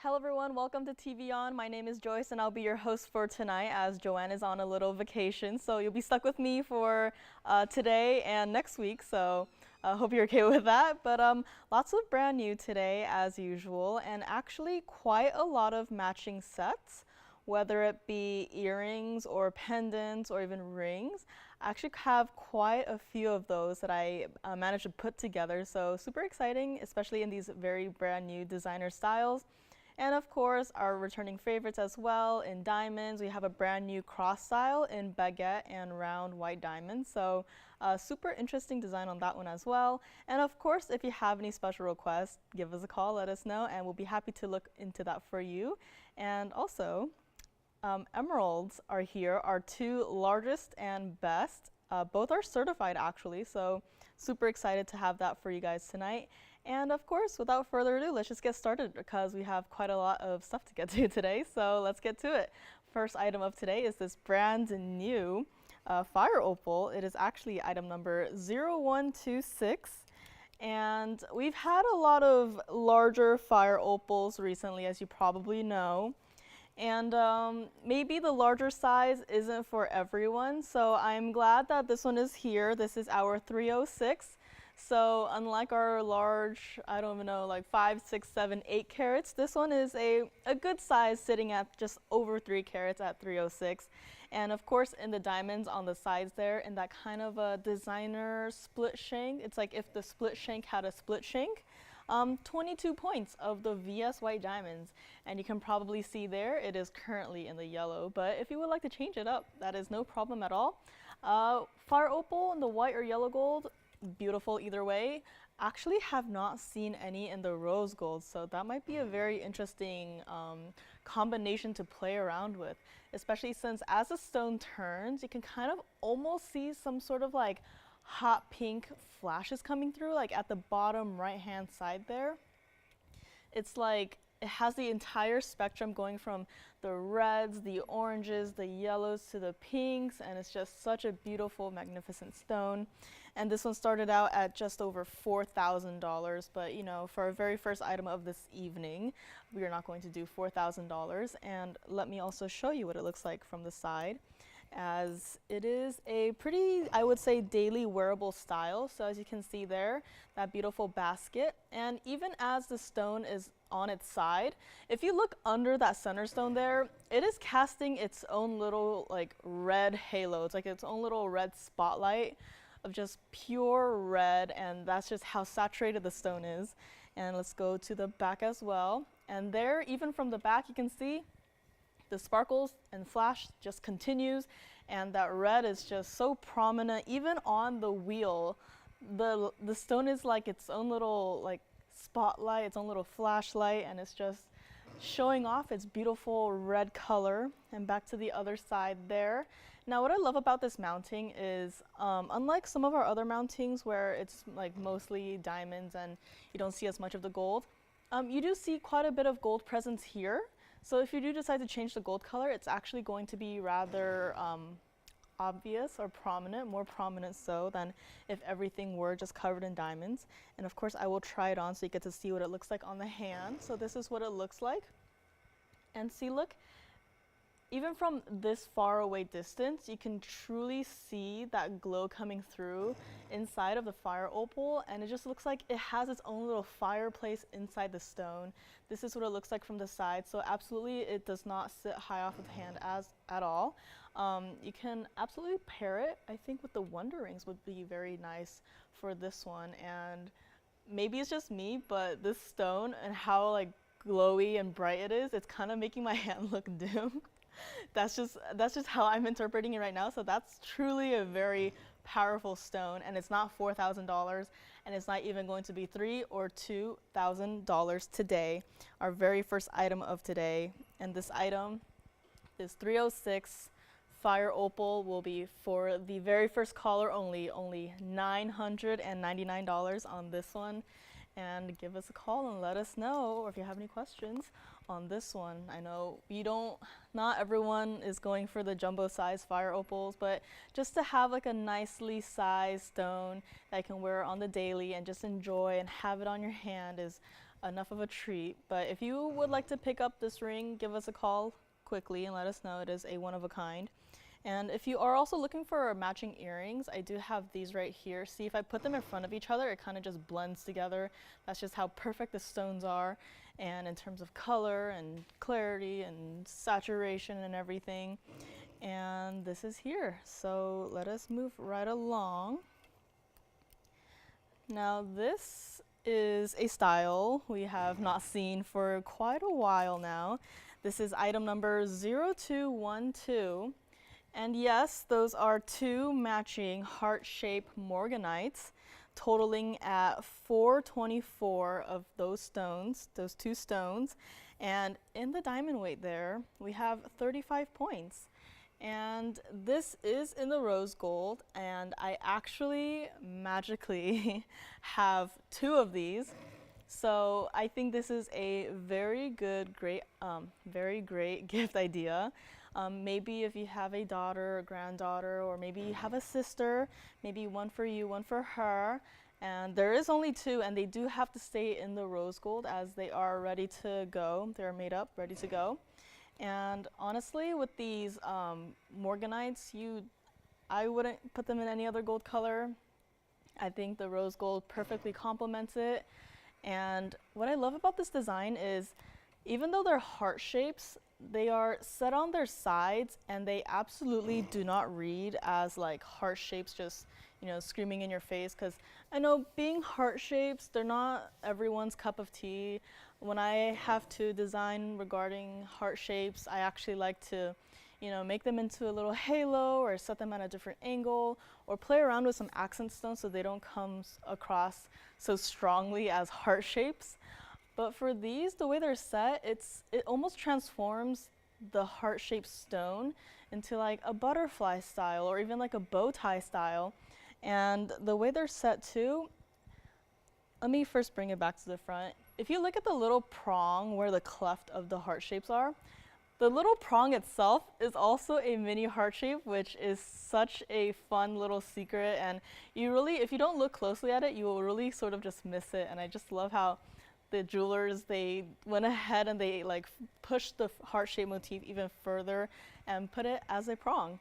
Hello everyone, welcome to TVON. My name is Joyce and I'll be your host for tonight as Joanne is on a little vacation. So you'll be stuck with me for today and next week. So I hope you're okay with that. But lots of brand new today as usual, and actually quite a lot of matching sets, whether it be earrings or pendants or even rings. I actually have quite a few of those that I managed to put together. So super exciting, especially in these very brand new designer styles. And of course, our returning favorites as well in diamonds. We have a brand new cross style in baguette and round white diamonds. So super interesting design on that one as well. And of course, if you have any special requests, give us a call, let us know, and we'll be happy to look into that for you. And also, emeralds are here, our two largest and best. Both are certified actually, so super excited to have that for you guys tonight. And of course, without further ado, let's just get started because we have quite a lot of stuff to get to today, so let's get to it. First item of today is this brand new fire opal. It is actually item number 0126. And we've had a lot of larger fire opals recently, as you probably know. And maybe the larger size isn't for everyone, so I'm glad that this one is here. This is our 306. So unlike our large, I don't even know, like 5, 6, 7, 8 carats, this one is a good size, sitting at just over 3 carats at 306. And of course, in the diamonds on the sides there, in that kind of a designer split shank, it's like if the split shank had a split shank. 22 points of the VS white diamonds, and you can probably see there it is currently in the yellow, but if you would like to change it up, that is no problem at all. Fire opal in the white or yellow gold, beautiful either way. Actually have not seen any in the rose gold, so that might be a very interesting combination to play around with, especially since as the stone turns, you can kind of almost see some sort of like hot pink flashes coming through, like at the bottom right hand side there. It's like it has the entire spectrum going from the reds, the oranges, the yellows to the pinks, and it's just such a beautiful, magnificent stone. And this one started out at just over $4,000, but you know, for our very first item of this evening, we are not going to do $4,000. And let me also show you what it looks like from the side, as it is a pretty, I would say, daily wearable style. So as you can see there, that beautiful basket, and even as the stone is on its side, if you look under that center stone there, it is casting its own little like red halo. It's like its own little red spotlight of just pure red, and that's just how saturated the stone is. And let's go to the back as well, and there, even from the back, you can see the sparkles and flash just continues, and that red is just so prominent even on the wheel. The stone is like its own little like spotlight, its own little flashlight, and it's just showing off its beautiful red color. And back to the other side there. Now what I love about this mounting is unlike some of our other mountings where it's like mostly diamonds and you don't see as much of the gold, you do see quite a bit of gold presence here. So if you do decide to change the gold color, it's actually going to be rather obvious or prominent, more prominent so than if everything were just covered in diamonds. And of course I will try it on so you get to see what it looks like on the hand. So this is what it looks like. And see, look, even from this far away distance, you can truly see that glow coming through inside of the fire opal, and it just looks like it has its own little fireplace inside the stone. This is what it looks like from the side, so absolutely it does not sit high off of the hand at all. You can absolutely pair it, I think, with the wonder rings would be very nice for this one. And maybe it's just me, but this stone and how like glowy and bright it is, it's kind of making my hand look dim. That's just how I'm interpreting it right now. So that's truly a very powerful stone, and it's not $4,000, and it's not even going to be $3,000 or $2,000 today. Our very first item of today, and this item, this 306 fire opal, will be for the very first caller only $999 on this one. and give us a call and let us know, or if you have any questions on this one. I know not everyone is going for the jumbo size fire opals, but just to have like a nicely sized stone that you can wear on the daily and just enjoy and have it on your hand is enough of a treat. But if you would like to pick up this ring, give us a call quickly and let us know. It is a one of a kind. And if you are also looking for matching earrings, I do have these right here. See, if I put them in front of each other, it kind of just blends together. That's just how perfect the stones are. And in terms of color and clarity and saturation and everything. And this is here. So let us move right along. Now this is a style we have not seen for quite a while now. This is item number 0212. And yes, those are two matching heart-shaped Morganites, totaling at 424 of those stones, those two stones. And in the diamond weight there, we have 35 points. And this is in the rose gold, and I actually magically have two of these. So I think this is a very great gift idea. Maybe if you have a daughter or granddaughter, or maybe you have a sister, maybe one for you, one for her. And there is only two, and they do have to stay in the rose gold as they are ready to go. They're made up, ready to go. And honestly, with these Morganites, I wouldn't put them in any other gold color. I think the rose gold perfectly complements it. And what I love about this design is, even though they're heart shapes, they are set on their sides, and they absolutely do not read as like heart shapes just, screaming in your face. Because I know being heart shapes, they're not everyone's cup of tea. When I have to design regarding heart shapes, I actually like to, make them into a little halo or set them at a different angle, or play around with some accent stones so they don't come across so strongly as heart shapes. But for these, the way they're set, it almost transforms the heart-shaped stone into like a butterfly style, or even like a bow tie style. And the way they're set too, let me first bring it back to the front. If you look at the little prong where the cleft of the heart shapes are, the little prong itself is also a mini heart shape, which is such a fun little secret. And if you don't look closely at it, you will really sort of just miss it. And I just love how the jewelers, they went ahead and they like pushed the heart-shaped motif even further and put it as a prong.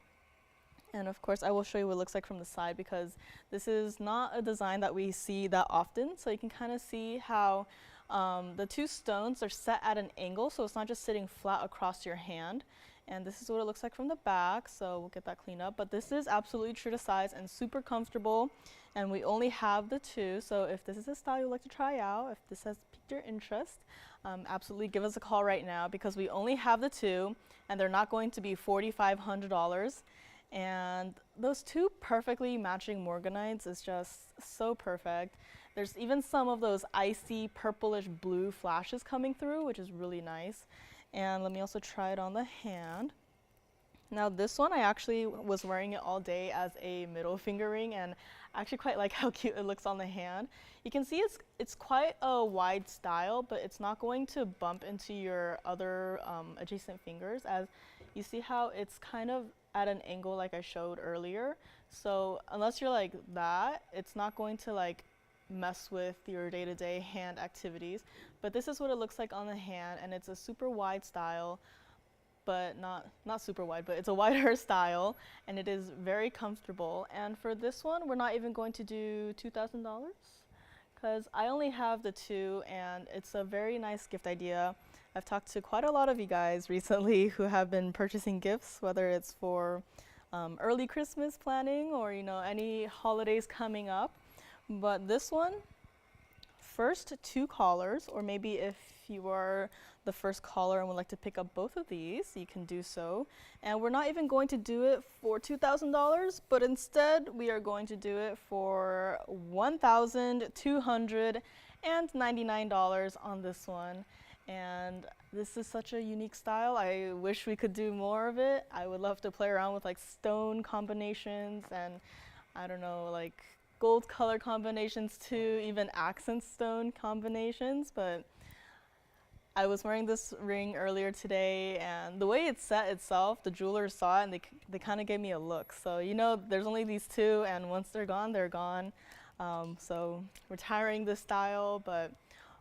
And of course, I will show you what it looks like from the side, because this is not a design that we see that often. So you can kind of see how the two stones are set at an angle, so it's not just sitting flat across your hand. And this is what it looks like from the back, so we'll get that cleaned up. But this is absolutely true to size and super comfortable, and we only have the two. So if this is a style you'd like to try out, if this has piqued your interest, absolutely give us a call right now, because we only have the two, and they're not going to be $4,500. And those two perfectly matching Morganites is just so perfect. There's even some of those icy purplish blue flashes coming through, which is really nice. And let me also try it on the hand. Now this one, I actually was wearing it all day as a middle finger ring, and I actually quite like how cute it looks on the hand. You can see it's quite a wide style, but it's not going to bump into your other adjacent fingers, as you see how it's kind of at an angle like I showed earlier. So unless you're like that, it's not going to like mess with your day-to-day hand activities. But this is what it looks like on the hand, and it's a super wide style, but not super wide, but it's a wider style, and it is very comfortable. And for this one, we're not even going to do $2,000, because I only have the two, and it's a very nice gift idea. I've talked to quite a lot of you guys recently who have been purchasing gifts, whether it's for early Christmas planning or any holidays coming up. But this one, first two callers, or maybe if you are the first caller and would like to pick up both of these, you can do so. And we're not even going to do it for $2,000, but instead we are going to do it for $1,299 on this one. And this is such a unique style. I wish we could do more of it. I would love to play around with like stone combinations and I don't know, like gold color combinations too, even accent stone combinations, but I was wearing this ring earlier today, and the way it's set itself, the jewelers saw it and they kind of gave me a look. So, you know, there's only these two, and once they're gone, they're gone. So retiring this style, but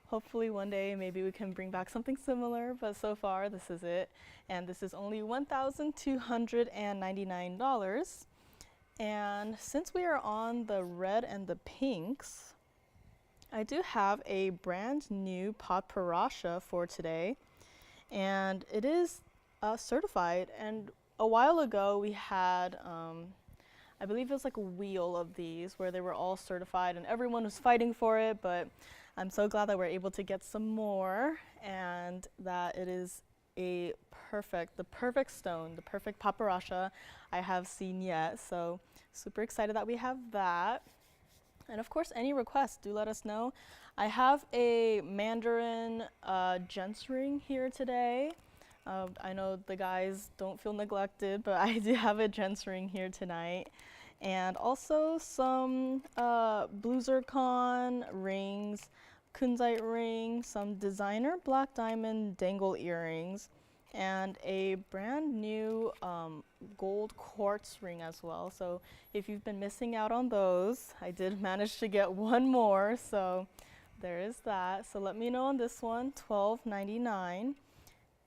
hopefully one day maybe we can bring back something similar, but so far this is it. And this is only $1,299. And since we are on the red and the pinks, I do have a brand new Podparasha for today, and it is certified. And a while ago we had, I believe it was like a wheel of these where they were all certified and everyone was fighting for it, but I'm so glad that we're able to get some more and that it is the perfect stone, the perfect Podparasha I have seen yet. So super excited that we have that. And of course, any requests, do let us know. I have a Mandarin gents ring here today. I know the guys don't feel neglected, but I do have a gents ring here tonight. And also some blue zircon rings, kunzite ring, some designer black diamond dangle earrings, and a brand new gold quartz ring as well. So if you've been missing out on those, I did manage to get one more, so there is that. So let me know on this one, $12.99.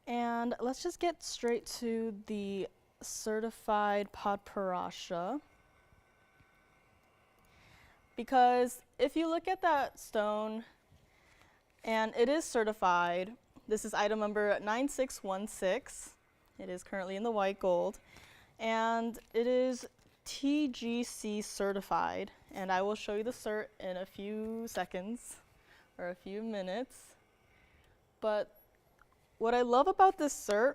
And let's just get straight to the certified Podparasha. Because if you look at that stone, and it is certified, this is item number 9616. It is currently in the white gold, and it is TGC certified. And I will show you the cert in a few seconds or a few minutes. But what I love about this cert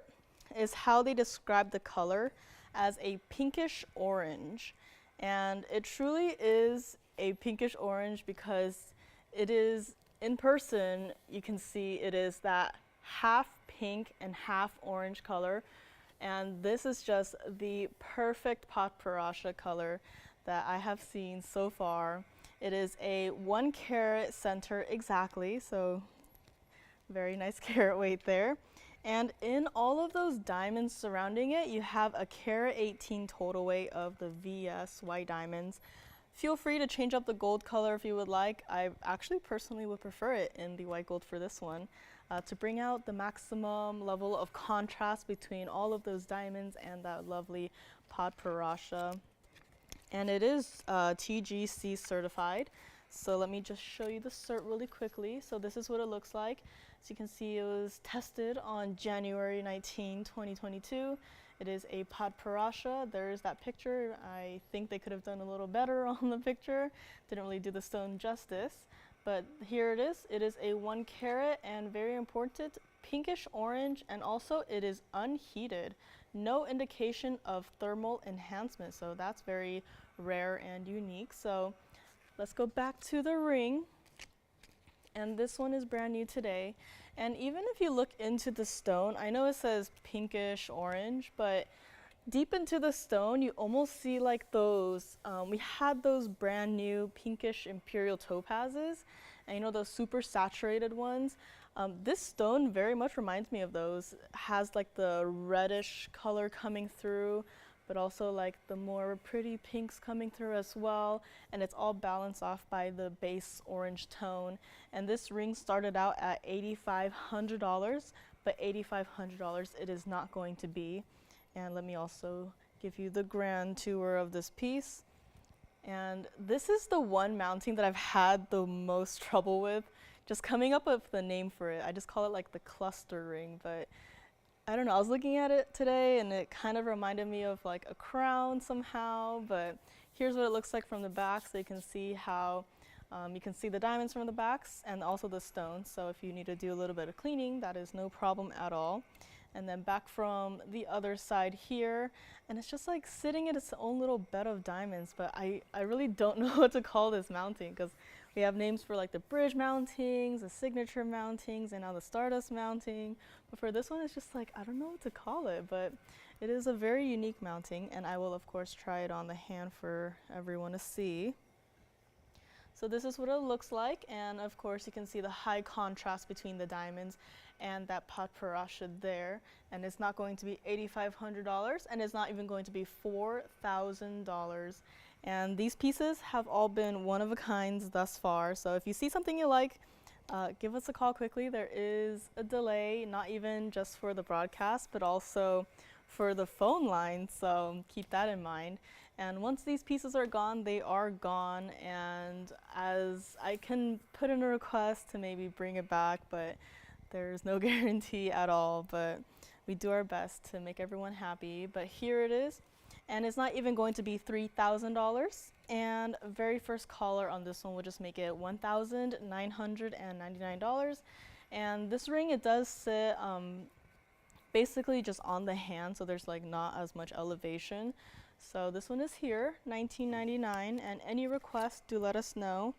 is how they describe the color as a pinkish orange. And it truly is a pinkish orange because it is, in person, you can see it is that half pink and half orange color, and this is just the perfect Podparasha color that I have seen so far. It is a 1 carat center exactly, so very nice carat weight there. And in all of those diamonds surrounding it, you have a carat 18 total weight of the VS white diamonds. Feel free to change up the gold color if you would like. I actually personally would prefer it in the white gold for this one, to bring out the maximum level of contrast between all of those diamonds and that lovely Podparasha. And it is TGC certified. So let me just show you the cert really quickly. So this is what it looks like. As you can see, it was tested on January 19, 2022. It is a Podparasha. There's that picture. I think they could have done a little better on the picture. Didn't really do the stone justice. But here it is. It is a 1 carat and very important pinkish orange, and also it is unheated. No indication of thermal enhancement, so that's very rare and unique. So let's go back to the ring. And this one is brand new today. And even if you look into the stone, I know it says pinkish orange, but deep into the stone, you almost see like those, we had those brand new pinkish imperial topazes, and you know those super saturated ones. This stone very much reminds me of those. It has like the reddish color coming through, but also like the more pretty pinks coming through as well, and it's all balanced off by the base orange tone. And this ring started out at $8,500, but $8,500 it is not going to be. And let me also give you the grand tour of this piece. And this is the one mounting that I've had the most trouble with, just coming up with the name for it. I just call it like the cluster ring, but I don't know, I was looking at it today and it kind of reminded me of like a crown somehow, but here's what it looks like from the back, so you can see how you can see the diamonds from the backs and also the stones. So if you need to do a little bit of cleaning, that is no problem at all. And then back from the other side here, and it's just like sitting in its own little bed of diamonds, but I really don't know what to call this mounting, because we have names for like the bridge mountings, the signature mountings, and now the stardust mounting. But for this one, it's just like, I don't know what to call it, but it is a very unique mounting, and I will of course try it on the hand for everyone to see. So this is what it looks like, and of course you can see the high contrast between the diamonds and that Podparasha there, and it's not going to be $8,500, and it's not even going to be $4,000. And these pieces have all been one of a kinds thus far, so if you see something you like, give us a call quickly. There is a delay, not even just for the broadcast, but also for the phone line, so keep that in mind. And once these pieces are gone, they are gone, and as I can put in a request to maybe bring it back, but there's no guarantee at all, but we do our best to make everyone happy. But here it is, and it's not even going to be $3,000, and very first caller on this one will just make it $1,999. And this ring, it does sit basically just on the hand, so there's like not as much elevation. So this one is here, $19.99, and any requests, do let us know.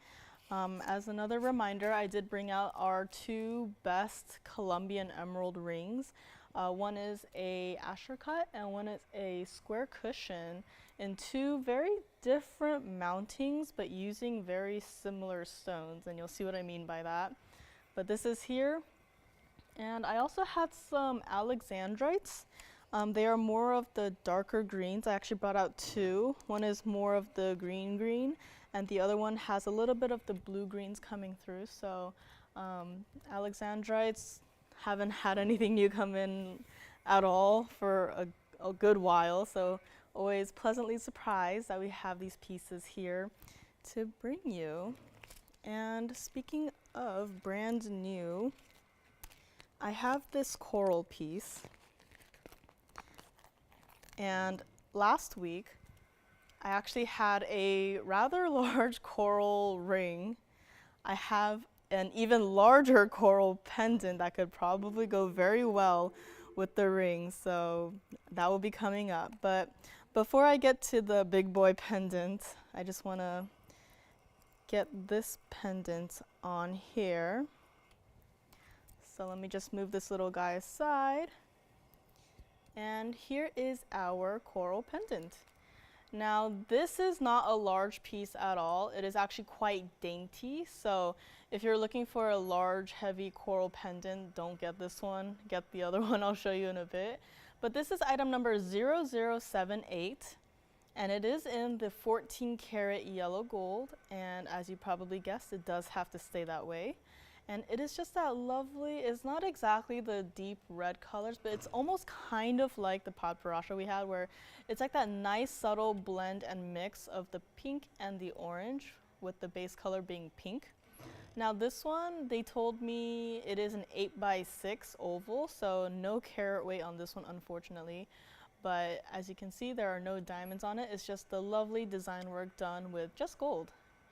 As another reminder, I did bring out our two best Colombian Emerald rings. One is a Asher cut and one is a square cushion in two very different mountings, but using very similar stones, and you'll see what I mean by that. But this is here, and I also had some Alexandrites. They are more of the darker greens. I actually brought out two. One is more of the green, and the other one has a little bit of the blue greens coming through. So Alexandrites haven't had anything new come in at all for a good while. So always pleasantly surprised that we have these pieces here to bring you. And speaking of brand new, I have this coral piece. And last week, I actually had a rather large coral ring. I have an even larger coral pendant that could probably go very well with the ring, so that will be coming up. But before I get to the big boy pendant, I just want to get this pendant on here. So let me just move this little guy aside. And here is our coral pendant. Now this is not a large piece at all. It is actually quite dainty. So if you're looking for a large, heavy coral pendant, don't get this one. Get the other one I'll show you in a bit. But this is item number 0078. And it is in the 14 karat yellow gold. And as you probably guessed, it does have to stay that way. And it is just that lovely, it's not exactly the deep red colors, but it's almost kind of like the Podparasha we had, where it's like that nice subtle blend and mix of the pink and the orange, with the base color being pink. Now this one, they told me it is an 8x6 oval, so no carat weight on this one, unfortunately. But as you can see, there are no diamonds on it. It's just the lovely design work done with just gold.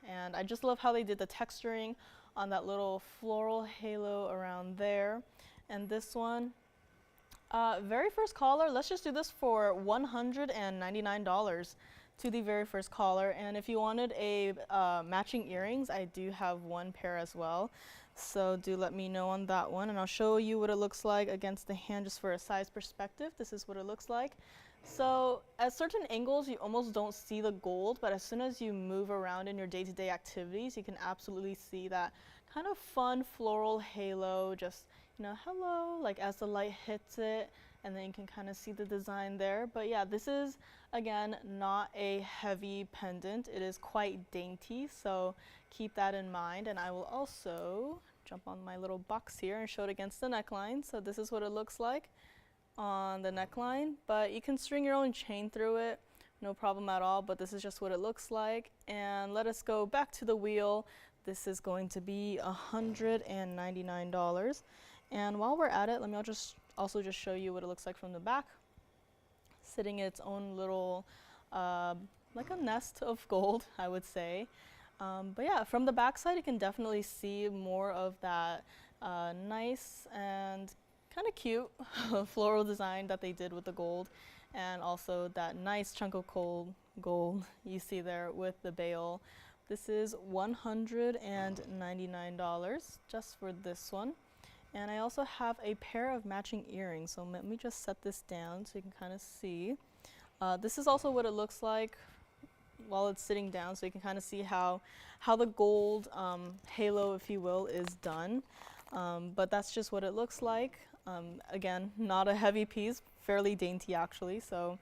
And I just love how they did the texturing on that little floral halo around there. And this one, very first caller, let's just do this for $199 to the very first caller. And if you wanted a matching earrings, I do have one pair as well. So do let me know on that one, and I'll show you what it looks like against the hand just for a size perspective. This is what it looks like. So at certain angles, you almost don't see the gold, but as soon as you move around in your day-to-day activities, you can absolutely see that kind of fun floral halo, just, you know, hello, like as the light hits it, and then you can kind of see the design there. But yeah, this is, again, not a heavy pendant. It is quite dainty, so keep that in mind. And I will also jump on my little box here and show it against the neckline. So this is what it looks like on the neckline, but you can string your own chain through it, no problem at all, but this is just what it looks like. And let us go back to the wheel. This is going to be $199. And while we're at it, let me also just show you what it looks like from the back, sitting in its own little like a nest of gold, I would say. But yeah, from the back side, you can definitely see more of that nice and kind of cute floral design that they did with the gold, and also that nice chunk of gold you see there with the bail. This is $199 just for this one. And I also have a pair of matching earrings, so let me just set this down so you can kind of see. This is also what it looks like while it's sitting down, so you can kind of see how the gold halo, if you will, is done. But that's just what it looks like. Again, not a heavy piece, fairly dainty actually, so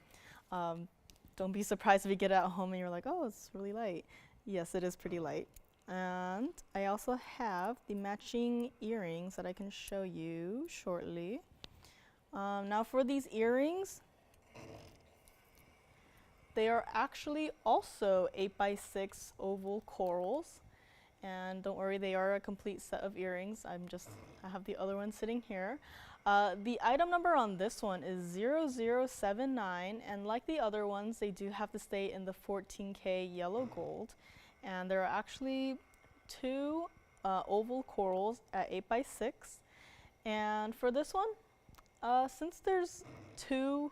don't be surprised if you get it at home and you're like, oh, it's really light. Yes, it is pretty light. And I also have the matching earrings that I can show you shortly. Now for these earrings, they are actually also 8x6 oval corals. And don't worry, they are a complete set of earrings. I have the other one sitting here. The item number on this one is 0079, and like the other ones, they do have to stay in the 14K yellow gold. And there are actually 2 oval corals at 8x6. And for this one, since there's 2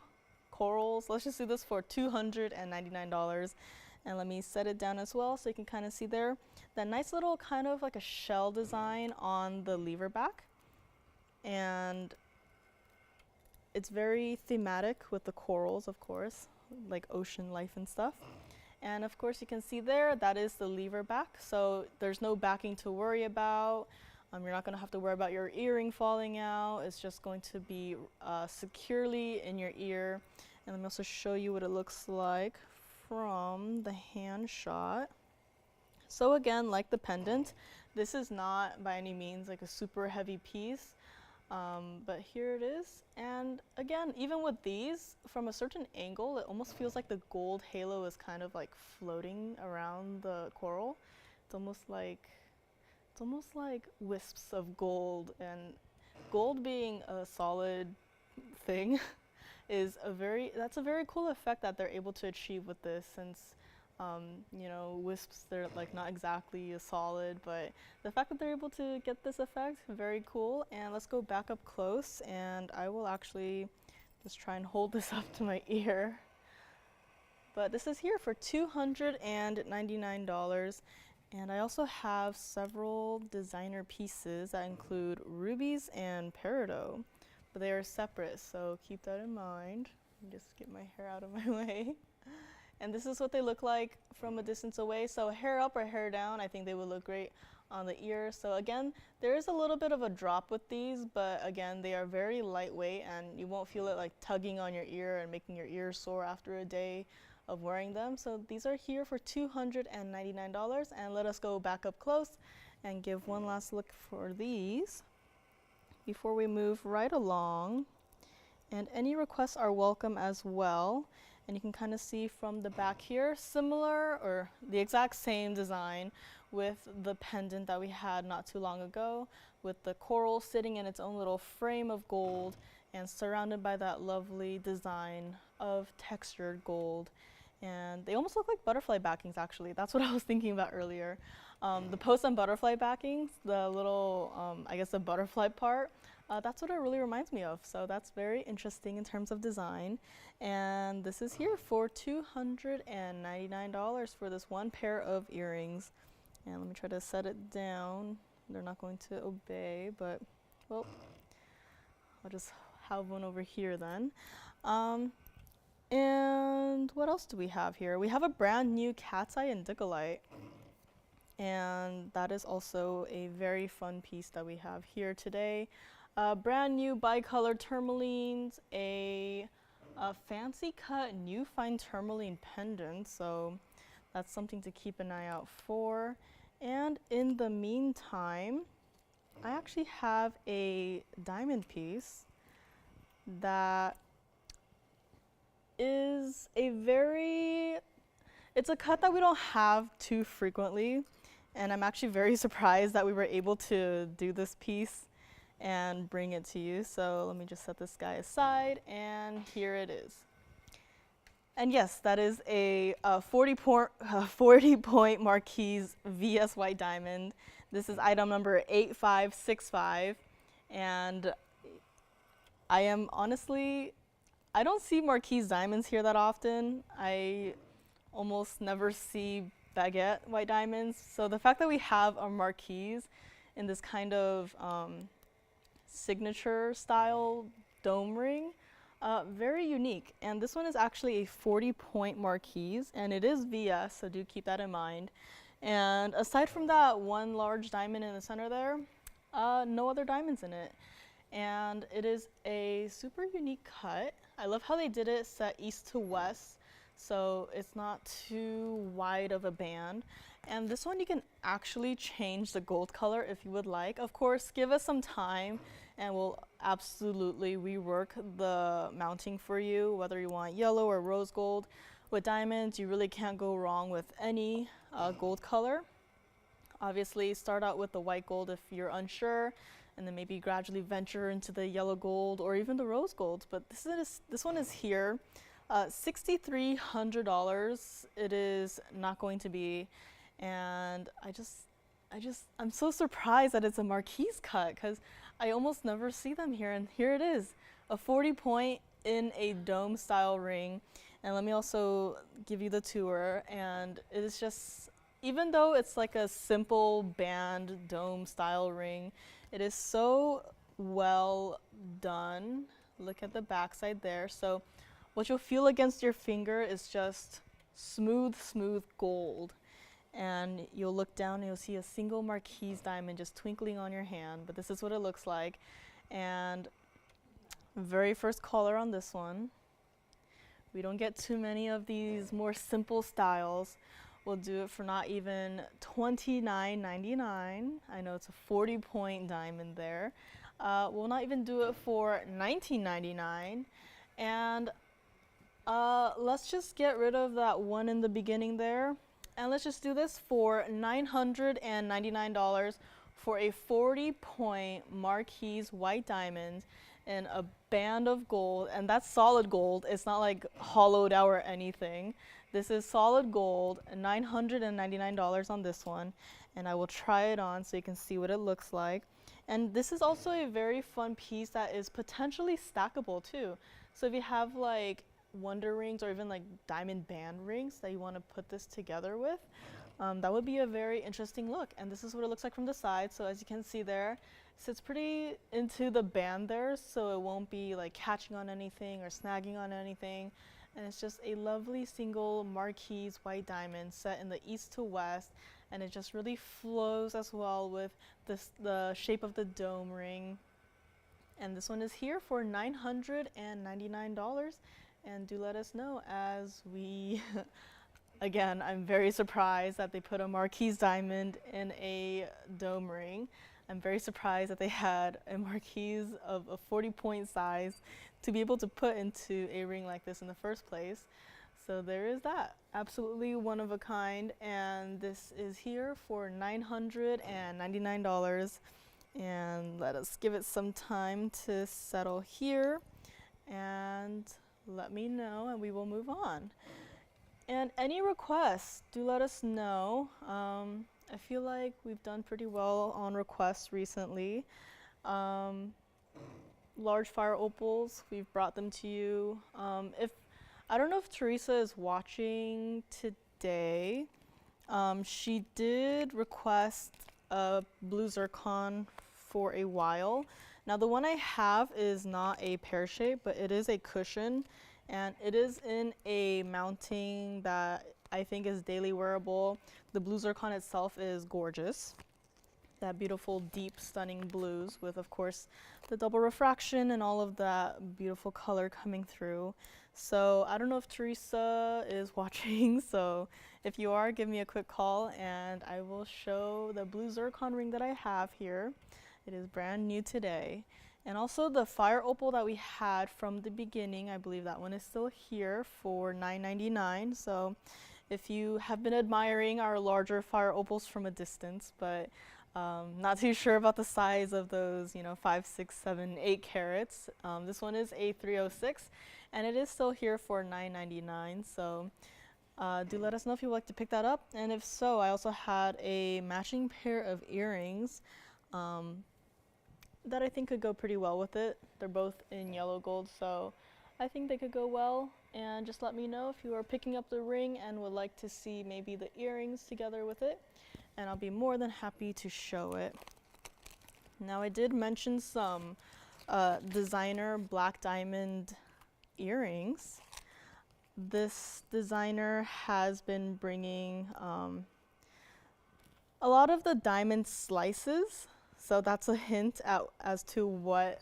corals, let's just do this for $299. And let me set it down as well so you can kind of see there that nice little kind of like a shell design on the lever back. And it's very thematic with the corals, of course, like ocean life and stuff. And of course you can see there, that is the lever back. So there's no backing to worry about. You're not going to have to worry about your earring falling out. It's just going to be securely in your ear. And let me also show you what it looks like from the hand shot. So again, like the pendant, this is not by any means like a super heavy piece, but here it is. And again, even with these, from a certain angle, it almost feels like the gold halo is kind of like floating around the coral. It's almost like wisps of gold, and gold being a solid thing that's a very cool effect that they're able to achieve with this, since you know, wisps, they're like not exactly a solid, but the fact that they're able to get this effect, very cool. And let's go back up close, and I will actually just try and hold this up to my ear. But this is here for $299. And I also have several designer pieces that include rubies and peridot, but they are separate, so keep that in mind. Let me just get my hair out of my way. And this is what they look like from a distance away. So hair up or hair down, I think they would look great on the ear. So again, there is a little bit of a drop with these, but again, they are very lightweight and you won't feel it like tugging on your ear and making your ear sore after a day of wearing them. So these are here for $299. And let us go back up close and give one last look for these before we move right along. And any requests are welcome as well. And you can kind of see from the back here, similar or the exact same design with the pendant that we had not too long ago, with the coral sitting in its own little frame of gold and surrounded by that lovely design of textured gold. And they almost look like butterfly backings, actually. That's what I was thinking about earlier. The post and butterfly backings, the little, I guess the butterfly part, that's what it really reminds me of. So that's very interesting in terms of design. And this is here for $299 for this one pair of earrings. And let me try to set it down. They're not going to obey, but well, I'll just have one over here then. And what else do we have here? We have a brand new cat's eye indicolite. And that is also a very fun piece that we have here today. Brand new bicolor tourmalines, a fancy cut new fine tourmaline pendant, so that's something to keep an eye out for. And in the meantime, I actually have a diamond piece that is it's a cut that we don't have too frequently, and I'm actually very surprised that we were able to do this piece and bring it to you. So let me just set this guy aside, and here it is. And yes, that is a 40-point Marquise VS White Diamond. This is item number 8565, and I am honestly, I don't see Marquise diamonds here that often. I almost never see baguette white diamonds. So the fact that we have a Marquise in this kind of signature style dome ring Very unique. And this one is actually a 40-point marquise, and it is VS, so do keep that in mind. And aside from that one large diamond in the center there, no other diamonds in it. And it is a super unique cut. I love how they did it set east to west, so it's not too wide of a band. And this one you can actually change the gold color if you would like. Of course, give us some time and we'll absolutely rework the mounting for you, whether you want yellow or rose gold. With diamonds, you really can't go wrong with any gold color. Obviously, start out with the white gold if you're unsure, and then maybe gradually venture into the yellow gold or even the rose gold. But this one is here. $6,300 it is not going to be. And I'm so surprised that it's a marquise cut, because I almost never see them here, and here it is, a 40-point in a dome style ring. And let me also give you the tour, and it is just, even though it's like a simple band dome style ring, it is so well done. Look at the backside there. So what you'll feel against your finger is just smooth gold. And you'll look down and you'll see a single marquise diamond just twinkling on your hand, but this is what it looks like. And very first color on this one. We don't get too many of these more simple styles. We'll do it for not even $29.99. I know it's a 40-point diamond there. We'll not even do it for $19.99. And let's just get rid of that one in the beginning there. And let's just do this for $999 for a 40-point marquise white diamond in a band of gold. And that's solid gold. It's not like hollowed out or anything. This is solid gold, $999 on this one. And I will try it on so you can see what it looks like. And this is also a very fun piece that is potentially stackable too. So if you have like wonder rings or even like diamond band rings that you want to put this together with, that would be a very interesting look. And this is what it looks like from the side. So as you can see there, it sits pretty into the band there, so it won't be like catching on anything or snagging on anything. And it's just a lovely single marquise white diamond set in the east to west, and it just really flows as well with the shape of the dome ring. And this one is here for $999. And do let us know as we, again, I'm very surprised that they put a marquise diamond in a dome ring. I'm very surprised that they had a marquise of a 40-point size to be able to put into a ring like this in the first place. So there is that. Absolutely one of a kind. And this is here for $999. And let us give it some time to settle here. And let me know and we will move on. And any requests, do let us know. I feel like we've done pretty well on requests recently. Large fire opals, we've brought them to you. I don't know if Teresa is watching today. She did request a blue zircon for a while. Now the one I have is not a pear shape, but it is a cushion, and it is in a mounting that I think is daily wearable. The blue zircon itself is gorgeous. That beautiful, deep, stunning blues with, of course, the double refraction and all of that beautiful color coming through. So I don't know if Teresa is watching, so if you are, give me a quick call and I will show the blue zircon ring that I have here. It is brand new today. And also the fire opal that we had from the beginning, I believe that one is still here for $9.99. So if you have been admiring our larger fire opals from a distance, but not too sure about the size of those, 5, 6, 7, 8 carats. This one is a 306, and it is still here for $9.99. So do let us know if you would like to pick that up. And if so, I also had a matching pair of earrings that I think could go pretty well with it. They're both in yellow gold, so I think they could go well. And just let me know if you are picking up the ring and would like to see maybe the earrings together with it, and I'll be more than happy to show it. Now I did mention some designer black diamond earrings. This designer has been bringing a lot of the diamond slices, so that's a hint as to what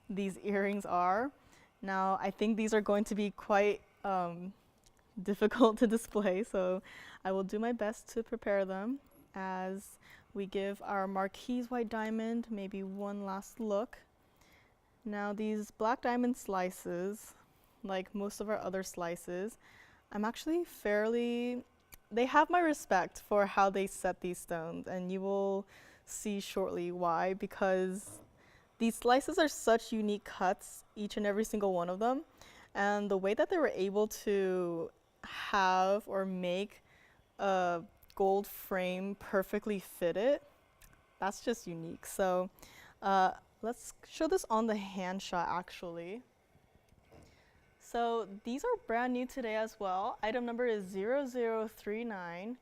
these earrings are. Now, I think these are going to be quite difficult to display, so I will do my best to prepare them as we give our Marquise white diamond maybe one last look. Now, these black diamond slices, like most of our other slices, I'm actually they have my respect for how they set these stones, and you will see shortly why, because these slices are such unique cuts, each and every single one of them, and the way that they were able to have or make a gold frame perfectly fitted, that's just unique. So let's show this on the hand shot actually. So these are brand new today as well. Item number is 0039.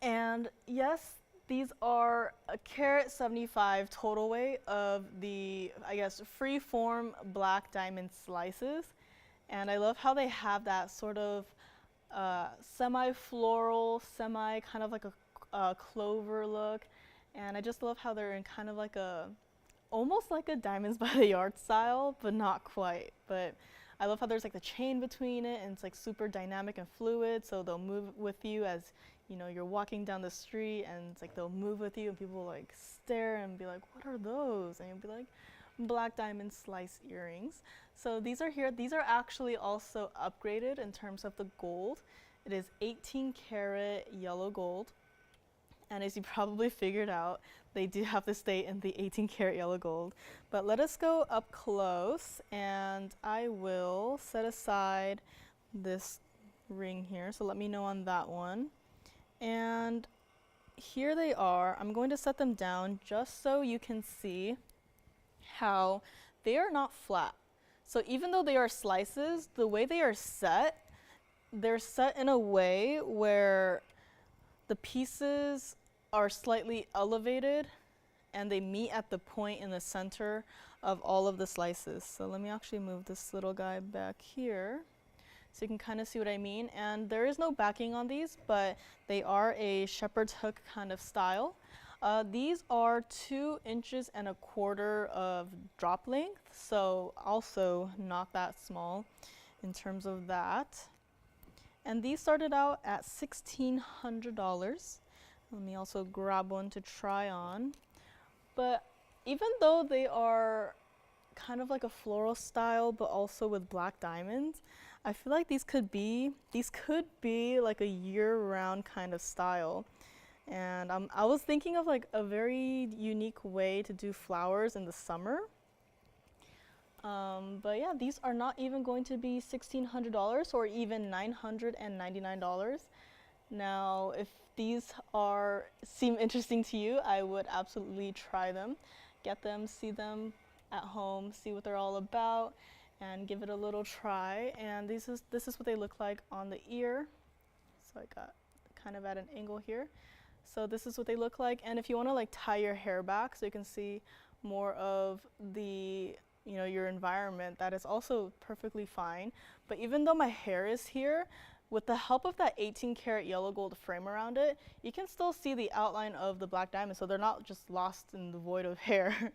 And yes, these are a carat 75 total weight of the, I guess, free form black diamond slices. And I love how they have that sort of semi-floral, kind of like a clover look. And I just love how they're in kind of like almost like a diamonds by the yard style, but not quite. But I love how there's like the chain between it, and it's like super dynamic and fluid, so they'll move with you as you're walking down the street, and it's like they'll move with you, and people like stare and be like, what are those? And you'll be like, black diamond slice earrings. So these are here. These are actually also upgraded in terms of the gold. It is 18 karat yellow gold. And as you probably figured out, they do have to stay in the 18 karat yellow gold. But let us go up close, and I will set aside this ring here. So let me know on that one. And here they are. I'm going to set them down just so you can see how they are not flat. So even though they are slices, the way they are set, they're set in a way where the pieces are slightly elevated and they meet at the point in the center of all of the slices. So let me actually move this little guy back here so you can kind of see what I mean. And there is no backing on these, but they are a shepherd's hook kind of style. These are 2.25 inches of drop length, so also not that small in terms of that. And these started out at $1,600. Let me also grab one to try on. But even though they are kind of like a floral style, but also with black diamonds, I feel like these could be like a year-round kind of style. And I was thinking of like a very unique way to do flowers in the summer. But yeah, these are not even going to be $1,600 or even $999. Now, if these seem interesting to you, I would absolutely try them. Get them, see them at home, see what they're all about, and give it a little try. And this is what they look like on the ear. So I got kind of at an angle here. So this is what they look like. And if you want to like tie your hair back so you can see more of the your environment, that is also perfectly fine. But even though my hair is here, with the help of that 18 karat yellow gold frame around it, you can still see the outline of the black diamond, so they're not just lost in the void of hair.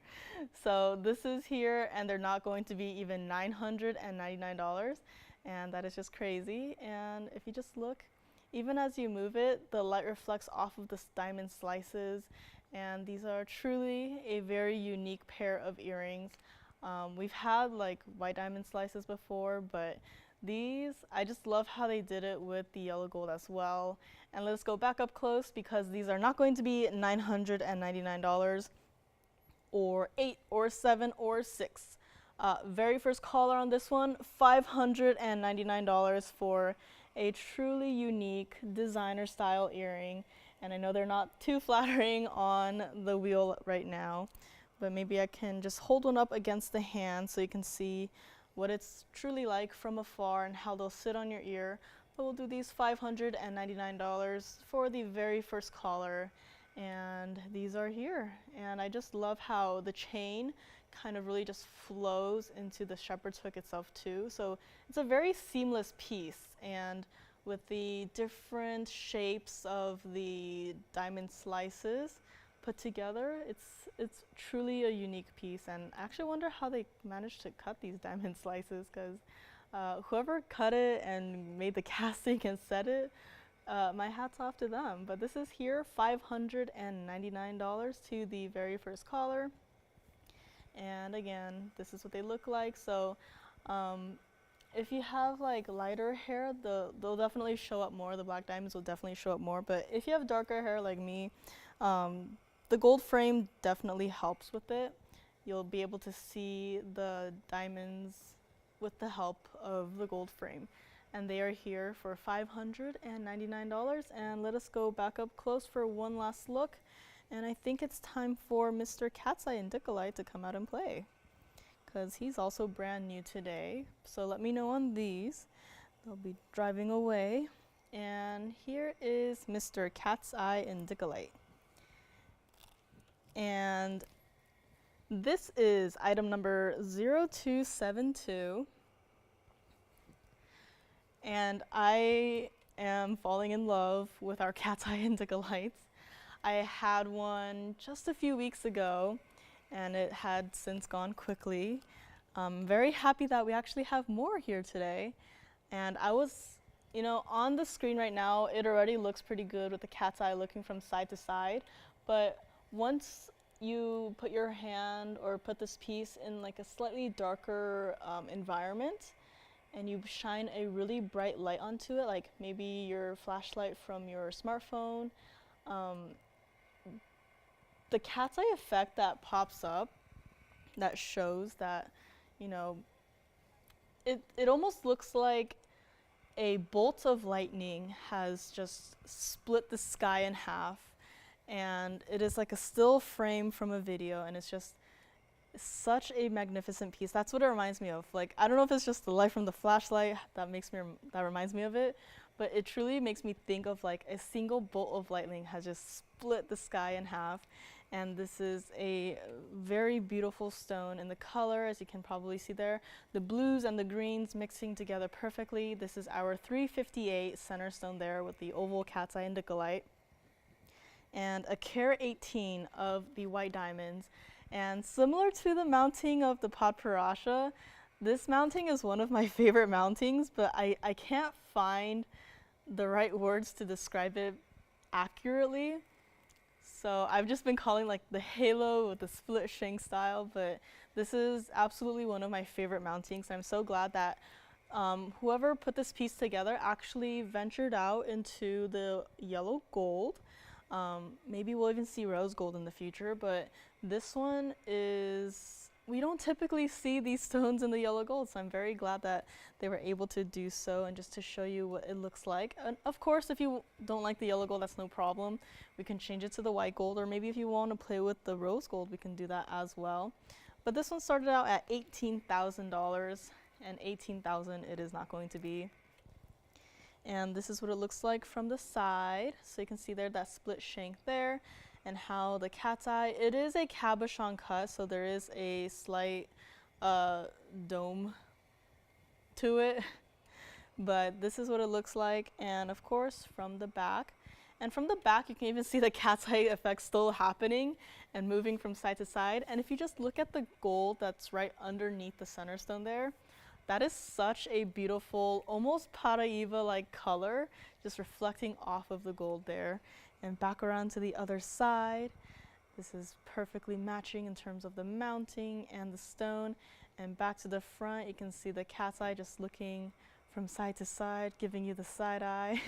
So this is here, and they're not going to be even $999, and that is just crazy. And if you just look, even as you move it, the light reflects off of the diamond slices, and these are truly a very unique pair of earrings. We've had like white diamond slices before, but these, I just love how they did it with the yellow gold as well. And let's go back up close, because these are not going to be $999 or $8 or $7 or $6. Very first caller on this one, $599 for a truly unique designer style earring. And I know they're not too flattering on the wheel right now, but maybe I can just hold one up against the hand so you can see what it's truly like from afar and how they'll sit on your ear. But we'll do these $599 for the very first caller, and these are here. And I just love how the chain kind of really just flows into the shepherd's hook itself too. So it's a very seamless piece, and with the different shapes of the diamond slices put together, it's truly a unique piece. And I actually wonder how they managed to cut these diamond slices, because whoever cut it and made the casting and set it, my hat's off to them. But this is here, $599 to the very first caller. And again, this is what they look like. So if you have like lighter hair, they'll definitely show up more. The black diamonds will definitely show up more. But if you have darker hair like me, the gold frame definitely helps with it. You'll be able to see the diamonds with the help of the gold frame. And they are here for $599. And let us go back up close for one last look. And I think it's time for Mr. Cat's Eye Indicolite to come out and play, because he's also brand new today. So let me know on these. They'll be driving away. And here is Mr. Cat's Eye Indicolite. And this is item number 0272. And I am falling in love with our Cat's Eye Indicolites. I had one just a few weeks ago, and it had since gone quickly. I'm very happy that we actually have more here today. And I was, on the screen right now, it already looks pretty good with the cat's eye looking from side to side. But once you put your hand or put this piece in like a slightly darker environment, and you shine a really bright light onto it, like maybe your flashlight from your smartphone, the cat's eye effect that pops up, that shows that, it almost looks like a bolt of lightning has just split the sky in half, and it is like a still frame from a video, and it's just such a magnificent piece. That's what it reminds me of. Like, I don't know if it's just the light from the flashlight that reminds me of it, but it truly makes me think of like a single bolt of lightning has just split the sky in half. And this is a very beautiful stone in the color, as you can probably see there. The blues and the greens mixing together perfectly. This is our 358 center stone there with the oval cat's eye indicolite. And a carat 18 of the white diamonds. And similar to the mounting of the Podparasha, this mounting is one of my favorite mountings, but I can't find the right words to describe it accurately. So I've just been calling like the halo with the split shank style, but this is absolutely one of my favorite mountings. I'm so glad that whoever put this piece together actually ventured out into the yellow gold. Maybe we'll even see rose gold in the future, but this one is, we don't typically see these stones in the yellow gold, so I'm very glad that they were able to do so. And just to show you what it looks like, and of course if you don't like the yellow gold, that's no problem. We can change it to the white gold, or maybe if you want to play with the rose gold, we can do that as well. But this one started out at $18,000, and $18,000 it is not going to be. And this is what it looks like from the side. So you can see there that split shank there, and how the cat's eye, it is a cabochon cut, so there is a slight dome to it. But this is what it looks like, and of course from the back. And from the back you can even see the cat's eye effect still happening and moving from side to side. And if you just look at the gold that's right underneath the center stone there, that is such a beautiful, almost Paraiba-like color, just reflecting off of the gold there. And back around to the other side. This is perfectly matching in terms of the mounting and the stone. And back to the front, you can see the cat's eye just looking from side to side, giving you the side eye.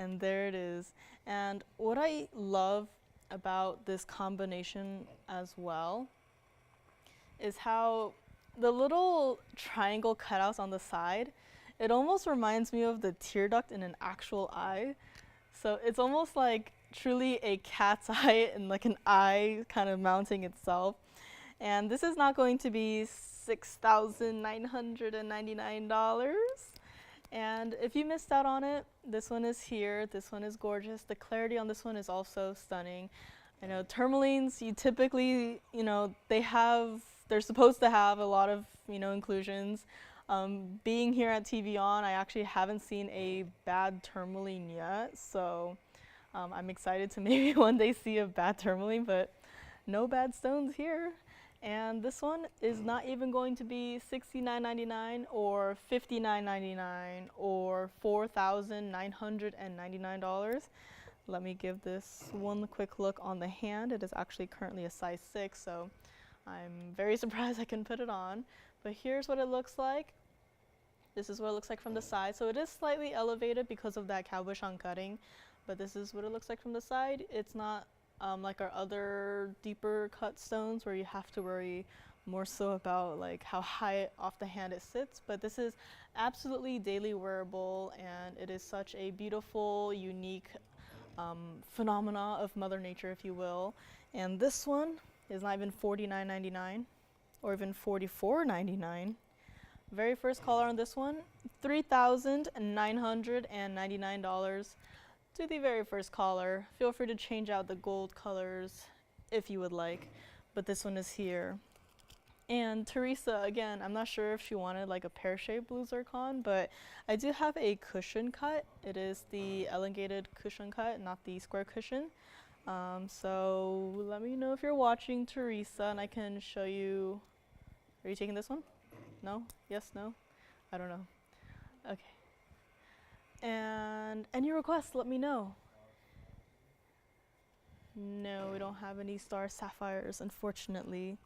And there it is. And what I love about this combination as well is how the little triangle cutouts on the side, it almost reminds me of the tear duct in an actual eye. So it's almost like truly a cat's eye and like an eye kind of mounting itself. And this is not going to be $6,999. And if you missed out on it, this one is here. This one is gorgeous. The clarity on this one is also stunning. I know tourmalines, you typically, they have they're supposed to have a lot of, you know, inclusions. Being here at TVON, I actually haven't seen a bad tourmaline yet, so I'm excited to maybe one day see a bad tourmaline, but no bad stones here. And this one is not even going to be $69.99 or $59.99 or $4,999. Let me give this one quick look on the hand. It is actually currently a size 6, so I'm very surprised I can put it on. But here's what it looks like. This is what it looks like from the side. So it is slightly elevated because of that cabochon cutting, but this is what it looks like from the side. It's not like our other deeper cut stones where you have to worry more so about like how high off the hand it sits, but this is absolutely daily wearable, and it is such a beautiful, unique phenomena of Mother Nature, if you will. And this one is not even $49.99 or even $44.99. Very first color on this one, $3,999 to the very first color. Feel free to change out the gold colors if you would like, but this one is here. And Teresa, again, I'm not sure if she wanted like a pear-shaped blue zircon, but I do have a cushion cut. It is the elongated cushion cut, not the square cushion. So let me know if you're watching, Teresa, and I can show you. Are you taking this one? No? Yes? No? I don't know. Okay. And any requests, let me know. No, we don't have any star sapphires, unfortunately.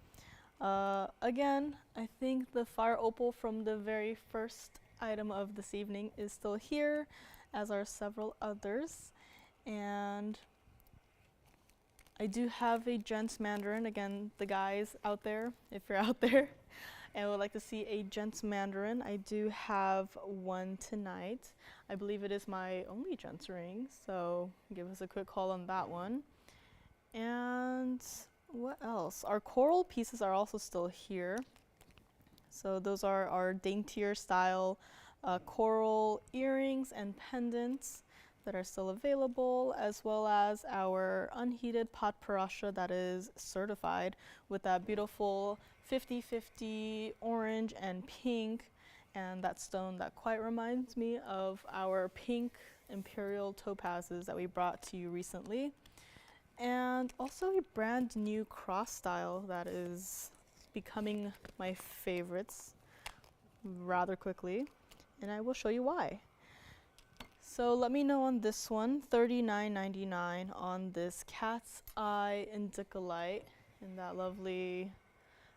Again, I think the fire opal from the very first item of this evening is still here, as are several others. And I do have a gents mandarin. Again, the guys out there, if you're out there and would like to see a gents mandarin, I do have one tonight. I believe it is my only gents ring, so give us a quick call on that one. And what else? Our coral pieces are also still here. So those are our daintier style coral earrings and pendants that are still available, as well as our unheated Podparasha that is certified with that beautiful 50-50 orange and pink, and that stone that quite reminds me of our pink imperial topazes that we brought to you recently. And also a brand new cross style that is becoming my favorites rather quickly, and I will show you why. So let me know on this one, $39.99 on this cat's eye indicolite in that lovely,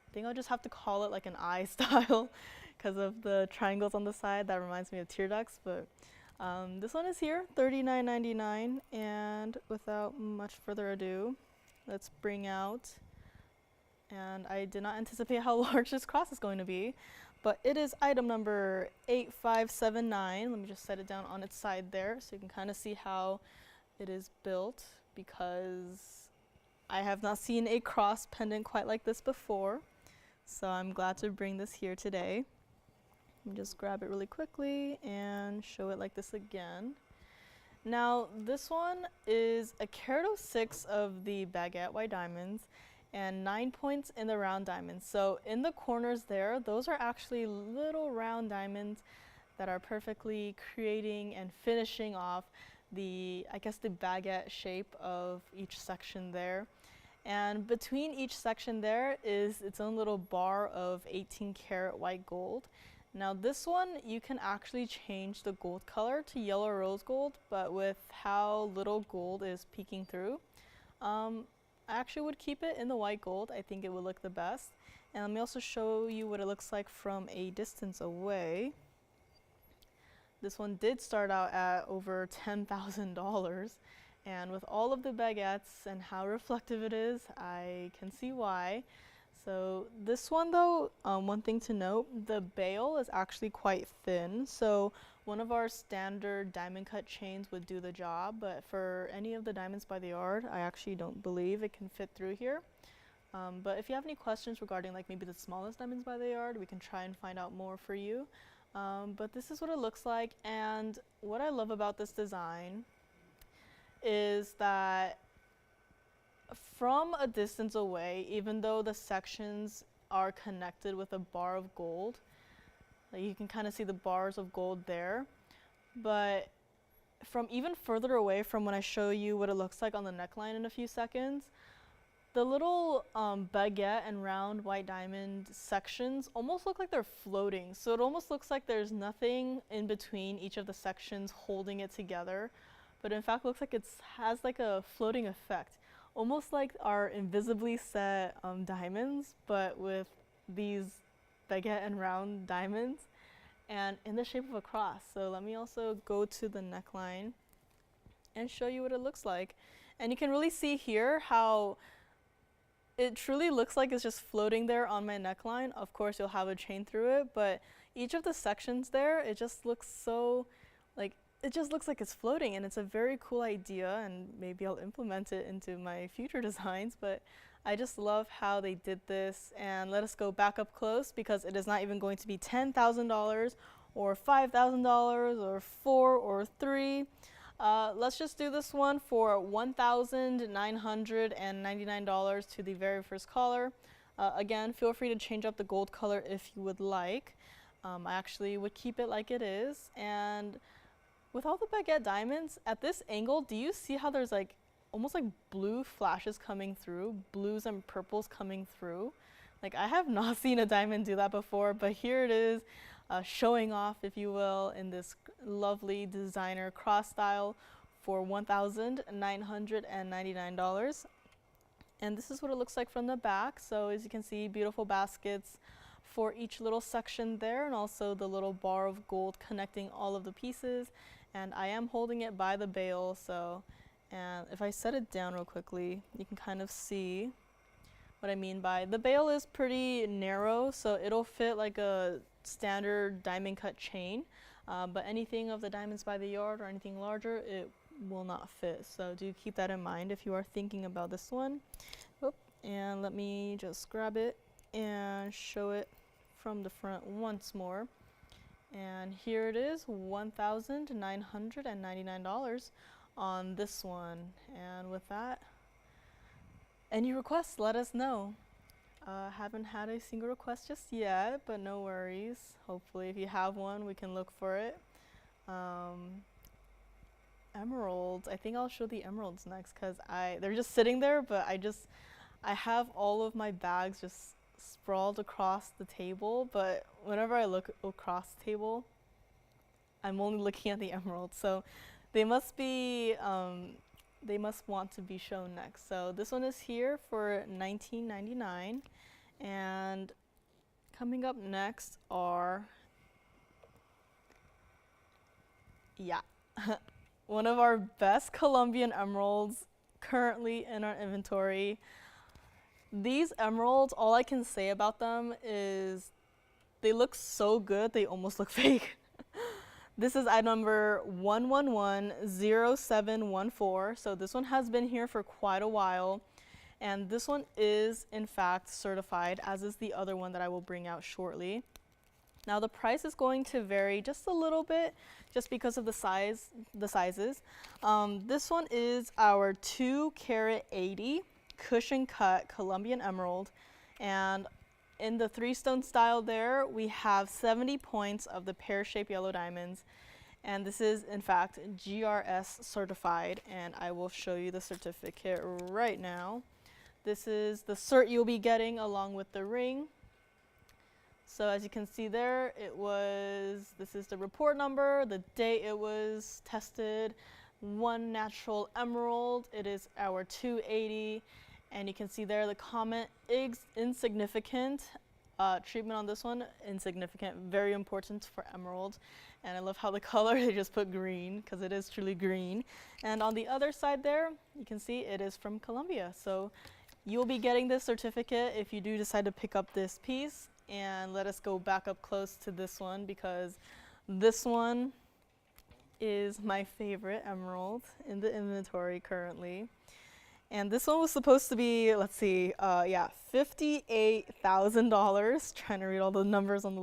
I think I'll just have to call it like an eye style because of the triangles on the side. That reminds me of tear ducts, but this one is here, $39.99, and without much further ado, let's bring out, and I did not anticipate how large this cross is going to be, but it is item number 8579. Let me just set it down on its side there so you can kind of see how it is built, because I have not seen a cross pendant quite like this before, so I'm glad to bring this here today. Let me just grab it really quickly and show it like this again. Now, this one is a carat 06 of the baguette white diamonds and 9 points in the round diamonds. So in the corners there, those are actually little round diamonds that are perfectly creating and finishing off the, I guess, the baguette shape of each section there. And between each section there is its own little bar of 18 karat white gold. Now this one, you can actually change the gold color to yellow rose gold, but with how little gold is peeking through, I actually would keep it in the white gold. I think it would look the best. And let me also show you what it looks like from a distance away. This one did start out at over $10,000, and with all of the baguettes and how reflective it is, I can see why. So this one though, one thing to note, the bail is actually quite thin. So one of our standard diamond cut chains would do the job, but for any of the diamonds by the yard, I actually don't believe it can fit through here. But if you have any questions regarding like maybe the smallest diamonds by the yard, we can try and find out more for you. But this is what it looks like, and what I love about this design is that from a distance away, even though the sections are connected with a bar of gold. Like you can kind of see the bars of gold there. But from even further away from when I show you what it looks like on the neckline in a few seconds, the little baguette and round white diamond sections almost look like they're floating. So it almost looks like there's nothing in between each of the sections holding it together. But in fact, looks like it has like a floating effect. Almost like our invisibly set diamonds, but with these baguette and round diamonds and in the shape of a cross. So let me also go to the neckline and show you what it looks like. And you can really see here how it truly looks like it's just floating there on my neckline. Of course, you'll have a chain through it, but each of the sections there, it just looks so, like, it just looks like it's floating, and it's a very cool idea, and maybe I'll implement it into my future designs, but I just love how they did this. And let us go back up close, because it is not even going to be $10,000 or $5,000 or 4 or 3. Let's just do this one for $1,999 to the very first caller. Again, feel free to change up the gold color if you would like. I actually would keep it like it is. And with all the baguette diamonds, at this angle, do you see how there's like almost like blue flashes coming through, blues and purples coming through? Like, I have not seen a diamond do that before, but here it is. Showing off, if you will, in this lovely designer cross style for $1,999. And this is what it looks like from the back. So as you can see, beautiful baskets for each little section there, and also the little bar of gold connecting all of the pieces. And I am holding it by the bail, so, and if I set it down real quickly, you can kind of see what I mean by the bail is pretty narrow, so it'll fit like a standard diamond cut chain, but anything of the diamonds by the yard or anything larger, it will not fit. So do keep that in mind if you are thinking about this one. Oop, and let me just grab it and show it from the front once more. And here it is, $1,999 on this one. And with that, any requests, let us know. Haven't had a single request just yet, but no worries. Hopefully, if you have one, we can look for it. Emeralds. I think I'll show the emeralds next, because they're just sitting there, but I have all of my bags just sprawled across the table, but whenever I look across the table, I'm only looking at the emeralds. So they must be they must want to be shown next. So this one is here for $19.99, and coming up next are, one of our best Colombian emeralds currently in our inventory. These emeralds, all I can say about them is they look so good, they almost look fake. This is item number 1110714. So this one has been here for quite a while. And this one is, in fact, certified, as is the other one that I will bring out shortly. Now the price is going to vary just a little bit, just because of the sizes. This one is our 2-carat 80 cushion cut Colombian Emerald, and in the 3-stone style there, we have 70 points of the pear-shaped yellow diamonds, and this is in fact GRS certified, and I will show you the certificate right now. This is the cert you'll be getting along with the ring. So as you can see there, this is the report number, the date it was tested, 1 natural emerald. It is our 280. And you can see there the comment is insignificant. Treatment on this one, insignificant, very important for emerald. And I love how the color, they just put green, because it is truly green. And on the other side there, you can see it is from Colombia. So you'll be getting this certificate if you do decide to pick up this piece. And let us go back up close to this one, because this one is my favorite emerald in the inventory currently. And this one was supposed to be, let's see, $58,000. Trying to read all the numbers on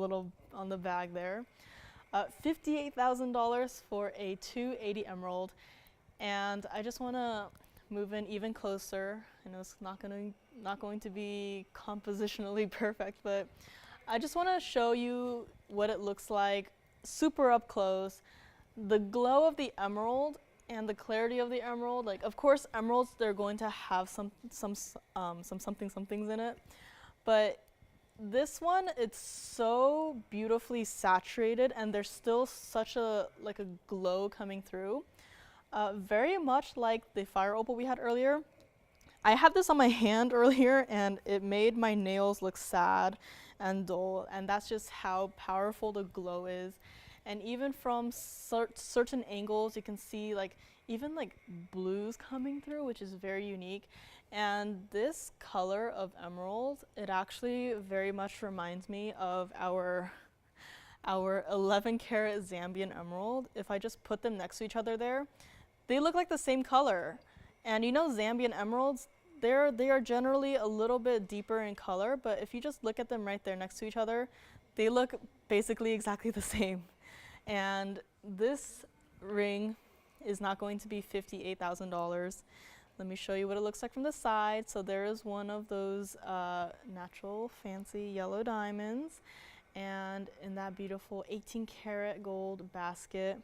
the bag there. $58,000 for a 280 emerald. And I just want to move in even closer I know it's not going to be compositionally perfect, but I just want to show you what it looks like super up close. The glow of the emerald and the clarity of the emerald, like of course emeralds, they're going to have some somethings in it, but this one, it's so beautifully saturated and there's still such a glow coming through. Very much like the fire opal we had earlier. I had this on my hand earlier and it made my nails look sad and dull, and that's just how powerful the glow is. And even from certain angles, you can see even blues coming through, which is very unique. And this color of emerald, it actually very much reminds me of our 11 karat Zambian emerald. If I just put them next to each other there, they look like the same color. And you know, Zambian emeralds, they are generally a little bit deeper in color, but if you just look at them right there next to each other, they look basically exactly the same. And this ring is not going to be $58,000. Let me show you what it looks like from the side. So there is one of those natural fancy yellow diamonds, and in that beautiful 18 karat gold basket.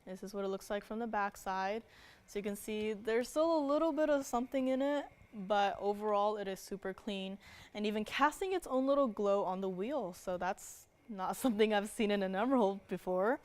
This is what it looks like from the back side. So you can see there's still a little bit of something in it, but overall it is super clean and even casting its own little glow on the wheel. So that's not something I've seen in an emerald before.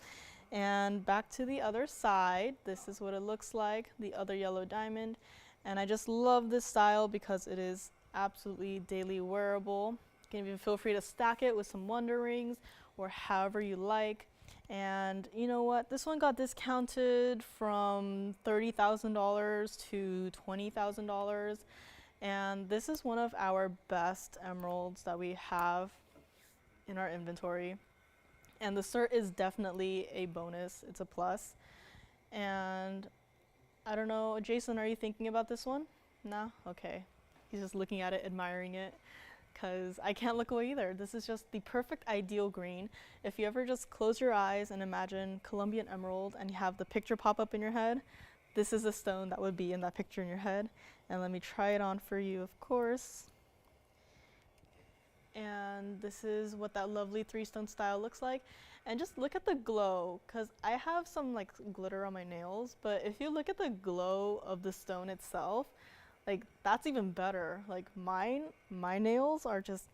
And back to the other side, this is what it looks like, the other yellow diamond. And I just love this style because it is absolutely daily wearable. You can even feel free to stack it with some wonder rings or however you like. And you know what? This one got discounted from $30,000 to $20,000. And this is one of our best emeralds that we have in our inventory. And the cert is definitely a bonus. It's a plus. And I don't know, Jason, are you thinking about this one? No? Okay. He's just looking at it, admiring it, because I can't look away either. This is just the perfect ideal green. If you ever just close your eyes and imagine Colombian Emerald and you have the picture pop up in your head, this is the stone that would be in that picture in your head. And let me try it on for you, of course. And this is what that lovely 3-stone style looks like. And just look at the glow, because I have some glitter on my nails, but if you look at the glow of the stone itself, that's even better. My nails are just,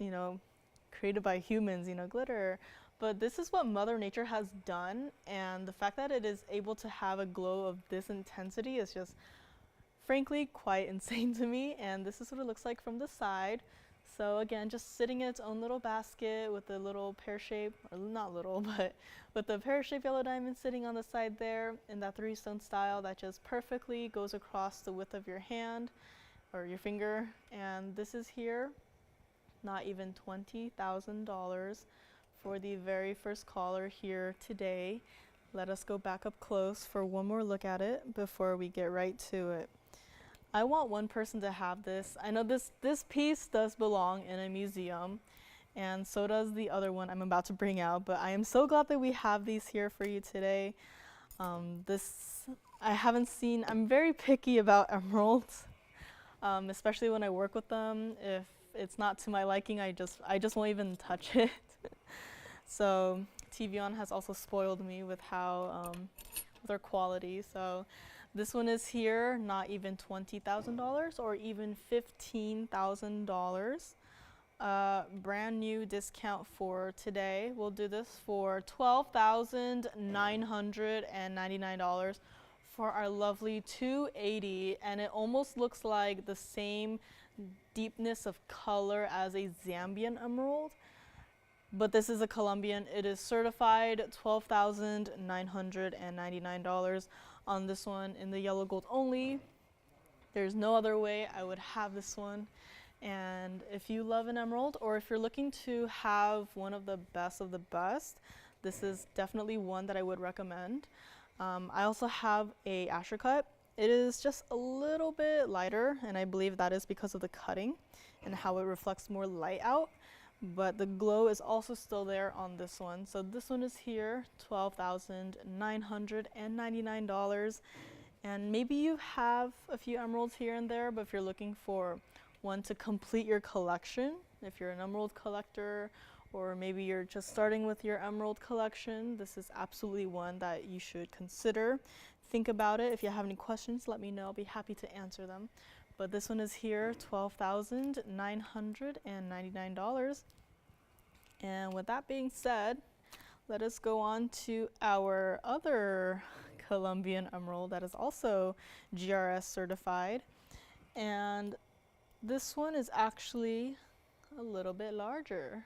created by humans, glitter. But this is what Mother Nature has done, and the fact that it is able to have a glow of this intensity is just, frankly, quite insane to me. And this is what it looks like from the side. So again, just sitting in its own little basket with a little pear-shaped, or not little, but with the pear-shaped yellow diamond sitting on the side there in that 3-stone style that just perfectly goes across the width of your hand or your finger. And this is here, not even $20,000 for the very first caller here today. Let us go back up close for one more look at it before we get right to it. I want one person to have this. I know this piece does belong in a museum, and so does the other one I'm about to bring out, but I am so glad that we have these here for you today. I haven't seen, I'm very picky about emeralds, especially when I work with them. If it's not to my liking, I just won't even touch it. So TVON has also spoiled me with how, with their quality. So this one is here, not even $20,000 or even $15,000. Brand new discount for today. We'll do this for $12,999 for our lovely 280, and it almost looks like the same deepness of color as a Zambian emerald, but this is a Colombian. It is certified $12,999 on this one in the yellow gold only. There's no other way I would have this one. And if you love an emerald, or if you're looking to have one of the best, this is definitely one that I would recommend. I also have a Asher cut. It is just a little bit lighter, and I believe that is because of the cutting and how it reflects more light out. But the glow is also still there on this one. So this one is here, $12,999. And maybe you have a few emeralds here and there, but if you're looking for one to complete your collection, if you're an emerald collector, or maybe you're just starting with your emerald collection, this is absolutely one that you should consider. Think about it. If you have any questions, let me know. I'll be happy to answer them. But this one is here, $12,999. And with that being said, let us go on to our other Colombian Emerald that is also GRS certified. And this one is actually a little bit larger.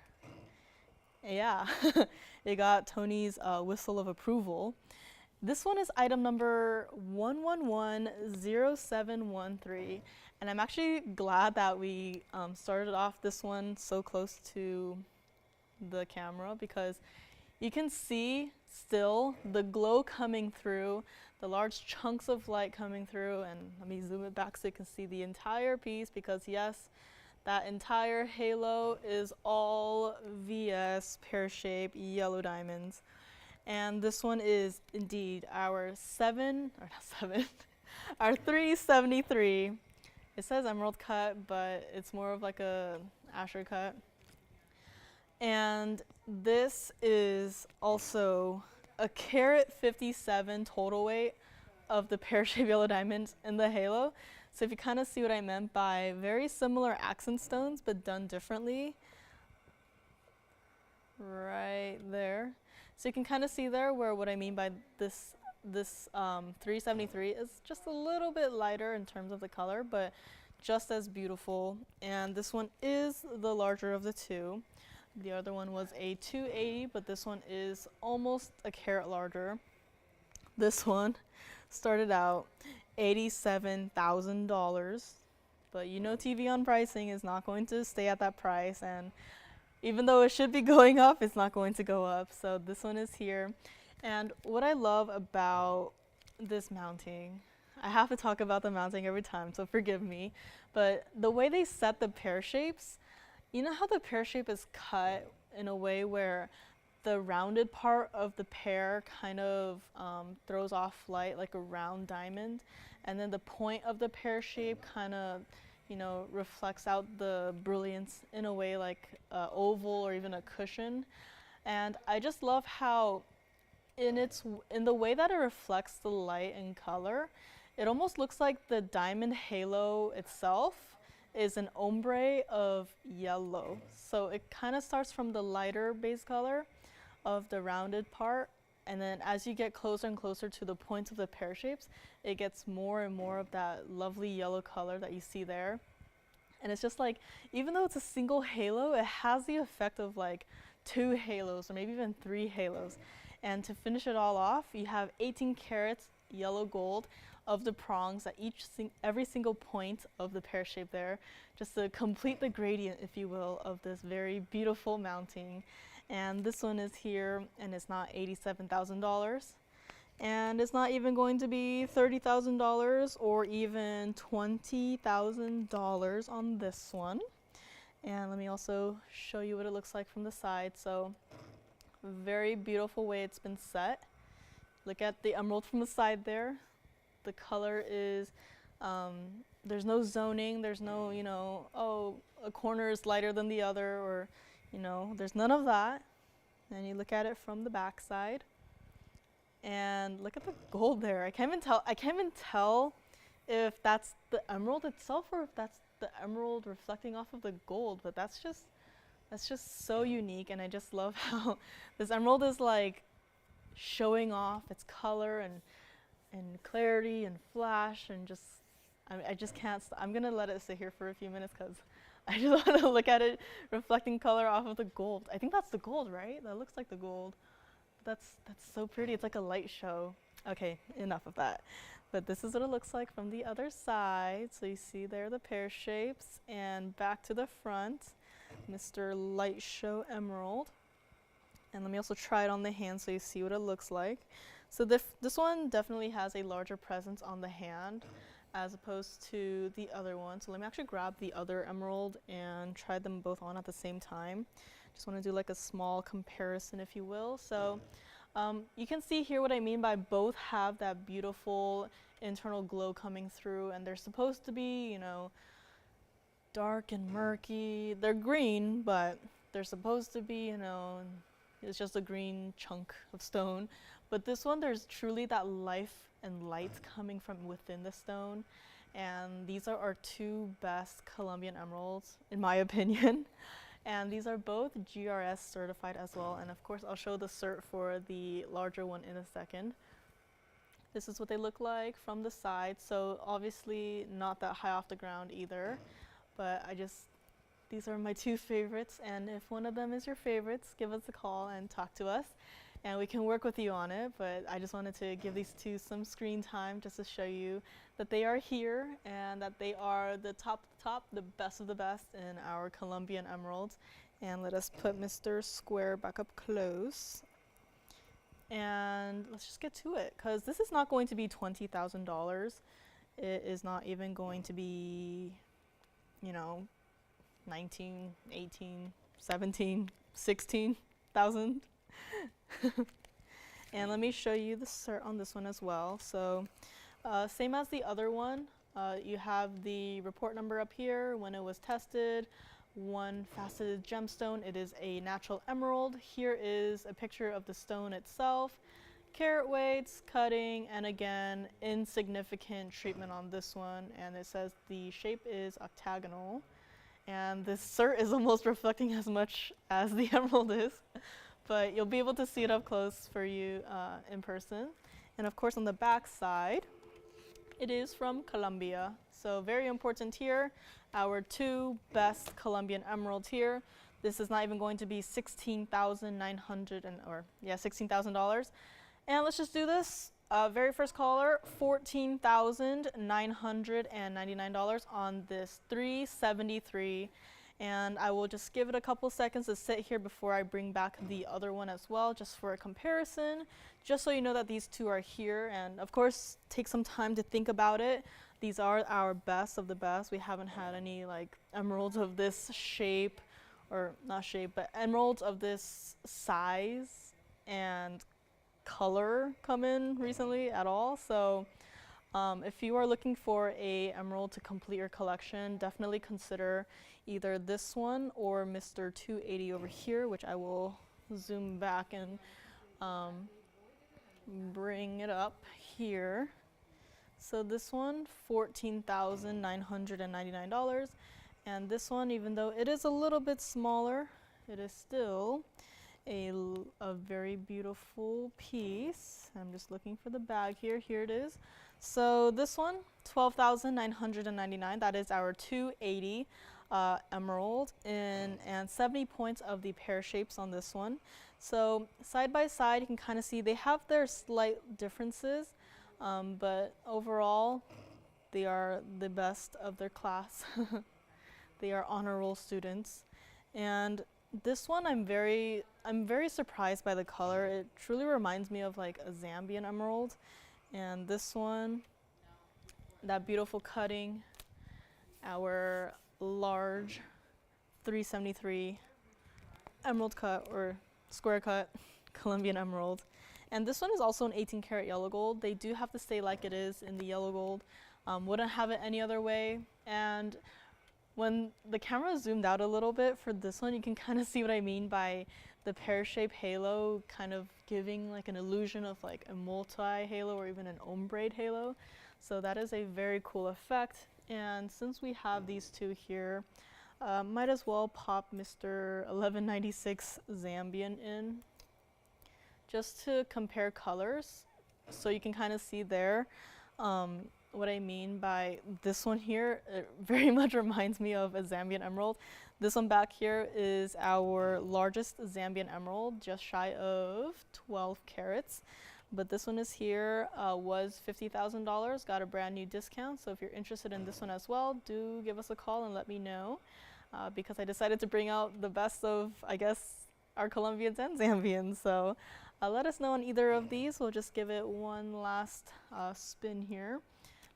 Yeah, it got Tony's whistle of approval. This one is item number 1110713, and I'm actually glad that we started off this one so close to the camera, because you can see still the glow coming through, the large chunks of light coming through, and let me zoom it back so you can see the entire piece, because yes, that entire halo is all VS pear-shaped yellow diamonds. And this one is indeed our our 373. It says emerald cut, but it's more of like a Asher cut. And this is also a carat 57 total weight of the pear-shaped yellow diamonds in the halo. So if you kind of see what I meant by very similar accent stones, but done differently, right there. So you can kind of see there where what I mean by this 373 is just a little bit lighter in terms of the color, but just as beautiful. And this one is the larger of the two. The other one was a 280, but this one is almost a carat larger. This one started out $87,000, but you know TVON pricing is not going to stay at that price, and even though it should be going up, it's not going to go up. So this one is here. And what I love about this mounting, I have to talk about the mounting every time, so forgive me, but the way they set the pear shapes, you know how the pear shape is cut in a way where the rounded part of the pear kind of throws off light like a round diamond, and then the point of the pear shape kind of, you know, reflects out the brilliance in a way like oval or even a cushion. And I just love how in the way that it reflects the light and color, it almost looks like the diamond halo itself is an ombre of yellow. So it kind of starts from the lighter base color of the rounded part, and then as you get closer and closer to the points of the pear shapes, it gets more and more of that lovely yellow color that you see there. And it's just like, even though it's a single halo, it has the effect of like 2 halos or maybe even 3 halos. And to finish it all off, you have 18 carats yellow gold of the prongs at every single point of the pear shape there, just to complete the gradient, if you will, of this very beautiful mounting. And this one is here, and it's not $87,000. And it's not even going to be $30,000 or even $20,000 on this one. And let me also show you what it looks like from the side. So, very beautiful way it's been set. Look at the emerald from the side there. The color is, there's no zoning, there's no, you know, oh, a corner is lighter than the other, or, you know, there's none of that. And you look at it from the back side, and look at the gold there. I can't even tell if that's the emerald itself or if that's the emerald reflecting off of the gold, but that's just so unique. And I just love how this emerald is like showing off its color and clarity and flash, and just, I just can't I'm gonna let it sit here for a few minutes because I just want to look at it reflecting color off of the gold. I think that's the gold, right? That looks like the gold. That's so pretty. It's like a light show. Okay, enough of that. But this is what it looks like from the other side. So you see there the pear shapes, and back to the front, Mr. Light Show Emerald. And let me also try it on the hand so you see what it looks like. So this one definitely has a larger presence on the hand as opposed to the other one. So let me actually grab the other emerald and try them both on at the same time. Just want to do like a small comparison, if you will. So You can see here what I mean by both have that beautiful internal glow coming through, and they're supposed to be, you know, dark and murky. They're green, but they're supposed to be, you know, it's just a green chunk of stone. But this one, there's truly that life and light coming from within the stone. And these are our two best Colombian emeralds, in my opinion. And these are both GRS certified as well. And of course, I'll show the cert for the larger one in a second. This is what they look like from the side. So obviously not that high off the ground either. But these are my two favorites. And if one of them is your favorites, give us a call and talk to us. And we can work with you on it. But I just wanted to give these two some screen time just to show you that they are here and that they are the top, the best of the best in our Colombian emeralds. And let us put Mr. Square back up close. And let's just get to it, because this is not going to be $20,000. It is not even going to be, you know, 19, 18, 17, 16,000. And let me show you the cert on this one as well. So same as the other one, you have the report number up here, when it was tested, one faceted gemstone. It is a natural emerald. Here is a picture of the stone itself, carat weights, cutting, and again, insignificant treatment on this one. And it says the shape is octagonal. And this cert is almost reflecting as much as the emerald is. But you'll be able to see it up close for you in person. And of course on the back side, it is from Colombia. So very important here, our two best Colombian emeralds here. This is not even going to be $16,000. And let's just do this. Very first caller, $14,999 on this 373. And I will just give it a couple seconds to sit here before I bring back the other one as well, just for a comparison, just so you know that these two are here. And of course, take some time to think about it. These are our best of the best. We haven't had any like emeralds of this shape, or not shape, but emeralds of this size and color come in recently at all. So if you are looking for a emerald to complete your collection, definitely consider either this one or Mr. 280 over here, which I will zoom back and bring it up here. So this one, $14,999. And this one, even though it is a little bit smaller, it is still a very beautiful piece. I'm just looking for the bag here. Here it is. So this one, $12,999. That is our 280 emerald, and 70 points of the pear shapes on this one. So side by side, you can kind of see they have their slight differences, but overall, they are the best of their class. They are honor roll students, and this one I'm very surprised by the color. It truly reminds me of like a Zambian emerald. And this one, that beautiful cutting, our large 373 emerald cut or square cut Colombian emerald. And this one is also an 18 karat yellow gold. They do have to stay like it is in the yellow gold. Wouldn't have it any other way. And when the camera zoomed out a little bit for this one, you can kind of see what I mean by the pear-shaped halo kind of giving like an illusion of like a multi-halo or even an ombre halo. So that is a very cool effect. And since we have these two here, might as well pop Mr. 1196 Zambian in just to compare colors. So you can kind of see there what I mean by this one here. It very much reminds me of a Zambian emerald. This one back here is our largest Zambian emerald, just shy of 12 carats. But this one is here, was $50,000, got a brand new discount. So if you're interested in this one as well, do give us a call and let me know, because I decided to bring out the best of, I guess, our Colombians and Zambians. So let us know on either of these. We'll just give it one last spin here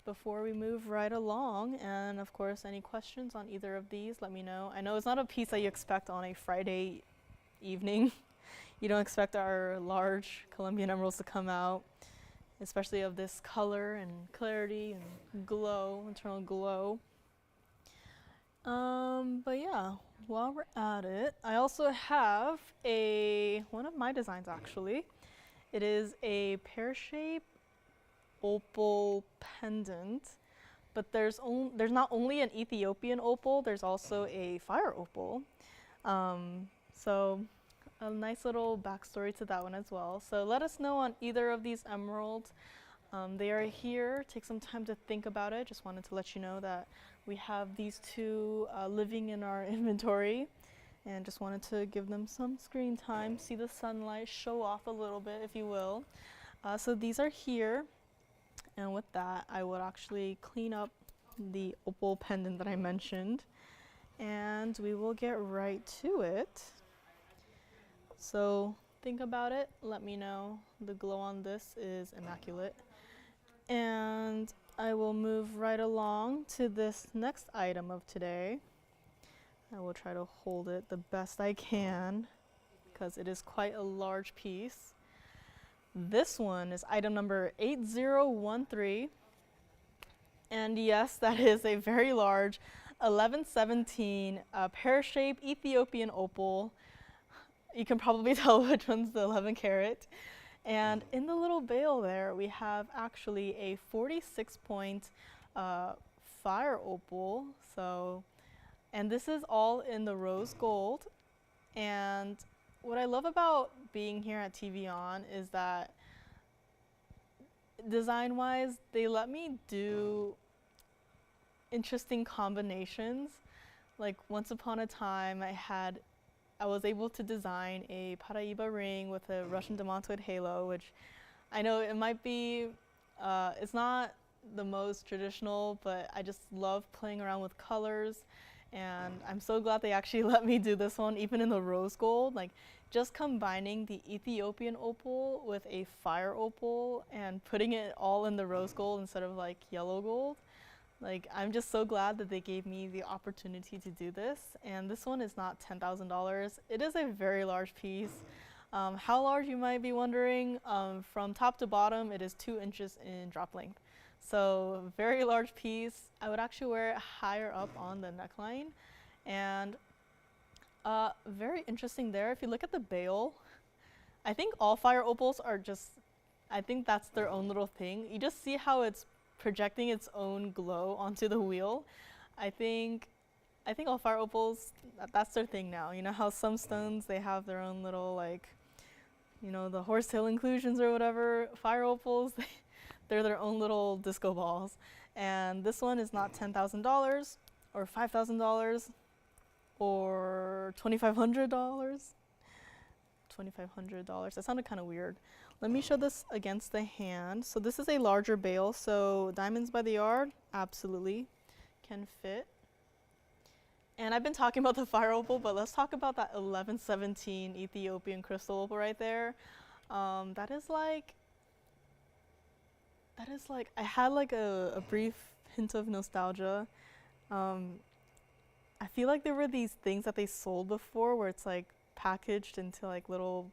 before we move right along. And of course, any questions on either of these, let me know. I know it's not a piece that you expect on a Friday evening. You don't expect our large Colombian emeralds to come out, especially of this color and clarity and glow, internal glow. But yeah, while we're at it, I also have one of my designs actually. It is a pear-shaped opal pendant, but there's not only an Ethiopian opal, there's also a fire opal. So a nice little backstory to that one as well. So let us know on either of these emeralds. They are here. Take some time to think about it. Just wanted to let you know that we have these two living in our inventory, and just wanted to give them some screen time, see the sunlight, show off a little bit, if you will. So these are here, and with that, I would actually clean up the opal pendant that I mentioned, and we will get right to it. So think about it, let me know. The glow on this is immaculate. And I will move right along to this next item of today. I will try to hold it the best I can because it is quite a large piece. This one is item number 8013. And yes, that is a very large 1117 pear-shaped Ethiopian opal. You can probably tell which one's the 11 karat. And in the little bail there, we have actually a 46-point fire opal. And this is all in the rose gold. And what I love about being here at TVON is that design-wise, they let me do interesting combinations. Like once upon a time, I was able to design a Paraíba ring with a Russian diamantwood halo, which I know it might be, it's not the most traditional, but I just love playing around with colors. And I'm so glad they actually let me do this one, even in the rose gold. Like just combining the Ethiopian opal with a fire opal and putting it all in the rose gold instead of like yellow gold. Like, I'm just so glad that they gave me the opportunity to do this. And this one is not $10,000. It is a very large piece. How large, you might be wondering? From top to bottom, it is 2 inches in drop length. So, very large piece. I would actually wear it higher up on the neckline. And very interesting there. If you look at the bail, I think all fire opals are just, I think that's their own little thing. You just see how it's projecting its own glow onto the wheel. I think all fire opals, that's their thing now. You know how some stones, they have their own little, like, you know, the horsetail inclusions or whatever. Fire opals, they're their own little disco balls. And this one is not $10,000 or $5,000 or $2,500. $2,500. That sounded kind of weird. Let me show this against the hand. So this is a larger bail, so diamonds by the yard absolutely can fit. And I've been talking about the fire opal, but let's talk about that 1117 Ethiopian crystal opal right there. That is like, I had like a brief hint of nostalgia. I feel like there were these things that they sold before where it's like packaged into like little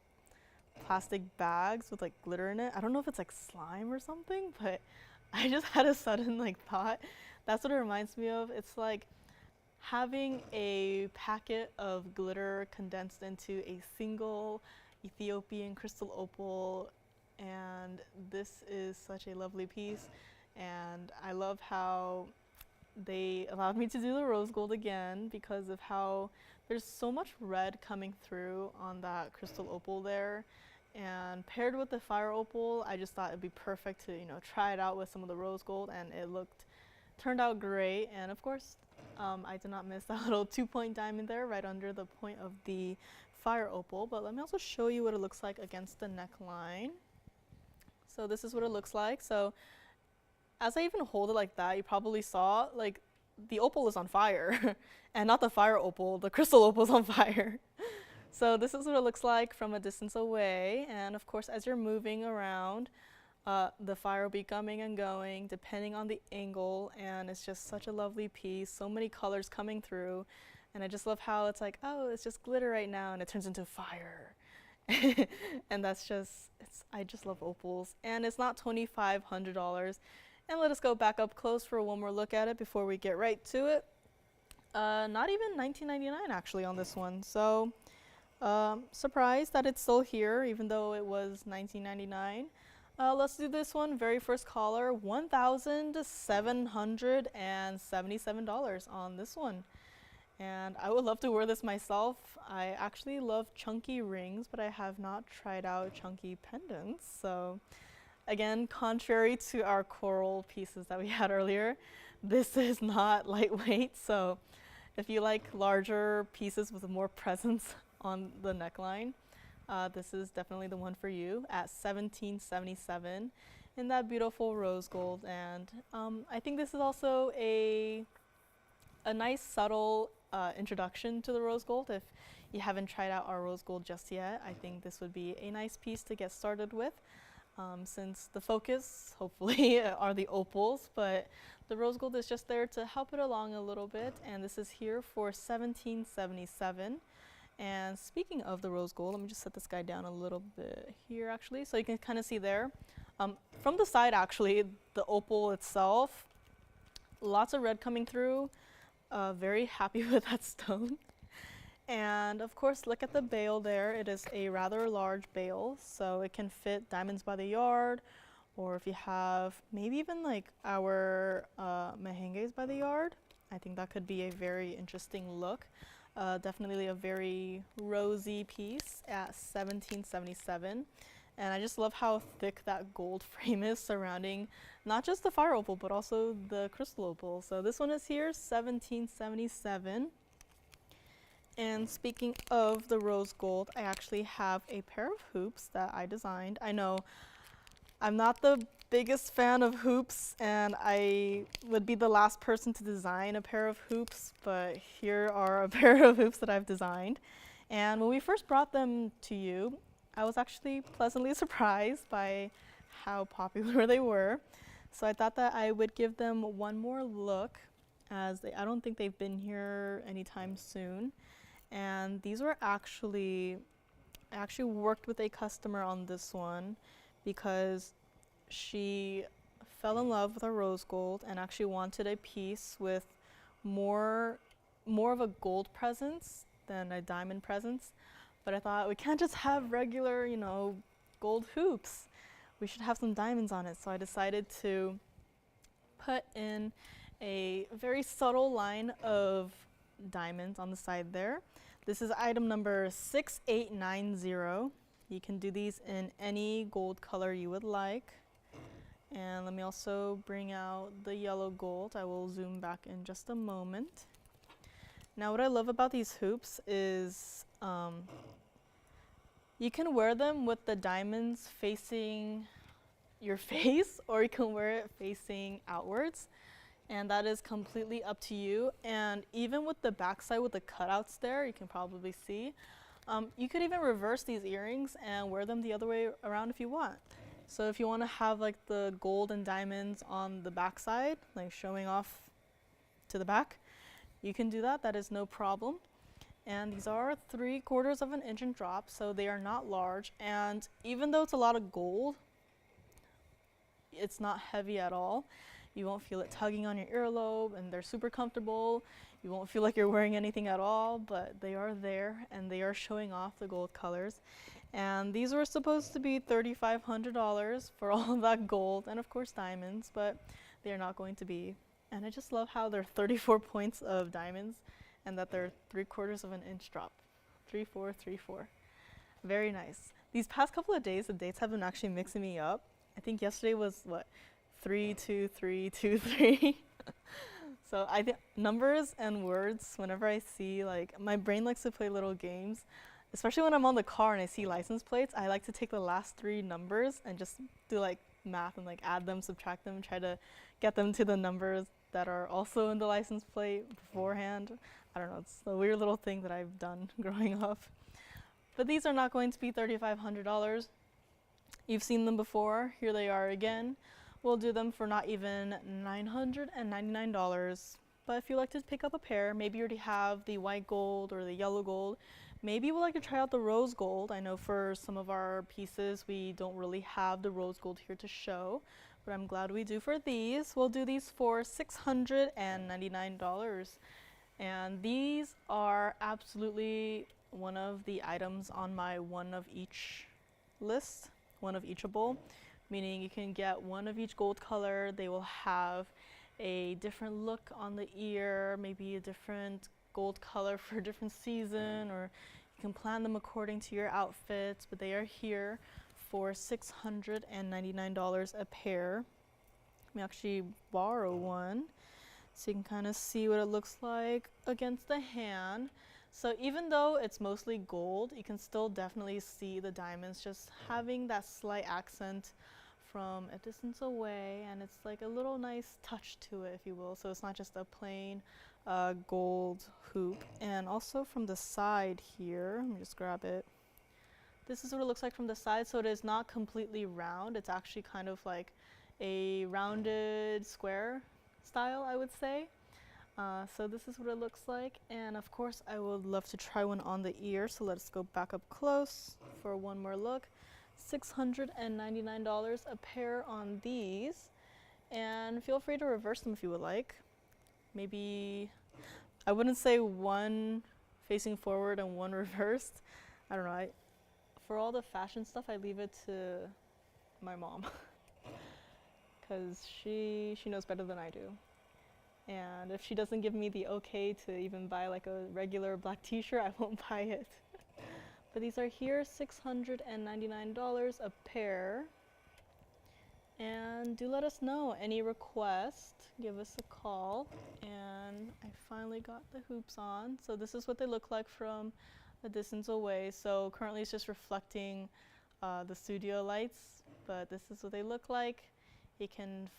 plastic bags with like glitter in it. I don't know if it's like slime or something, but I just had a sudden like thought. That's what it reminds me of. It's like having a packet of glitter condensed into a single Ethiopian crystal opal, and this is such a lovely piece. And I love how they allowed me to do the rose gold again because of how there's so much red coming through on that crystal opal there. And paired with the fire opal, I just thought it'd be perfect to, you know, try it out with some of the rose gold, and it turned out great. And of course, I did not miss that little 2-point diamond there right under the point of the fire opal. But let me also show you what it looks like against the neckline. So this is what it looks like. So as I even hold it like that, you probably saw like the opal is on fire and not the fire opal, the crystal opal is on fire. So this is what it looks like from a distance away. And of course, as you're moving around, the fire will be coming and going depending on the angle. And it's just such a lovely piece. So many colors coming through. And I just love how it's like, oh, it's just glitter right now. And it turns into fire. And that's just, I just love opals. And it's not $2,500. And let us go back up close for one more look at it before we get right to it. Not even $19.99 actually on this one. So surprised that it's still here, even though it was $19.99. Let's do this one. Very first caller, $1,777 on this one. And I would love to wear this myself. I actually love chunky rings, but I have not tried out chunky pendants. So again, contrary to our coral pieces that we had earlier, this is not lightweight. So if you like larger pieces with more presence on the neckline, this is definitely the one for you at $1,777 in that beautiful rose gold. And I think this is also a nice subtle introduction to the rose gold. If you haven't tried out our rose gold just yet, I think this would be a nice piece to get started with, since the focus hopefully are the opals, but the rose gold is just there to help it along a little bit. And this is here for $1,777. And speaking of the rose gold, let me just set this guy down a little bit here actually, so you can kind of see there. From the side actually, the opal itself, lots of red coming through. Very happy with that stone. And of course, look at the bail there. It is a rather large bail, so it can fit diamonds by the yard, or if you have maybe even like our mehenges by the yard, I think that could be a very interesting look. Definitely a very rosy piece at $1,777. And I just love how thick that gold frame is surrounding not just the fire opal, but also the crystal opal. So this one is here, $1,777. And speaking of the rose gold, I actually have a pair of hoops that I designed. I know I'm not the biggest fan of hoops, and I would be the last person to design a pair of hoops, but here are a pair of hoops that I've designed. And when we first brought them to you, I was actually pleasantly surprised by how popular they were. So I thought that I would give them one more look, as I don't think they've been here anytime soon. And these were I actually worked with a customer on this one because she fell in love with our rose gold and actually wanted a piece with more of a gold presence than a diamond presence. But I thought we can't just have regular, gold hoops. We should have some diamonds on it. So I decided to put in a very subtle line of diamonds on the side there. This is item number 6890. You can do these in any gold color you would like. And let me also bring out the yellow gold. I will zoom back in just a moment. Now what I love about these hoops is you can wear them with the diamonds facing your face, or you can wear it facing outwards, and that is completely up to you. And even with the backside with the cutouts there, you can probably see, you could even reverse these earrings and wear them the other way around if you want. So if you want to have like the gold and diamonds on the backside, like showing off to the back, you can do that. That is no problem. And these are 3/4 of an inch in drop, so they are not large. And even though it's a lot of gold, it's not heavy at all. You won't feel it tugging on your earlobe, and they're super comfortable. You won't feel like you're wearing anything at all, but they are there and they are showing off the gold colors. And these were supposed to be $3,500 for all of that gold and of course diamonds, but they are not going to be. And I just love how they're 34 points of diamonds and that they're 3/4 of an inch drop. 3, 4, 3, 4. Very nice. These past couple of days, the dates have been actually mixing me up. I think yesterday was what? 3, 2, 3, 2, 3. So I think numbers and words, whenever I see, like, my brain likes to play little games, especially when I'm on the car and I see license plates. I like to take the last 3 numbers and just do like math and like add them, subtract them, try to get them to the numbers that are also in the license plate beforehand. I don't know, it's a weird little thing that I've done growing up. But these are not going to be $3,500. You've seen them before. Here they are again. We'll do them for not even $999. But if you like to pick up a pair, maybe you already have the white gold or the yellow gold, maybe we'd like to try out the rose gold. I know for some of our pieces we don't really have the rose gold here to show, but I'm glad we do for these. We'll do these for $699. And these are absolutely one of the items on my one of each list, one of eachable, meaning you can get one of each gold color. They will have a different look on the ear, maybe a different gold color for a different season, or you can plan them according to your outfits, but they are here for $699 a pair. Let me actually borrow one so you can kind of see what it looks like against the hand. So even though it's mostly gold, you can still definitely see the diamonds just having that slight accent from a distance away, and it's like a little nice touch to it, if you will. So it's not just a plain gold hoop. And also from the side here, let me just grab it. This is what it looks like from the side. So it is not completely round. It's actually kind of like a rounded square style, I would say. So this is what it looks like, and of course I would love to try one on the ear, so let's go back up close for one more look. $699 a pair on these, and feel free to reverse them if you would like. Maybe, I wouldn't say one facing forward and one reversed. I don't know, for all the fashion stuff I leave it to my mom. Because she knows better than I do. And if she doesn't give me the okay to even buy like a regular black t-shirt, I won't buy it. But these are here, $699 a pair. And do let us know any request, give us a call. And I finally got the hoops on. So this is what they look like from a distance away. So currently it's just reflecting the studio lights, but this is what they look like. You can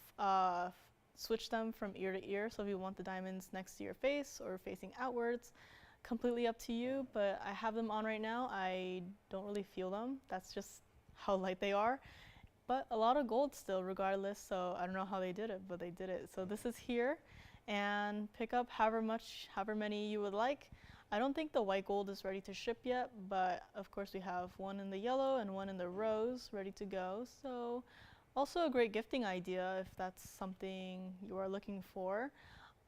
switch them from ear to ear, so if you want the diamonds next to your face or facing outwards, completely up to you, but I have them on right now. I don't really feel them. That's just how light they are, but a lot of gold still regardless, so I don't know how they did it, but they did it. So this is here, and pick up however many you would like. I don't think the white gold is ready to ship yet, but of course we have one in the yellow and one in the rose ready to go. So also a great gifting idea if that's something you are looking for.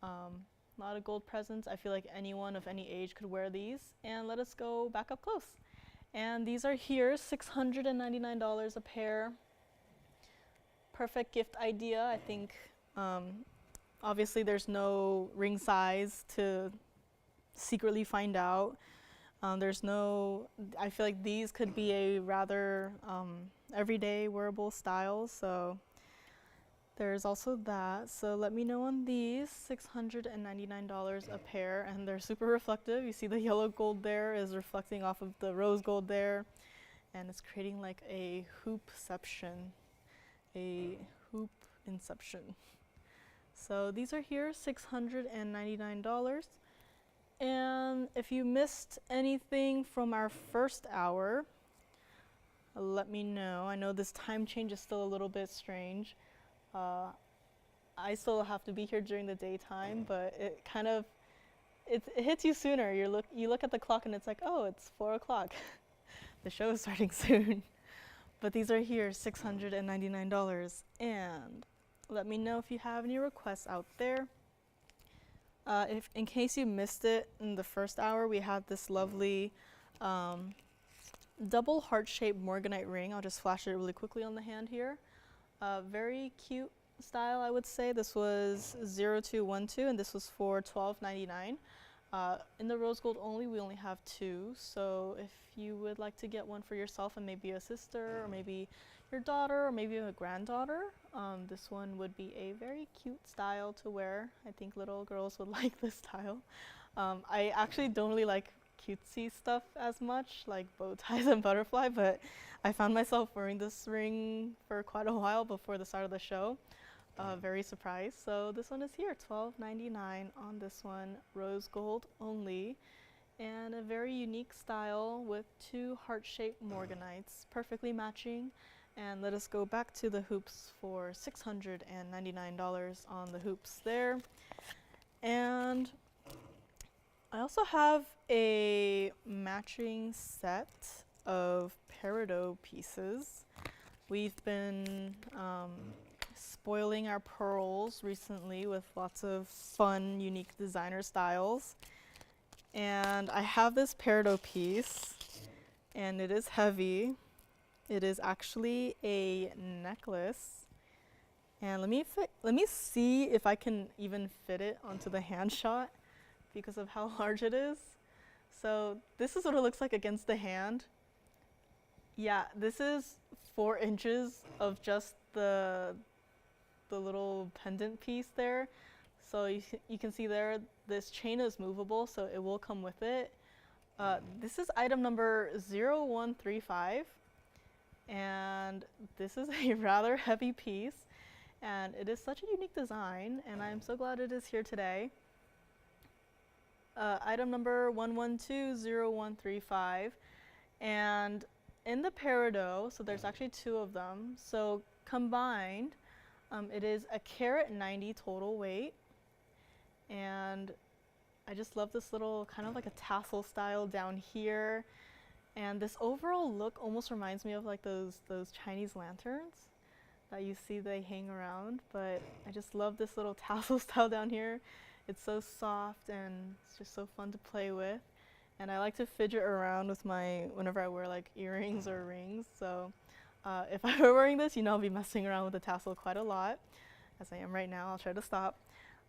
A lot of gold presents. I feel like anyone of any age could wear these. And let us go back up close. And these are here, $699 a pair. Perfect gift idea. I think obviously there's no ring size to secretly find out. I feel like these could be a rather everyday wearable style, so there's also that. So let me know on these, $699 a pair, and they're super reflective. You see the yellow gold there is reflecting off of the rose gold there, and it's creating like a hoopception, a hoop inception. So these are here, $699. And if you missed anything from our first hour, let me know. I know this time change is still a little bit strange. I still have to be here during the daytime, but it hits you sooner. You look at the clock and it's like, oh, it's 4 o'clock. The show is starting soon. But these are here, $699. And let me know if you have any requests out there. If in case you missed it in the first hour, we had this lovely double heart-shaped Morganite ring. I'll just flash it really quickly on the hand here. Very cute style, I would say. This was 0212, and this was for $12.99. In the rose gold only, we only have 2. So if you would like to get one for yourself and maybe a sister, or maybe your daughter, or maybe a granddaughter, this one would be a very cute style to wear. I think little girls would like this style. I actually don't really like cutesy stuff as much, like bow ties and butterfly, but I found myself wearing this ring for quite a while before the start of the show. Very surprised. So this one is here, $12.99 on this one, rose gold only, and a very unique style with 2 heart-shaped Morganites, perfectly matching. And let us go back to the hoops for $699 on the hoops there. And I also have a matching set of peridot pieces. We've been spoiling our pearls recently with lots of fun, unique designer styles. And I have this peridot piece, and it is heavy. It is actually a necklace. And let me see if I can even fit it onto the hand shot because of how large it is. So this is what it looks like against the hand. Yeah, this is 4 inches of just the little pendant piece there. So you can see there, this chain is movable, so it will come with it. This is item number 0135, and this is a rather heavy piece, and it is such a unique design, and I'm so glad it is here today. Item number 1120135, and in the peridot, so there's actually 2 of them, so combined, it is a carat 90 total weight, and I just love this little kind of like a tassel style down here, and this overall look almost reminds me of like those Chinese lanterns that you see they hang around, but I just love this little tassel style down here. It's so soft and it's just so fun to play with. And I like to fidget around with whenever I wear like earrings or rings. So if I were wearing this, I'll be messing around with the tassel quite a lot, as I am right now. I'll try to stop.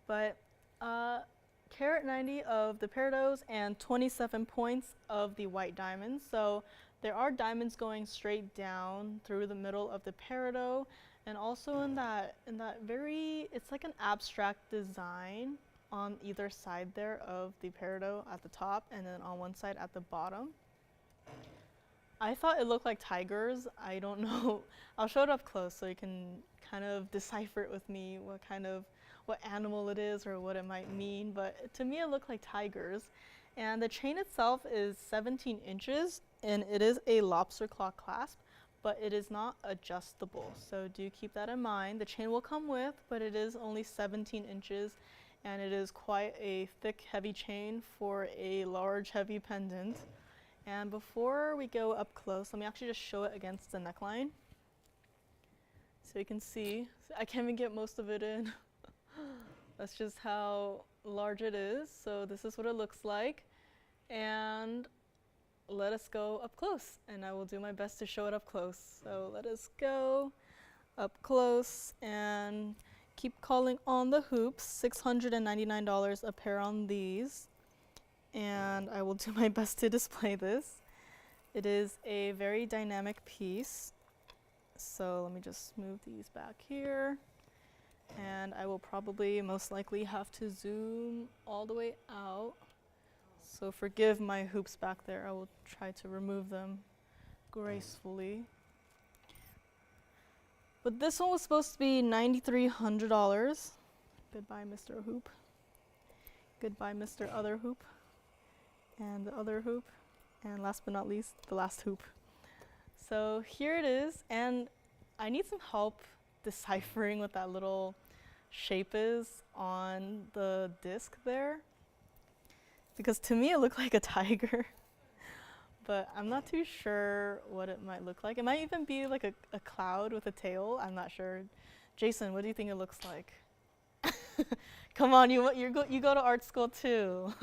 But carat 90 of the peridots and 27 points of the white diamonds. So there are diamonds going straight down through the middle of the peridot, and also in that it's like an abstract design on either side there of the peridot at the top, and then on one side at the bottom. I thought it looked like tigers. I don't know. I'll show it up close so you can kind of decipher it with me, what animal it is or what it might mean, but to me it looked like tigers. And the chain itself is 17 inches, and it is a lobster claw clasp, but it is not adjustable, so do keep that in mind. The chain will come with, but it is only 17 inches, and it is quite a thick, heavy chain for a large, heavy pendant. And before we go up close, let me actually just show it against the neckline. So you can see, I can't even get most of it in. That's just how large it is. So this is what it looks like. And let us go up close, and I will do my best to show it up close. So let us go up close and keep calling on the hoops. $699 a pair on these. And I will do my best to display this. It is a very dynamic piece. So let me just move these back here. And I will probably most likely have to zoom all the way out. So forgive my hoops back there. I will try to remove them gracefully. But this one was supposed to be $9,300. Goodbye, Mr. Hoop. Goodbye, Mr. Other Hoop. And the other hoop. And last but not least, the last hoop. So here it is, and I need some help deciphering what that little shape is on the disc there, because to me it looked like a tiger, but I'm not too sure what it might look like. It might even be like a cloud with a tail. I'm not sure. Jason, what do you think it looks like? Come on, you go to art school too.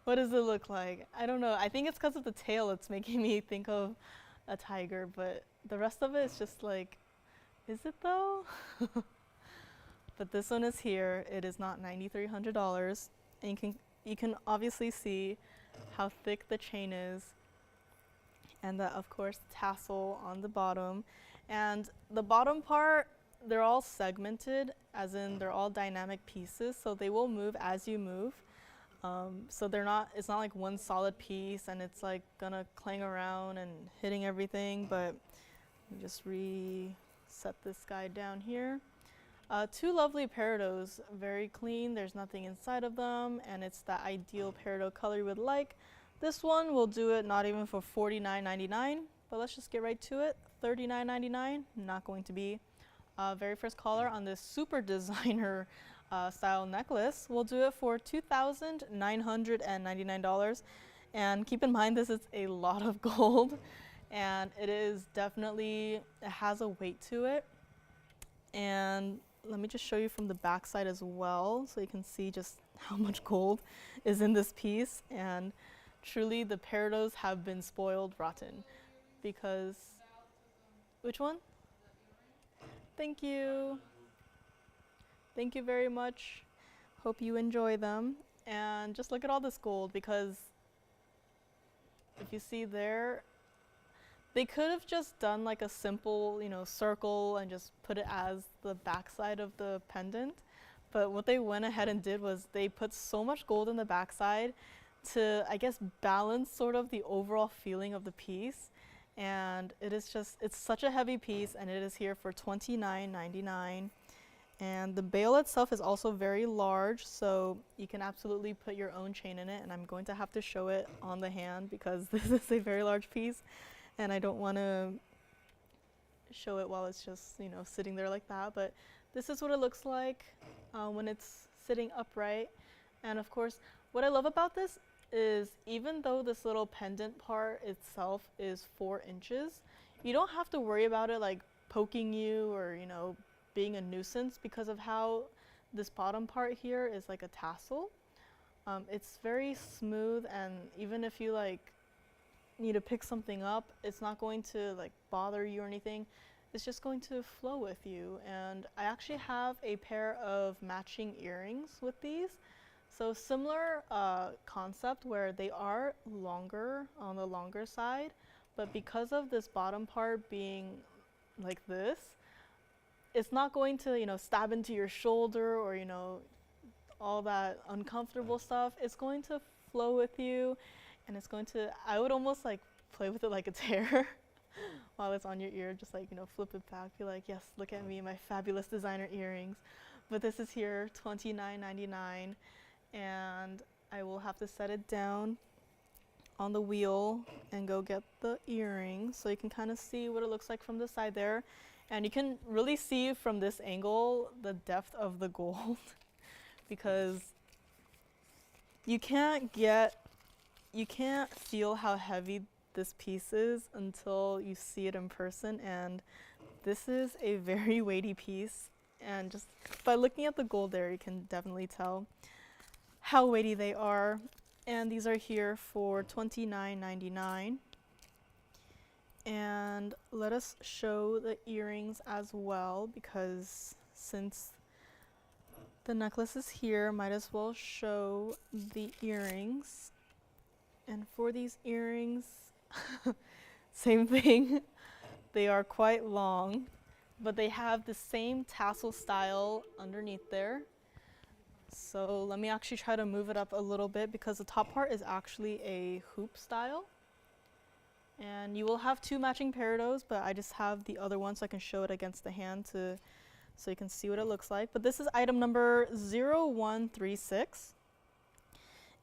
What does it look like? I don't know. I think it's because of the tail it's making me think of a tiger, but the rest of it is just like, is it though? But this one is here. It is not $9,300, and you can obviously see how thick the chain is, and the, of course, tassel on the bottom. And the bottom part, they're all segmented, as in they're all dynamic pieces, so they will move as you move. So it's not like one solid piece and it's like gonna clang around and hitting everything, but let me just reset this guy down here. 2 lovely peridots, very clean, there's nothing inside of them, and it's the ideal peridot color you would like. This one will do it not even for $49.99, but let's just get right to it. $39.99, not going to be. Very first caller on this super designer style necklace, we'll do it for $2,999. And keep in mind, this is a lot of gold, and it is definitely, it has a weight to it. And let me just show you from the back side as well, so you can see just how much gold is in this piece. And truly, the peridot have been spoiled rotten, because, which one? Thank you. Thank you very much. Hope you enjoy them. And just look at all this gold, because if you see there, they could have just done like a simple, circle and just put it as the backside of the pendant. But what they went ahead and did was they put so much gold in the backside to, I guess, balance sort of the overall feeling of the piece. And it is just, it's such a heavy piece, and it is here for $29.99. And the bail itself is also very large, so you can absolutely put your own chain in it. And I'm going to have to show it on the hand because this is a very large piece, and I don't want to show it while it's just, sitting there like that. But this is what it looks like when it's sitting upright. And of course, what I love about this is even though this little pendant part itself is 4 inches, you don't have to worry about it like poking you or, being a nuisance because of how this bottom part here is like a tassel. It's very smooth, and even if you need to pick something up, it's not going to bother you or anything. It's just going to flow with you. And I actually have a pair of matching earrings with these. So similar concept where they are longer, on the longer side, but because of this bottom part being like this, it's not going to, stab into your shoulder or, all that uncomfortable stuff. It's going to flow with you, and it's going to, I would almost play with it like it's hair while it's on your ear, just flip it back, be like, yes, look at me, my fabulous designer earrings. But this is here, $29.99. And I will have to set it down on the wheel and go get the earrings so you can kind of see what it looks like from the side there. And you can really see from this angle the depth of the gold because you can't feel how heavy this piece is until you see it in person. And this is a very weighty piece, and just by looking at the gold there, you can definitely tell how weighty they are. And these are here for $29.99. And let us show the earrings as well, because since the necklace is here, might as well show the earrings. And for these earrings, same thing. They are quite long, but they have the same tassel style underneath there. So let me actually try to move it up a little bit because the top part is actually a hoop style. And you will have 2 matching peridots, but I just have the other one so I can show it against the hand so you can see what it looks like. But this is item number 0136.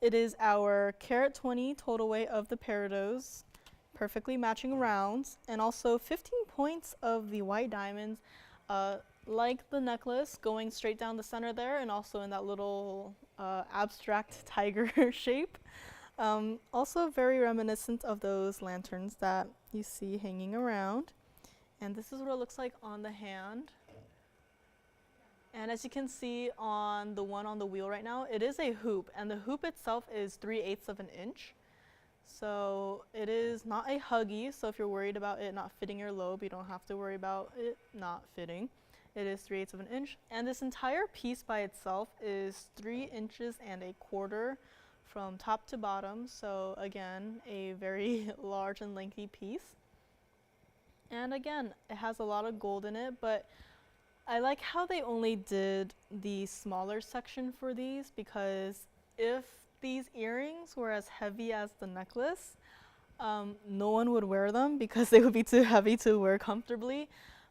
It is our carat 20 total weight of the peridots, perfectly matching rounds, and also 15 points of the white diamonds. Like the necklace, going straight down the center there, and also in that little abstract tiger shape. Also very reminiscent of those lanterns that you see hanging around. And this is what it looks like on the hand. And as you can see on the one on the wheel right now, it is a hoop, and the hoop itself is 3/8 of an inch. So it is not a huggy, so if you're worried about it not fitting your lobe, you don't have to worry about it not fitting. It is 3/8 of an inch, and this entire piece by itself is 3 inches and a quarter from top to bottom. So again, a very large and lengthy piece. And again, it has a lot of gold in it, but I like how they only did the smaller section for these, because if these earrings were as heavy as the necklace, no one would wear them because they would be too heavy to wear comfortably.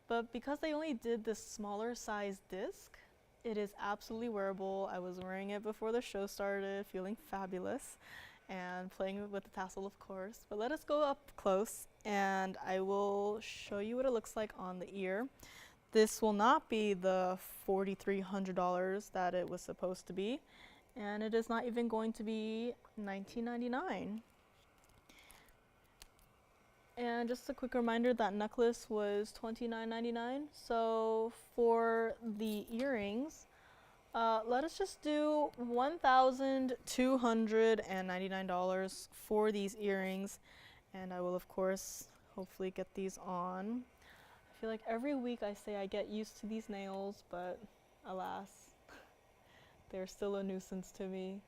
But because they only did this smaller size disc, it is absolutely wearable. I was wearing it before the show started, feeling fabulous, and playing with the tassel, of course. But let us go up close, and I will show you what it looks like on the ear. This will not be the $4,300 that it was supposed to be, and it is not even going to be $19.99. And just a quick reminder, that necklace was $29.99. So for the earrings, let us just do $1,299 for these earrings, and I will of course hopefully get these on. I feel like every week I say I get used to these nails, but alas, they're still a nuisance to me.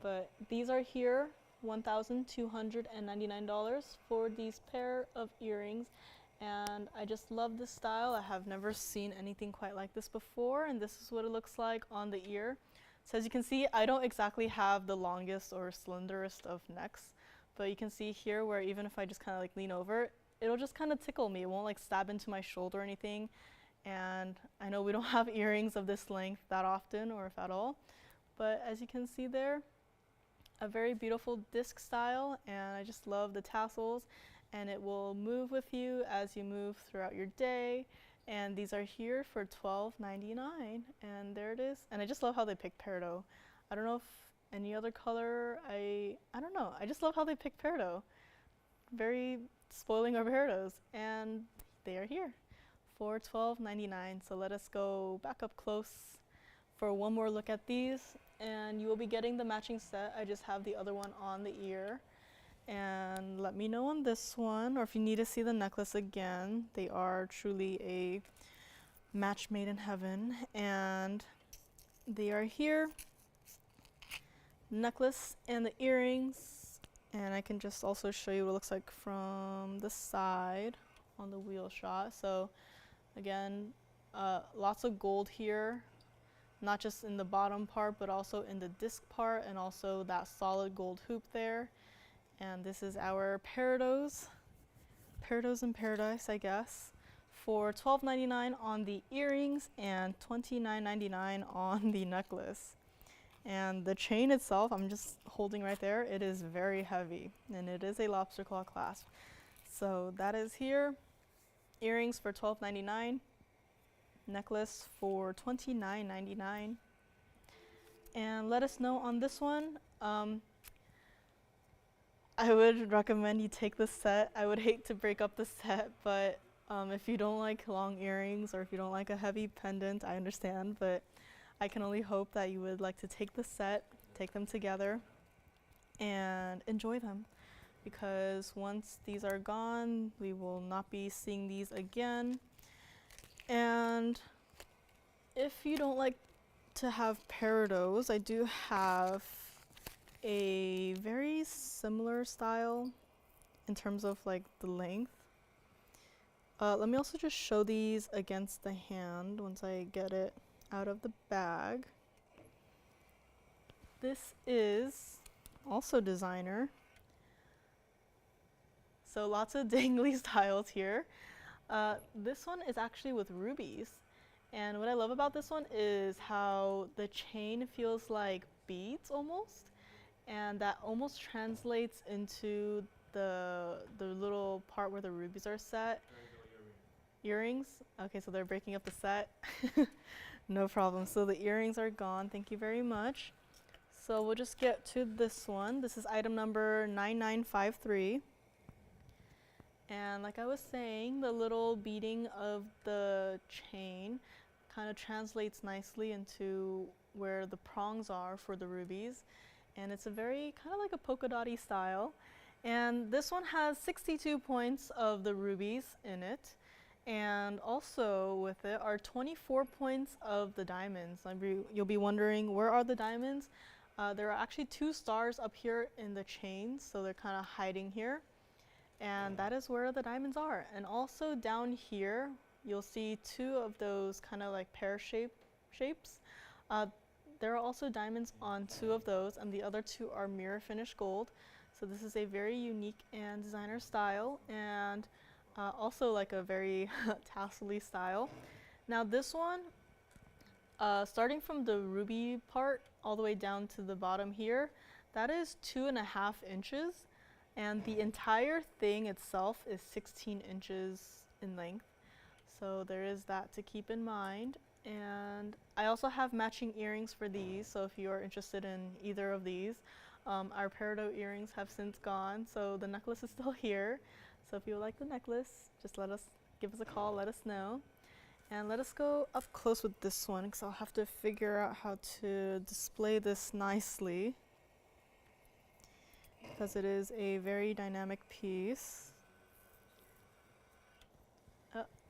But these are here, $1,299 for these pair of earrings, and I just love this style. I have never seen anything quite like this before, and this is what it looks like on the ear. So as you can see, I don't exactly have the longest or slenderest of necks, but you can see here where even if I just kind of like lean over, it'll just kind of tickle me. It won't like stab into my shoulder or anything. And I know we don't have earrings of this length that often, or if at all, but as you can see there, a very beautiful disc style, and I just love the tassels, and it will move with you as you move throughout your day. And these are here for $12.99, and there it is. And I just love how they pick peridot. I don't know if any other color, I don't know. I just love how they pick peridot. Very spoiling our peridots, and they are here for $12.99. So let us go back up close for one more look at these, and you will be getting the matching set. I just have the other one on the ear. And let me know on this one, or if you need to see the necklace again. They are truly a match made in heaven, and they are here, necklace and the earrings. And I can just also show you what it looks like from the side on the wheel shot. So again, lots of gold here, not just in the bottom part, but also in the disc part, and also that solid gold hoop there. And this is our peridots in paradise, I guess, for $12.99 on the earrings and $29.99 on the necklace. And the chain itself, I'm just holding right there, it is very heavy, and it is a lobster claw clasp. So that is here, earrings for $12.99, necklace for $29.99. And let us know on this one. I would recommend you take the set. I would hate to break up the set, but if you don't like long earrings, or if you don't like a heavy pendant, I understand, but I can only hope that you would like to take the set, take them together, and enjoy them. Because once these are gone, we will not be seeing these again. And if you don't like to have peridots, I do have a very similar style in terms of like the length. Let me also just show these against the hand once I get it out of the bag. This is also designer. So lots of dangly styles here. This one is actually with rubies. And what I love about this one is how the chain feels like beads almost. And that almost translates into the little part where the rubies are set. Earrings? Okay, so they're breaking up the set. No problem. So the earrings are gone. Thank you very much. So we'll just get to this one. This is item number 9953. And like I was saying, the little beading of the chain kind of translates nicely into where the prongs are for the rubies. And it's a very kind of like a polka dotty style. And this one has 62 points of the rubies in it. And also with it are 24 points of the diamonds. You'll be wondering, where are the diamonds? There are actually 2 stars up here in the chains, so they're kind of hiding here. And that is where the diamonds are. And also down here, you'll see 2 of those kind of like pear shapes. There are also diamonds on 2 of those, and the other 2 are mirror finished gold. So this is a very unique and designer style, and also like a very tassel-y style. Now this one, starting from the ruby part all the way down to the bottom here, that is 2.5 inches, and the entire thing itself is 16 inches in length. So there is that to keep in mind. And I also have matching earrings for these, so if you are interested in either of these. Our peridot earrings have since gone, so the necklace is still here. So if you would like the necklace, just give us a call, let us know. And let us go up close with this one, because I'll have to figure out how to display this nicely, because it is a very dynamic piece.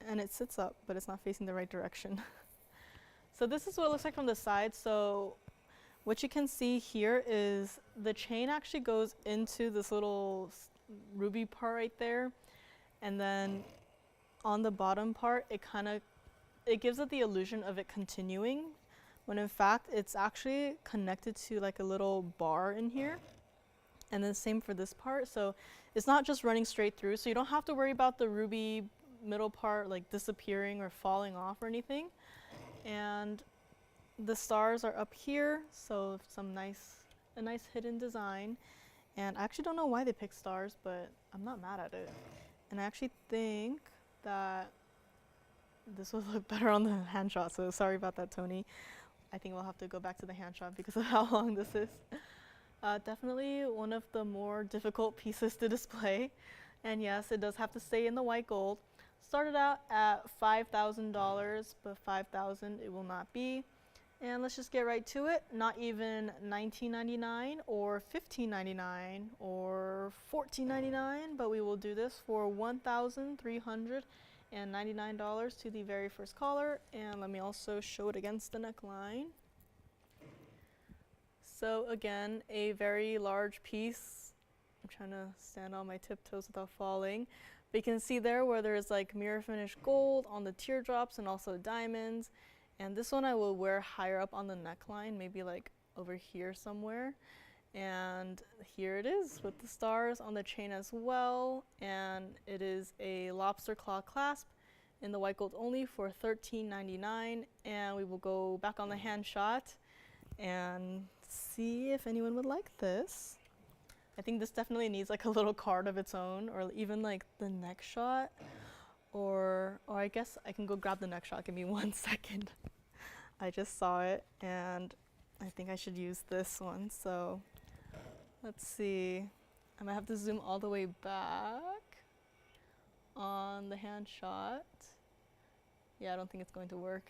And it sits up, but it's not facing the right direction. So this is what it looks like from the side. So what you can see here is the chain actually goes into this little ruby part right there. And then on the bottom part, it gives it the illusion of it continuing, when in fact it's actually connected to like a little bar in here. And then same for this part. So it's not just running straight through. So you don't have to worry about the ruby middle part like disappearing or falling off or anything. And the stars are up here, so a nice hidden design. And I actually don't know why they picked stars, but I'm not mad at it. And I actually think that this would look better on the hand shot, so sorry about that, Tony. I think we'll have to go back to the hand shot because of how long this is. Definitely one of the more difficult pieces to display. And yes, it does have to stay in the white gold. Started out at $5,000, but $5,000 it will not be. And let's just get right to it. Not even $19.99 or $15.99 or $14.99, but we will do this for $1,399 to the very first caller. And let me also show it against the neckline. So again, a very large piece. I'm trying to stand on my tiptoes without falling. But you can see there where there's like mirror finish gold on the teardrops and also diamonds. And this one I will wear higher up on the neckline, maybe like over here somewhere. And here it is with the stars on the chain as well. And it is a lobster claw clasp in the white gold only for $13.99. And we will go back on the hand shot and see if anyone would like this. I think this definitely needs like a little card of its own, or even like the neck shot, or I guess I can go grab the neck shot. Give me 1 second. I just saw it and I think I should use this one. So let's see. I might have to zoom all the way back on the hand shot. Yeah, I don't think it's going to work.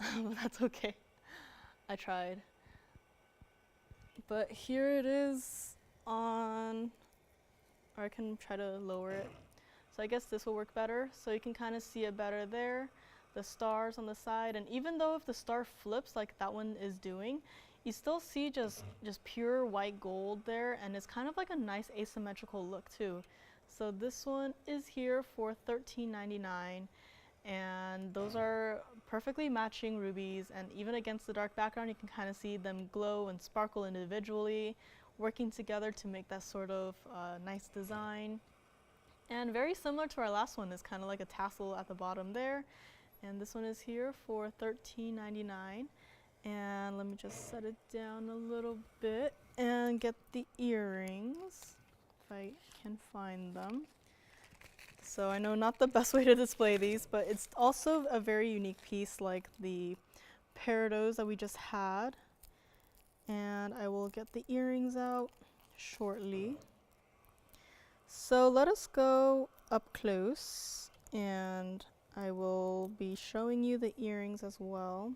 But that's okay. I tried. But here it is on, or I can try to lower it. So I guess this will work better. So you can kind of see it better there. The stars on the side, and even though if the star flips like that one is doing, you still see just pure white gold there, and it's kind of like a nice asymmetrical look too. So this one is here for $13.99, and those are perfectly matching rubies, and even against the dark background you can kind of see them glow and sparkle individually, working together to make that sort of nice design. And very similar to our last one, is kind of like a tassel at the bottom there. And this one is here for $13.99. And let me just set it down a little bit and get the earrings, if I can find them. So I know not the best way to display these, but it's also a very unique piece like the peridots that we just had. And I will get the earrings out shortly. So let us go up close, and I will be showing you the earrings as well.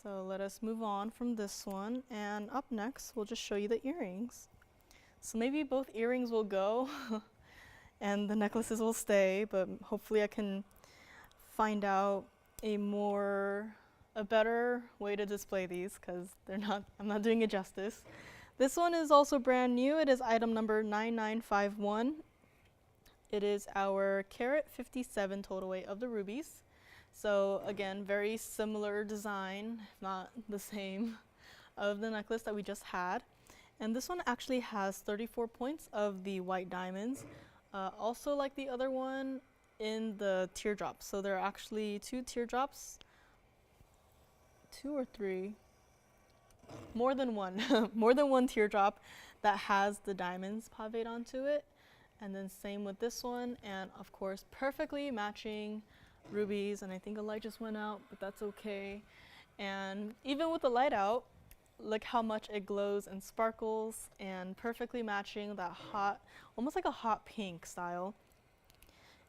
So let us move on from this one, and up next we'll just show you the earrings. So maybe both earrings will go and the necklaces will stay, but hopefully I can find out a better way to display these, because I'm not doing it justice. This one is also brand new. It is item number 9951. It is our carat 57 total weight of the rubies. So again, very similar design, if not the same, of the necklace that we just had. And this one actually has 34 points of the white diamonds. Also like the other one in the teardrops. So there are actually 2 teardrops. 2 or 3, more than one, more than one teardrop that has the diamonds paved onto it. And then same with this one, and of course perfectly matching rubies. And I think a light just went out, but that's okay. And even with the light out, look how much it glows and sparkles, and perfectly matching that hot, almost like a hot pink style.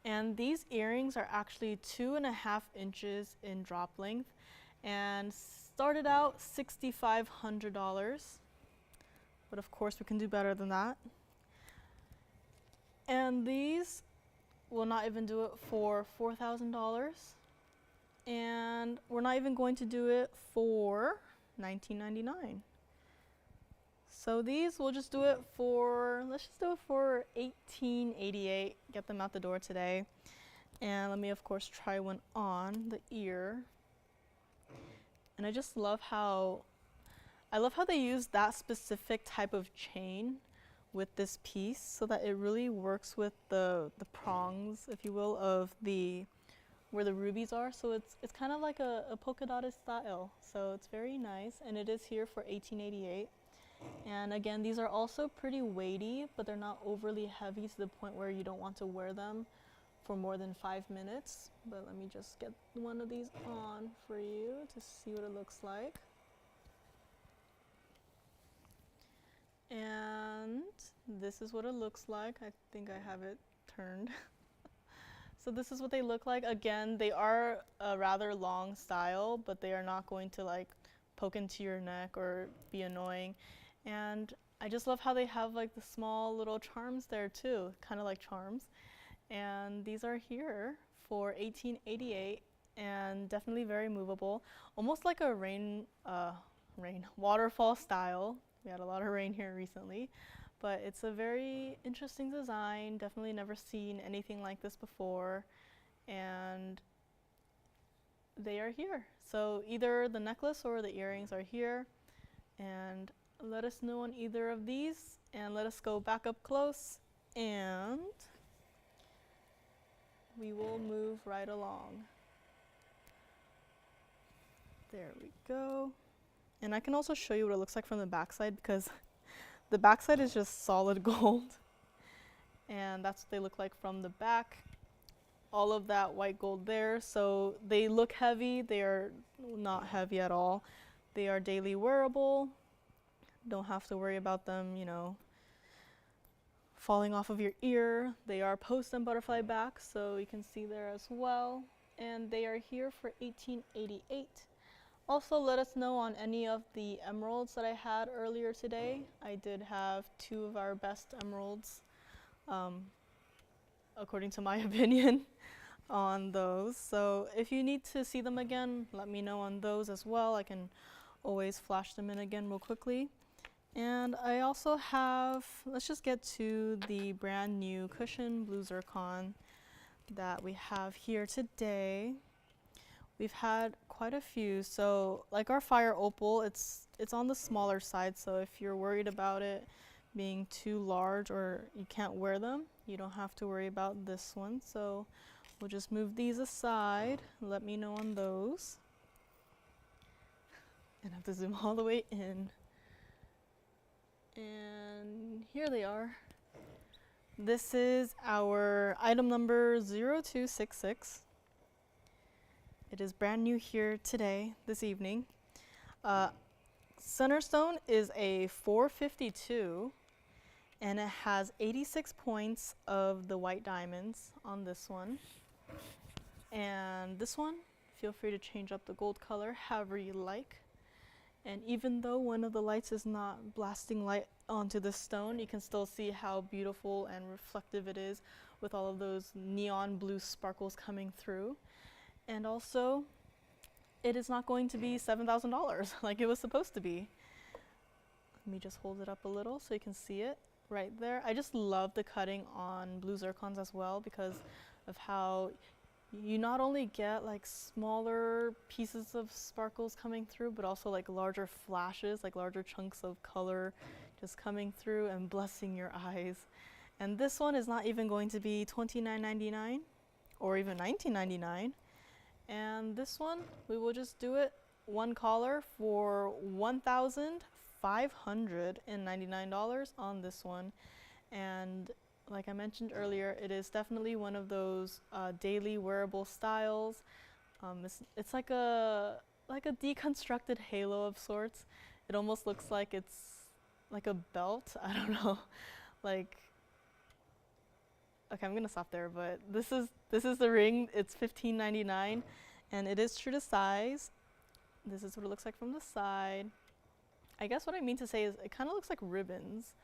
And these earrings are actually 2.5 inches in drop length and started out $6,500. But of course we can do better than that. And these will not even do it for $4,000. And we're not even going to do it for $19.99. So these we'll just do it for, let's just do it for $18.88. Get them out the door today. And let me of course try one on the ear. And I just love how they use that specific type of chain with this piece so that it really works with the prongs, if you will, of where the rubies are. So it's kind of like a polka dotted style. So it's very nice, and it is here for $18.88. And again, these are also pretty weighty, but they're not overly heavy to the point where you don't want to wear them for more than 5 minutes. But let me just get one of these on for you to see what it looks like. And this is what it looks like. I think I have it turned. So this is what they look like. Again, they are a rather long style, but they are not going to like poke into your neck or be annoying. And I just love how they have like the small little charms there too, kind of like charms. And these are here for $18.88 and definitely very movable, almost like a waterfall style. We had a lot of rain here recently, but it's a very interesting design. Definitely never seen anything like this before, and they are here. So either the necklace or the earrings are here, and let us know on either of these, and let us go back up close, and we will move right along. There we go. And I can also show you what it looks like from the backside, because the backside is just solid gold. And that's what they look like from the back. All of that white gold there. So they look heavy. They are not heavy at all. They are daily wearable. Don't have to worry about them, you know, falling off of your ear. They are post and butterfly back, so you can see there as well. And they are here for $18.88. Also, let us know on any of the emeralds that I had earlier today. I did have 2 of our best emeralds, according to my opinion, on those. So if you need to see them again, let me know on those as well. I can always flash them in again real quickly. And I also have, let's just get to the brand new cushion blue zircon that we have here today. We've had quite a few. So like our fire opal, it's on the smaller side. So if you're worried about it being too large or you can't wear them, you don't have to worry about this one. So we'll just move these aside. Let me know on those. And I have to zoom all the way in. And here they are. This is our item number 0266. It is brand new here today, this evening. Center stone is a 452, and it has 86 points of the white diamonds on this one. And this one, feel free to change up the gold color however you like. And even though one of the lights is not blasting light onto the stone, you can still see how beautiful and reflective it is with all of those neon blue sparkles coming through. And also, it is not going to be $7,000 like it was supposed to be. Let me just hold it up a little so you can see it right there. I just love the cutting on blue zircons as well, because of how you not only get like smaller pieces of sparkles coming through, but also like larger flashes, like larger chunks of color just coming through and blessing your eyes. And this one is not even going to be $29.99 or even $19.99. And this one, we will just do it one collar for $1,599 on this one. And like I mentioned earlier, it is definitely one of those daily wearable styles. It's like a deconstructed halo of sorts. It almost looks like it's like a belt. I don't know. Like, okay, I'm gonna stop there. But this is the ring. It's $15.99, and it is true to size. This is what it looks like from the side. I guess what I mean to say is it kind of looks like ribbons.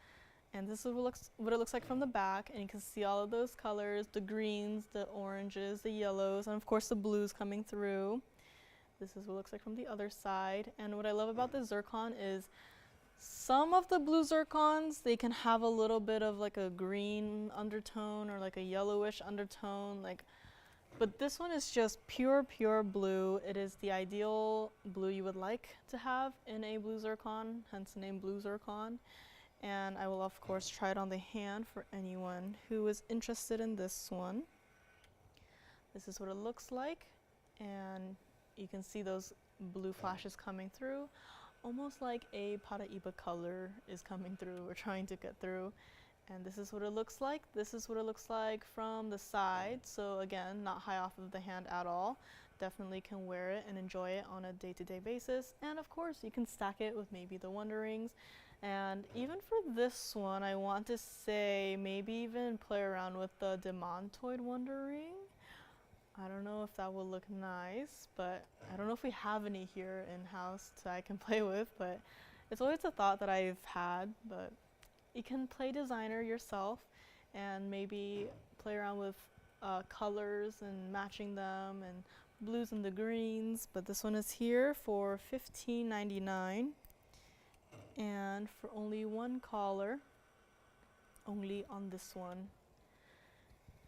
And this is what it looks like from the back, and you can see all of those colors, the greens, the oranges, the yellows, and of course the blues coming through. This is what it looks like from the other side. And what I love about the zircon is some of the blue zircons, they can have a little bit of like a green undertone or like a yellowish undertone, but this one is just pure blue. It is the ideal blue you would like to have in a blue zircon, hence the name blue zircon. And I will of course try it on the hand for anyone who is interested in this one. This is what it looks like, and you can see those blue flashes coming through, almost like a Paraíba color is coming through or trying to get through. And this is what it looks like. This is what it looks like from the side. So again, not high off of the hand at all. Definitely can wear it and enjoy it on a day-to-day basis. And of course, you can stack it with maybe the Wonder Rings. And even for this one, I want to say maybe even play around with the Demontoid Wonder Ring. I don't know if that will look nice, but I don't know if we have any here in-house that I can play with, but it's always a thought that I've had. But you can play designer yourself and maybe play around with colors and matching them and blues and the greens. But this one is here for $15.99. And for only one collar, only on this one.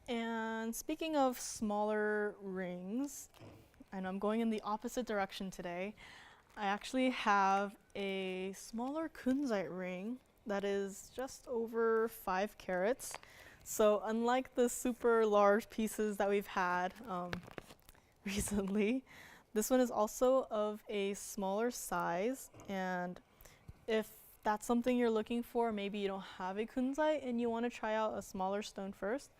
And speaking of smaller rings, I know I'm going in the opposite direction today. I actually have a smaller kunzite ring that is just over 5 carats. So unlike the super large pieces that we've had recently, this one is also of a smaller size. And if that's something you're looking for, maybe you don't have a kunzite and you want to try out a smaller stone first,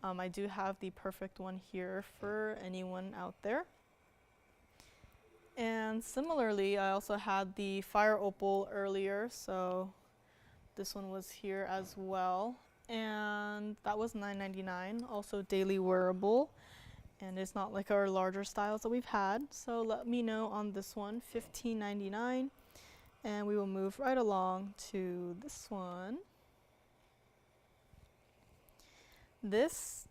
I do have the perfect one here for anyone out there. And similarly, I also had the fire opal earlier, so this one was here as well. And that was $9.99, also daily wearable. And it's not like our larger styles that we've had. So let me know on this one, $15.99. And we will move right along to this one. This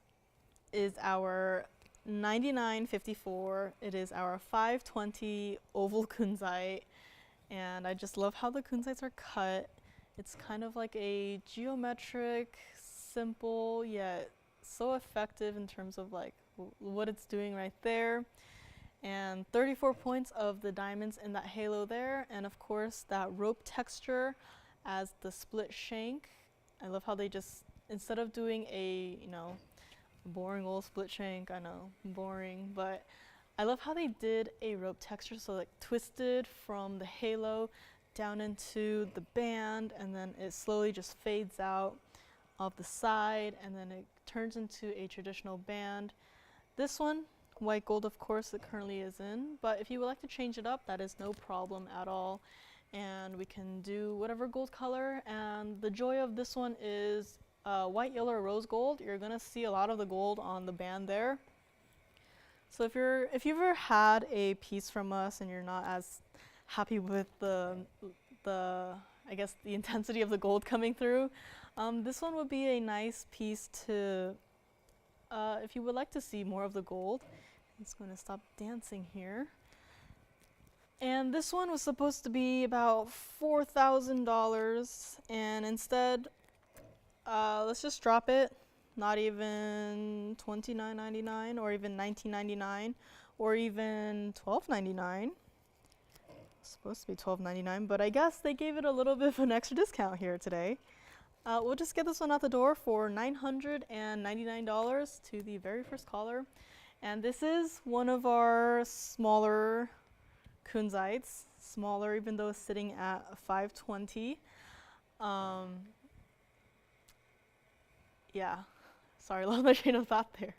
is our 9954. It is our 520 oval kunzite. And I just love how the kunzites are cut. It's kind of like a geometric, simple, yet so effective in terms of like what it's doing right there. And 34 points of the diamonds in that halo there, and of course that rope texture as the split shank. I love how they just, instead of doing a, boring old split shank, I know, boring, but I love how they did a rope texture, so like twisted from the halo down into the band, and then it slowly just fades out of the side, and then it turns into a traditional band. This one, white gold, of course, it currently is in, but if you would like to change it up, that is no problem at all. And we can do whatever gold color, and the joy of this one is white, yellow, or rose gold. You're gonna see a lot of the gold on the band there. So if you've ever had a piece from us and you're not as happy with the I guess the intensity of the gold coming through, this one would be a nice piece to if you would like to see more of the gold. I'm just going to stop dancing here. And this one was supposed to be about $4,000, and instead, let's just drop it. Not even $29.99 or even $19.99 or even $12.99. Supposed to be $12.99, but I guess they gave it a little bit of an extra discount here today. We'll just get this one out the door for $999 to the very first caller. And this is one of our smaller kunzites, smaller even though it's sitting at 520. yeah, sorry, lost my train of thought there.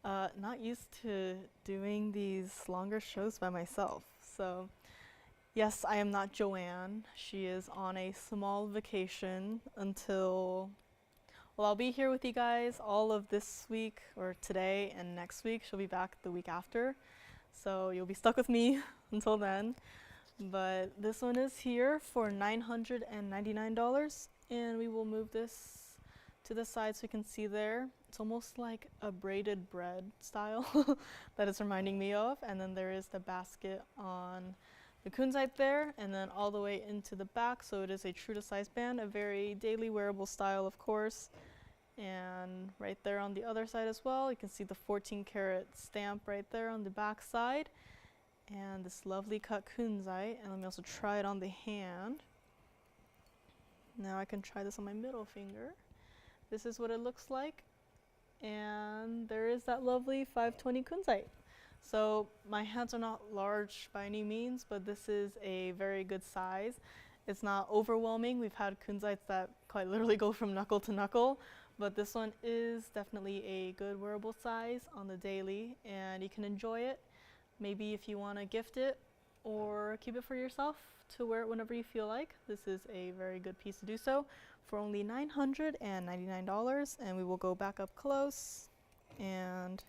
Not used to doing these longer shows by myself. So yes, I am not Joanne. She is on a small vacation until, well, I'll be here with you guys all of this week or today and next week. She'll be back the week after. So you'll be stuck with me until then. But this one is here for $999, and we will move this to the side so you can see there. It's almost like a braided bread style that it's reminding me of. And then there is the basket on the kunzite there, and then all the way into the back. So it is a true to size band, a very daily wearable style, of course. And right there on the other side as well, you can see the 14 karat stamp right there on the back side. And this lovely cut kunzite. And let me also try it on the hand. Now I can try this on my middle finger. This is what it looks like. And there is that lovely 520 kunzite. So my hands are not large by any means, but this is a very good size. It's not overwhelming. We've had kunzites that quite literally go from knuckle to knuckle, but this one is definitely a good wearable size on the daily, and you can enjoy it. Maybe if you want to gift it or keep it for yourself to wear it whenever you feel like. This is a very good piece to do so for only $999, and we will go back up close. And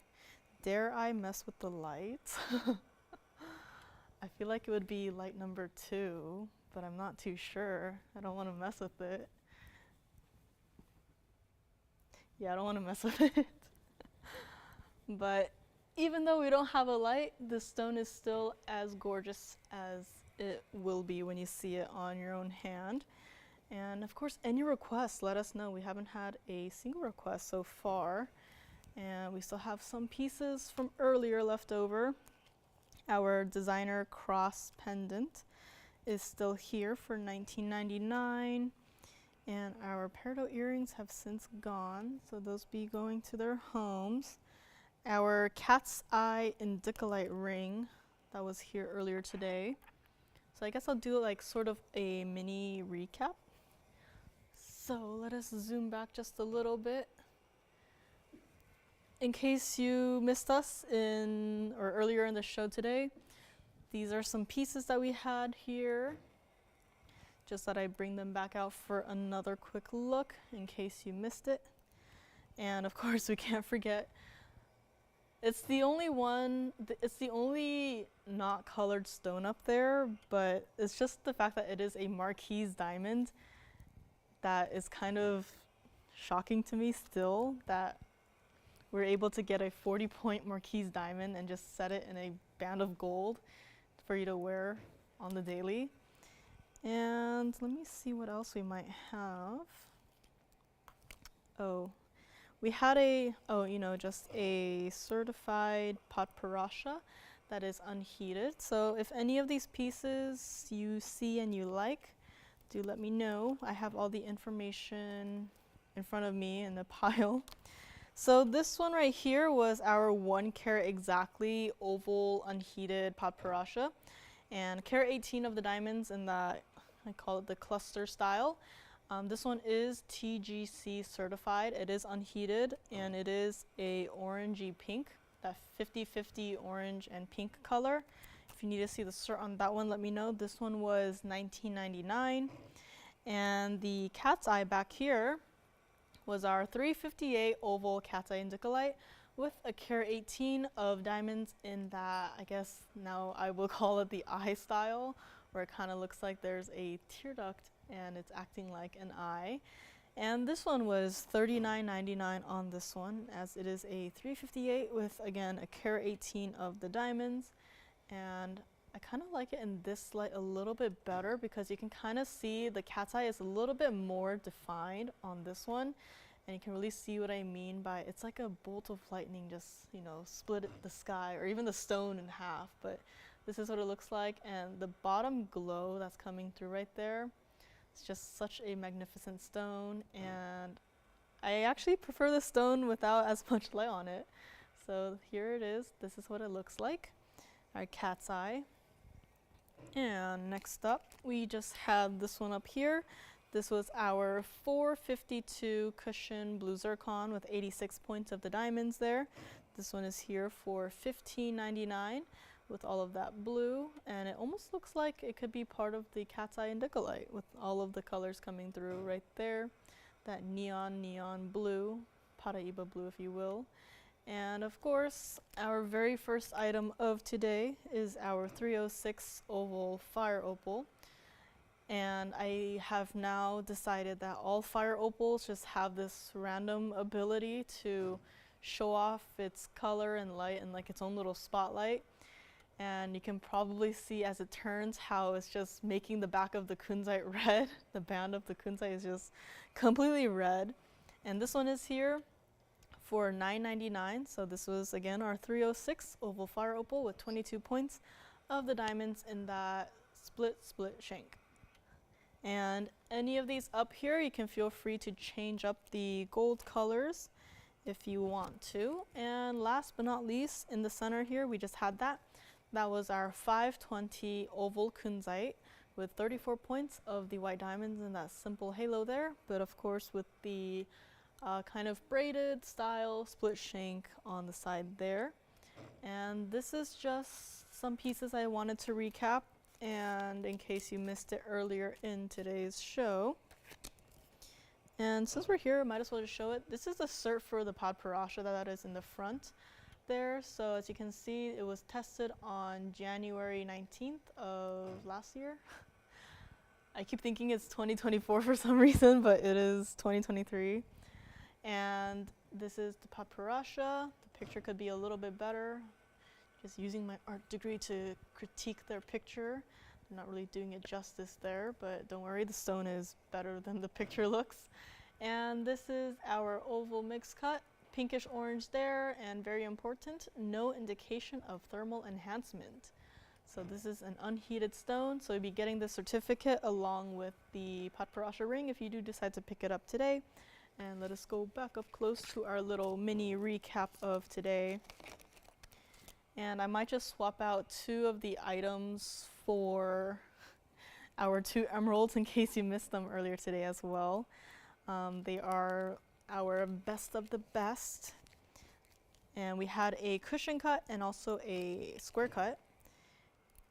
dare I mess with the lights? I feel like it would be light number 2, but I'm not too sure. I don't want to mess with it. Yeah, I don't want to mess with it. But even though we don't have a light, the stone is still as gorgeous as it will be when you see it on your own hand. And of course, any requests, let us know. We haven't had a single request so far. And we still have some pieces from earlier left over. Our designer cross pendant is still here for $19.99. And our peridot earrings have since gone, so those be going to their homes. Our cat's eye indicolite ring that was here earlier today. So I guess I'll do like sort of a mini recap. So let us zoom back just a little bit. In case you missed us earlier in the show today, these are some pieces that we had here. Just that I bring them back out for another quick look in case you missed it. And of course we can't forget, it's the only not colored stone up there, but it's just the fact that it is a Marquise diamond that is kind of shocking to me still, that we're able to get a 40-point Marquise diamond and just set it in a band of gold for you to wear on the daily. And let me see what else we might have. Oh, we had just a certified Podparasha that is unheated. So if any of these pieces you see and you like, do let me know. I have all the information in front of me in the pile. So this one right here was our 1 carat exactly oval unheated Podparasha, and carat 18 of the diamonds in that, I call it the cluster style. This one is TGC certified. It is unheated, and it is a orangey pink, that 50-50 orange and pink color. If you need to see the cert on that one, let me know. This one was $19.99. And the cat's eye back here was our 358 oval cat's eye indicolite with a carat 18 of diamonds in that, I guess now I will call it the eye style, where it kind of looks like there's a tear duct and it's acting like an eye. And this one was $39.99 on this one, as it is a 358 with, again, a carat 18 of the diamonds. And I kind of like it in this light a little bit better because you can kind of see the cat's eye is a little bit more defined on this one. And you can really see what I mean by it's like a bolt of lightning just, split the sky or even the stone in half. But this is what it looks like. And the bottom glow that's coming through right there, it's just such a magnificent stone. And I actually prefer the stone without as much light on it. So here it is. This is what it looks like. Our cat's eye. And next up, we just have this one up here, This was our 452 cushion blue zircon with 86 points of the diamonds there. This one is here for $15.99 with all of that blue, and it almost looks like it could be part of the cat's eye indicolite with all of the colors coming through right there. That neon blue, Paraiba blue if you will. And of course, our very first item of today is our 306 oval fire opal. And I have now decided that all fire opals just have this random ability to show off its color and light and like its own little spotlight. And you can probably see as it turns how it's just making the back of the kunzite red. The band of the kunzite is just completely red. And this one is here for $9.99. So this was again our 306 oval fire opal with 22 points of the diamonds in that split shank. And any of these up here, you can feel free to change up the gold colors if you want to. And last but not least, in the center here, we just had that. That was our 520 oval kunzite with 34 points of the white diamonds in that simple halo there. But of course, with the kind of braided style split shank on the side there. And this is just some pieces I wanted to recap. And in case you missed it earlier in today's show. And since we're here, I might as well just show it. This is the cert for the Podparasha that is in the front there. So as you can see, it was tested on January 19th of last year. I keep thinking it's 2024 for some reason, but it is 2023. And this is the Podparasha. The picture could be a little bit better. Just using my art degree to critique their picture. I'm not really doing it justice there, but don't worry, the stone is better than the picture looks. And this is our oval mix cut, pinkish orange there, and very important, no indication of thermal enhancement. So this is an unheated stone, so you'll be getting the certificate along with the Podparasha ring if you do decide to pick it up today. And let us go back up close to our little mini recap of today. And I might just swap out two of the items for our two emeralds in case you missed them earlier today as well. They are our best of the best. And we had a cushion cut and also a square cut.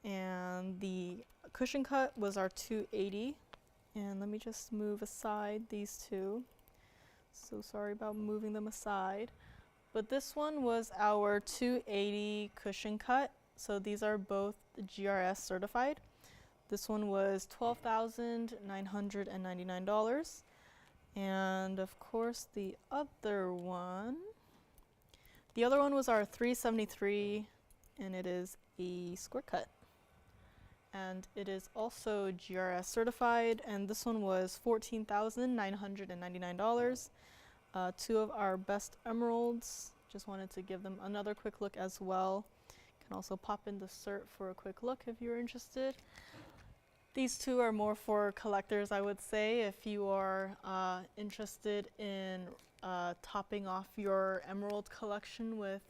And the cushion cut was our 280. And let me just move aside these two. So sorry about moving them aside. But this one was our 280 cushion cut. So these are both GRS certified. This one was $12,999. And of course the other one was our 373, and it is a square cut. And it is also GRS certified, and this one was $14,999. Two of our best emeralds. Just wanted to give them another quick look as well. Can also pop in the cert for a quick look if you're interested. These two are more for collectors, I would say, if you are interested in topping off your emerald collection with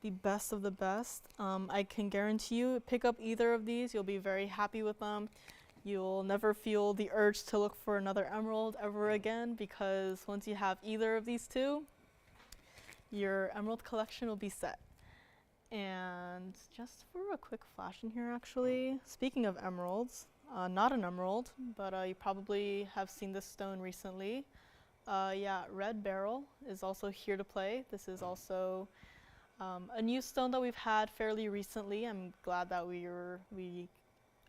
the best of the best. I can guarantee you, pick up either of these, you'll be very happy with them. You'll never feel the urge to look for another emerald ever again, because once you have either of these two, your emerald collection will be set. And just for a quick flash in here actually, speaking of emeralds, not an emerald, but you probably have seen this stone recently. Yeah, red beryl is also here to play. This is also a new stone that we've had fairly recently. I'm glad that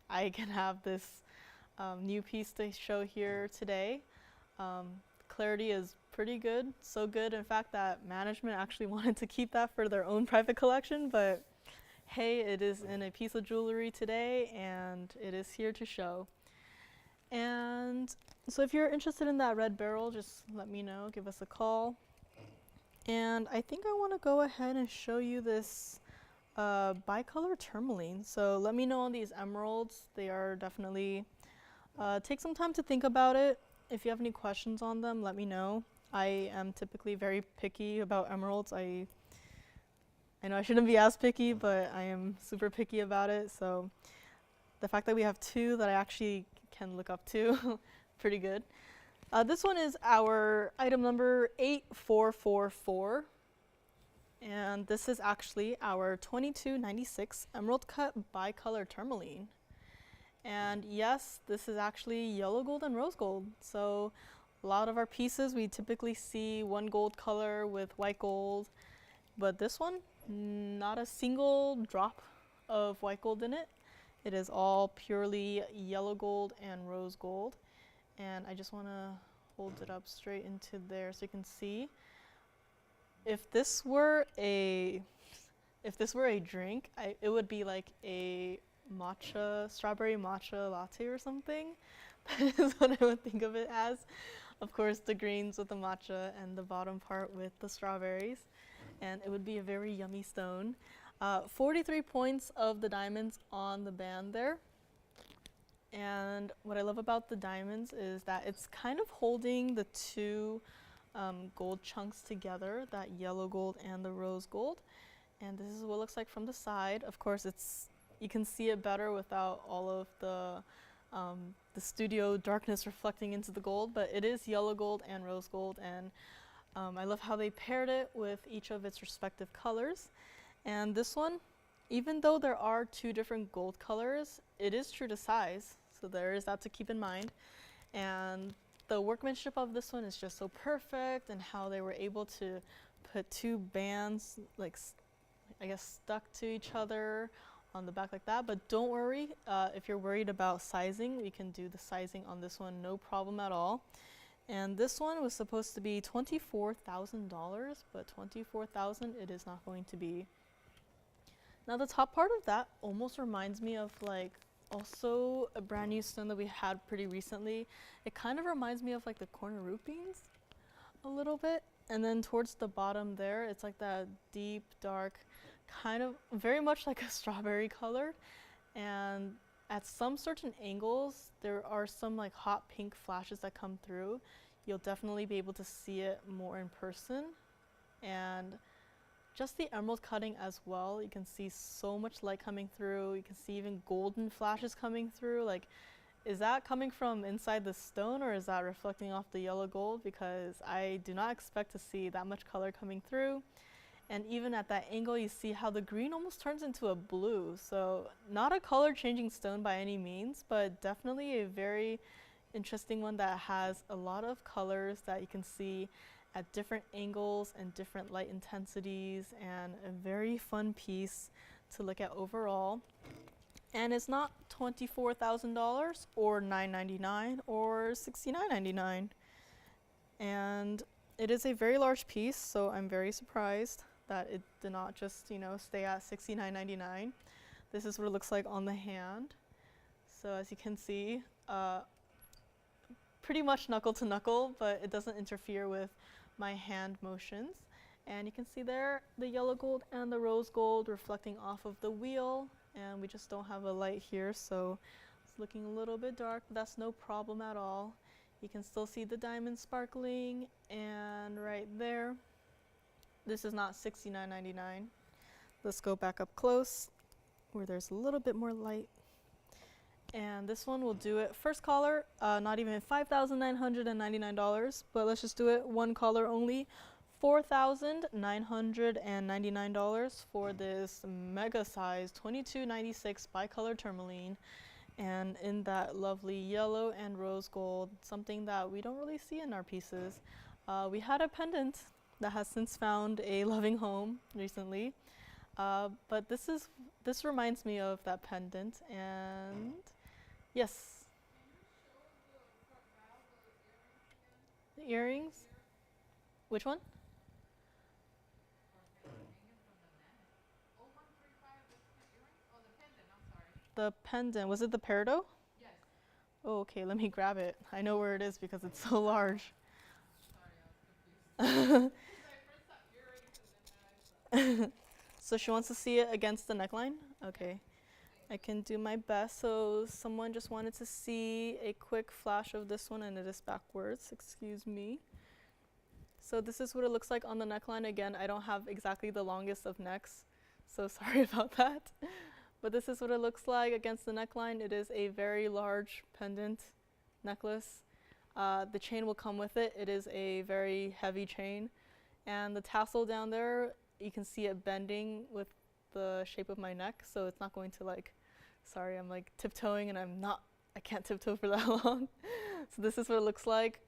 I can have this new piece to show here today. Clarity is pretty good, so good in fact that management actually wanted to keep that for their own private collection, but hey, it is in a piece of jewelry today and it is here to show. And so if you're interested in that red beryl, just let me know, give us a call. And I think I want to go ahead and show you this bicolor tourmaline. So let me know on these emeralds. They are definitely, take some time to think about it. If you have any questions on them, let me know. I am typically very picky about emeralds. I know I shouldn't be as picky, but I am super picky about it. So the fact that we have two that I actually can look up to, pretty good. This one is our item number 8444. And this is actually our 2296 Emerald Cut Bicolor Tourmaline. And yes, this is actually yellow gold and rose gold. So a lot of our pieces, we typically see one gold color with white gold. But this one, not a single drop of white gold in it. It is all purely yellow gold and rose gold. And I just want to hold it up straight into there so you can see. If this were a drink, it would be like a strawberry matcha latte or something. That is what I would think of it as. Of course, the greens with the matcha and the bottom part with the strawberries. And it would be a very yummy stone. 43 points of the diamonds on the band there. And what I love about the diamonds is that it's kind of holding the two gold chunks together, that yellow gold and the rose gold. And this is what it looks like from the side. Of course, you can see it better without all of the studio darkness reflecting into the gold, but it is yellow gold and rose gold. And I love how they paired it with each of its respective colors. And this one, even though there are two different gold colors, it is true to size. So there is that to keep in mind. And the workmanship of this one is just so perfect, and how they were able to put two bands, like, I guess, stuck to each other on the back like that. But don't worry, if you're worried about sizing, we can do the sizing on this one, no problem at all. And this one was supposed to be $24,000, but $24,000 it is not going to be. Now the top part of that almost reminds me of like also a brand new stone that we had pretty recently. It kind of reminds me of like the corner rupines a little bit. And then towards the bottom there, it's like that deep, dark, kind of very much like a strawberry color. And at some certain angles, there are some like hot pink flashes that come through. You'll definitely be able to see it more in person. And just the emerald cutting as well, you can see so much light coming through. You can see even golden flashes coming through. Like, is that coming from inside the stone, or is that reflecting off the yellow gold? Because I do not expect to see that much color coming through. And even at that angle, you see how the green almost turns into a blue. So not a color changing stone by any means, but definitely a very interesting one that has a lot of colors that you can see at different angles and different light intensities, and a very fun piece to look at overall. And it's not $24,000 or $999 or $69.99. And it is a very large piece, so I'm very surprised that it did not just, stay at $69.99. This is what it looks like on the hand. So as you can see, pretty much knuckle to knuckle, but it doesn't interfere with my hand motions. And you can see there the yellow gold and the rose gold reflecting off of the wheel. And we just don't have a light here, so it's looking a little bit dark, but that's no problem at all. You can still see the diamond sparkling, and right there, this is not $69.99. Let's go back up close where there's a little bit more light. And this one will do it. First collar, not even $5,999, but let's just do it one collar only. $4,999 for this mega size 2296 bicolor tourmaline, and in that lovely yellow and rose gold, something that we don't really see in our pieces. We had a pendant that has since found a loving home recently, but this reminds me of that pendant. And yes, the earrings. Which one? The pendant, was it the peridot? Yes. Oh, okay, let me grab it. I know where it is because it's so large. Sorry, I was confused. So she wants to see it against the neckline? Okay, I can do my best. So someone just wanted to see a quick flash of this one, and it is backwards, excuse me. So this is what it looks like on the neckline. Again, I don't have exactly the longest of necks, so sorry about that. But this is what it looks like against the neckline. It is a very large pendant necklace. The chain will come with it. It is a very heavy chain. And the tassel down there, you can see it bending with the shape of my neck, so it's not going to like, sorry, I'm like tiptoeing and I can't tiptoe for that long. So this is what it looks like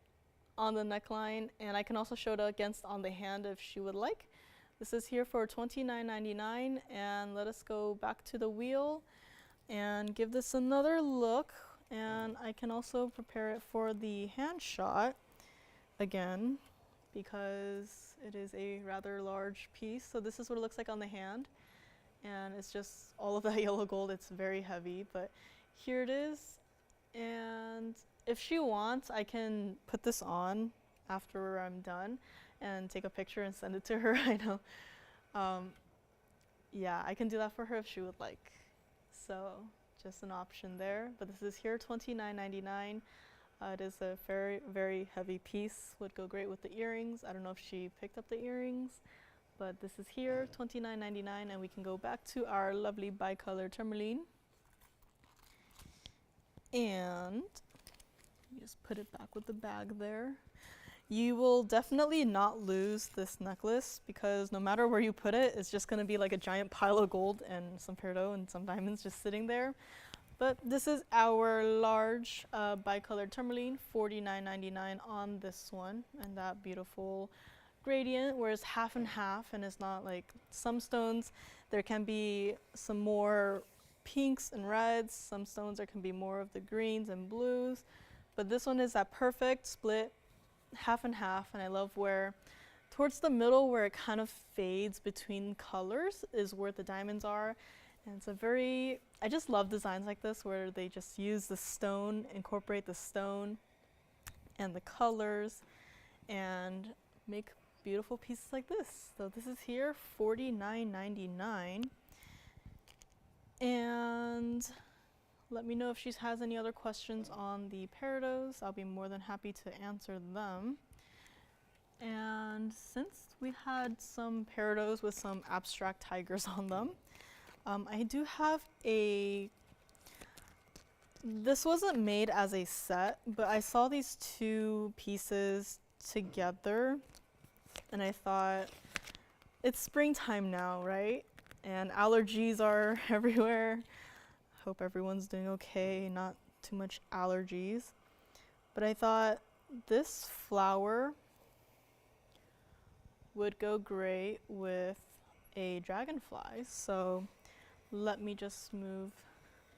on the neckline, and I can also show it against on the hand if she would like. This is here for $29.99, and let us go back to the wheel and give this another look. And I can also prepare it for the hand shot again because it is a rather large piece. So this is what it looks like on the hand, and it's just all of that yellow gold. It's very heavy, but here it is. And if she wants, I can put this on after I'm done and take a picture and send it to her. I know. Yeah, I can do that for her if she would like. So just an option there. But this is here, $29.99. It is a very, very heavy piece. Would go great with the earrings. I don't know if she picked up the earrings, but this is here, $29.99, and we can go back to our lovely bicolor tourmaline. And you just put it back with the bag there. You will definitely not lose this necklace because no matter where you put it, it's just going to be like a giant pile of gold and some peridot and some diamonds just sitting there. But this is our large bicolor tourmaline, $49.99 on this one, and that beautiful gradient where it's half and half, and it's not like some stones. There can be some more pinks and reds. Some stones there can be more of the greens and blues, but this one is that perfect split, half and half. And I love where towards the middle where it kind of fades between colors is where the diamonds are. And it's a very, I just love designs like this where they just use the stone, incorporate the stone and the colors and make beautiful pieces like this. So this is here, $49.99. And let me know if she has any other questions on the peridots. I'll be more than happy to answer them. And since we had some peridots with some abstract tigers on them, I do have this wasn't made as a set, but I saw these two pieces together and I thought, it's springtime now, right? And allergies are everywhere. Hope everyone's doing okay, not too much allergies. But I thought this flower would go great with a dragonfly. So let me just move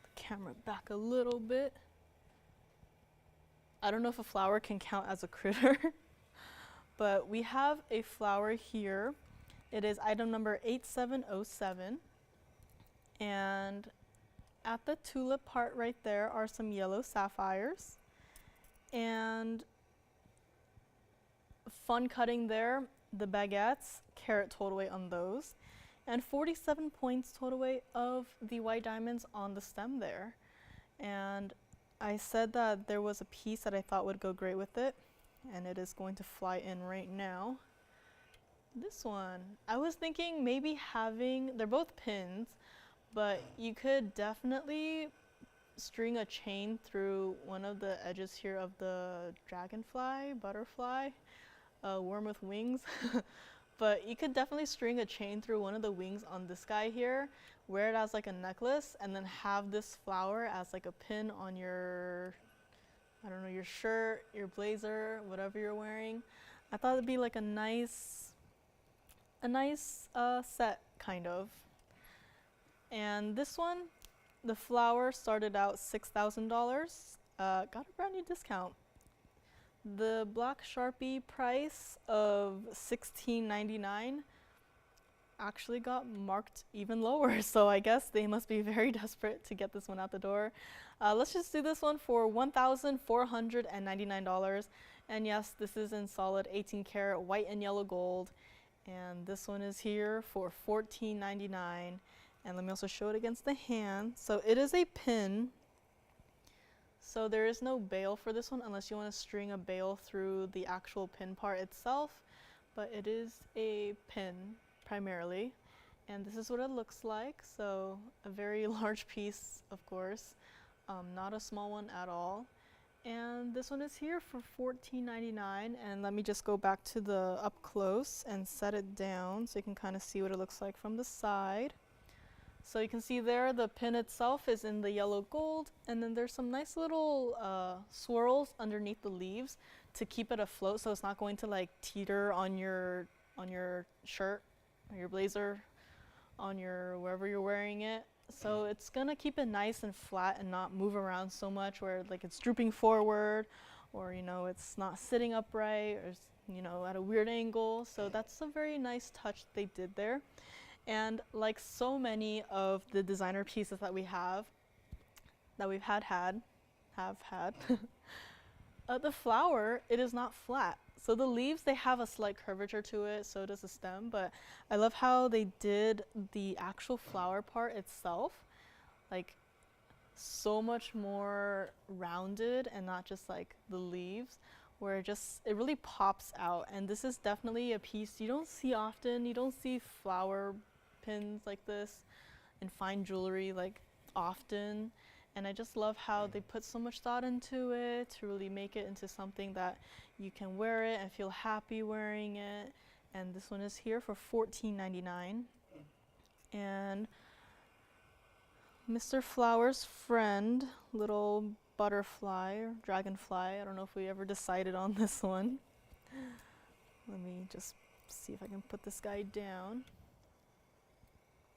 the camera back a little bit. I don't know if a flower can count as a critter, but we have a flower here. It is item number 8707. And at the tulip part right there are some yellow sapphires. And fun cutting there, the baguettes, carat total weight on those. And 47 points total weight of the white diamonds on the stem there. And I said that there was a piece that I thought would go great with it, and it is going to fly in right now. This one, I was thinking maybe having, they're both pins, but you could definitely string a chain through one of the edges here of the dragonfly, butterfly, worm with wings. But you could definitely string a chain through one of the wings on this guy here, wear it as like a necklace, and then have this flower as like a pin on your, I don't know, your shirt, your blazer, whatever you're wearing. I thought it'd be like a nice set, kind of. And this one, the flower started out $6,000, got a brand new discount. The black Sharpie price of $16.99 actually got marked even lower, so I guess they must be very desperate to get this one out the door. Let's just do this one for $1,499. And yes, this is in solid 18 karat white and yellow gold. And this one is here for $14.99. And let me also show it against the hand. So it is a pin. So there is no bail for this one unless you want to string a bail through the actual pin part itself. But it is a pin primarily. And this is what it looks like. So a very large piece, of course. Not a small one at all. And this one is here for $14.99. And let me just go back to the up close and set it down so you can kind of see what it looks like from the side. So you can see there the pin itself is in the yellow gold, and then there's some nice little swirls underneath the leaves to keep it afloat so it's not going to like teeter on your shirt or your blazer, on your wherever you're wearing it. So it's gonna keep it nice and flat and not move around so much where like it's drooping forward, or you know it's not sitting upright, or you know at a weird angle. So that's a very nice touch they did there. And like so many of the designer pieces that we have, that we've have had, the flower, it is not flat. So the leaves, they have a slight curvature to it, so does the stem, but I love how they did the actual flower part itself, like so much more rounded and not just like the leaves, where it really pops out. And this is definitely a piece you don't see often. You don't see flower pins like this in fine jewelry like often. And I just love how they put so much thought into it to really make it into something that you can wear it and feel happy wearing it. And this one is here for $14.99. And Mr. Flower's friend, little butterfly or dragonfly. I don't know if we ever decided on this one. Let me just see if I can put this guy down.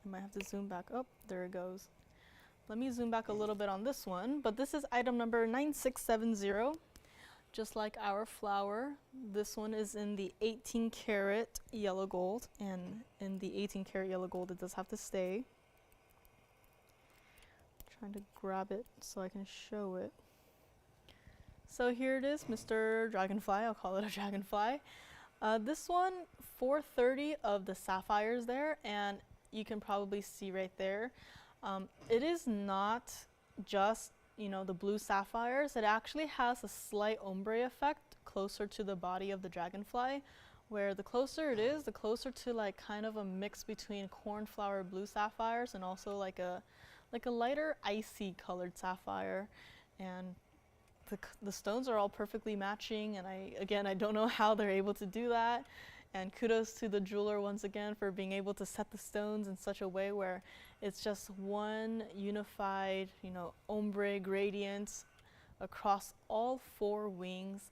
I might have to zoom back. Oh, there it goes. Let me zoom back a little bit on this one, but this is item number 9670. Just like our flower, this one is in the 18 karat yellow gold, and in the 18 karat yellow gold, it does have to stay. Trying to grab it so I can show it. So here it is, Mr. Dragonfly. I'll call it a dragonfly. This one, 430 of the sapphires there, and you can probably see right there. It is not just, you know, the blue sapphires. It actually has a slight ombre effect closer to the body of the dragonfly, where the closer it is, the closer to like kind of a mix between cornflower blue sapphires and also like a lighter icy colored sapphire. And the stones are all perfectly matching, and I don't know how they're able to do that. And kudos to the jeweler once again for being able to set the stones in such a way where it's just one unified, you know, ombre gradient across all 4 wings.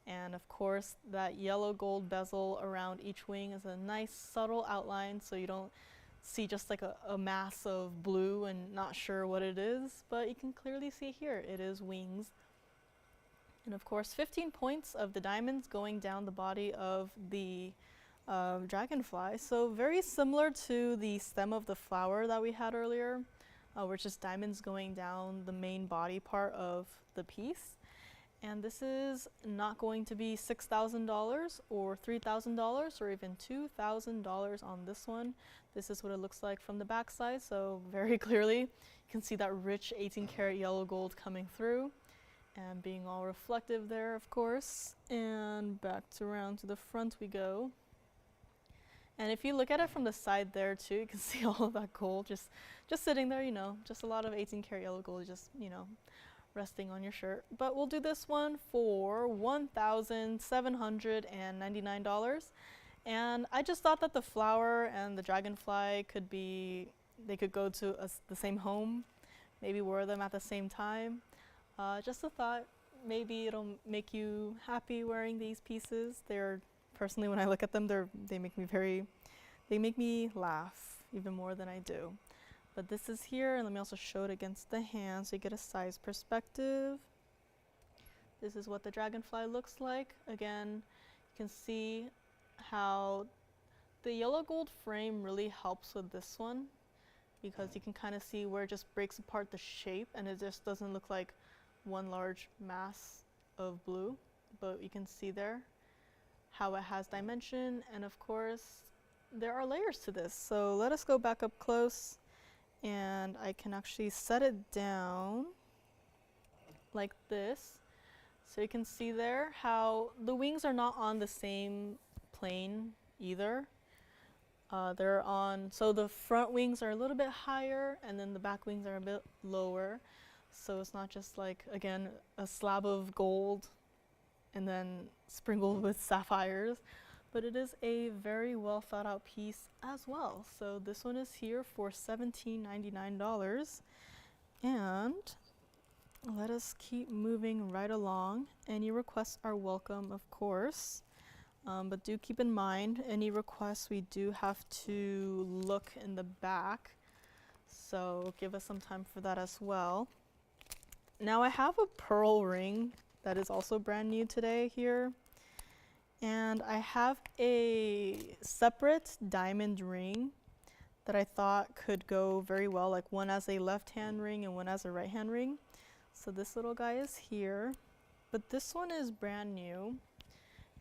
And of course, that yellow gold bezel around each wing is a nice subtle outline, so you don't see just like a mass of blue and not sure what it is, but you can clearly see here it is wings. And of course 15 points of the diamonds going down the body of the dragonfly. So very similar to the stem of the flower that we had earlier, which is diamonds going down the main body part of the piece. And this is not going to be $6,000 or $3,000 or even $2,000 on this one. This is what it looks like from the back side. So very clearly you can see that rich 18 karat yellow gold coming through and being all reflective there, of course. And back around to the front we go. And if you look at it from the side there too, you can see all of that gold just sitting there, you know, just a lot of 18 karat yellow gold just, you know, resting on your shirt. But we'll do this one for $1,799. And I just thought that the flower and the dragonfly they could go to the same home, maybe wear them at the same time. Just a thought, maybe it'll make you happy wearing these pieces. They're, personally, when I look at them, they make me laugh even more than I do. But this is here, and let me also show it against the hand so you get a size perspective. This is what the dragonfly looks like. Again, you can see how the yellow gold frame really helps with this one, because you can kind of see where it just breaks apart the shape and it just doesn't look like one large mass of blue, but you can see there how it has dimension. And of course there are layers to this, so let us go back up close and I can actually set it down like this, so you can see there how the wings are not on the same plane either. They're on, so the front wings are a little bit higher and then the back wings are a bit lower. So it's not just like, again, a slab of gold and then sprinkled with sapphires, but it is a very well thought out piece as well. So this one is here for $17.99. And let us keep moving right along. Any requests are welcome, of course. But do keep in mind, any requests, we do have to look in the back. So give us some time for that as well. Now I have a pearl ring that is also brand new today here. And I have a separate diamond ring that I thought could go very well, like one as a left-hand ring and one as a right-hand ring. So this little guy is here, but this one is brand new.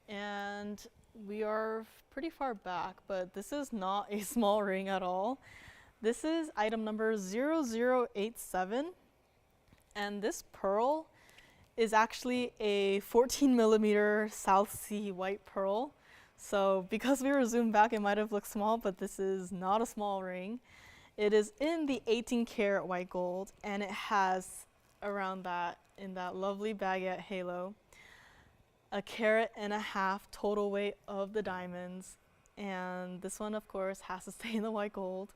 And we are pretty far back, but this is not a small ring at all. This is item number 0087, and this pearl is actually a 14 millimeter South Sea white pearl. So because we were zoomed back, it might have looked small, but this is not a small ring. It is in the 18 karat white gold, and it has around that, in that lovely baguette halo, 1.5 carats total weight of the diamonds. And this one, of course, has to stay in the white gold.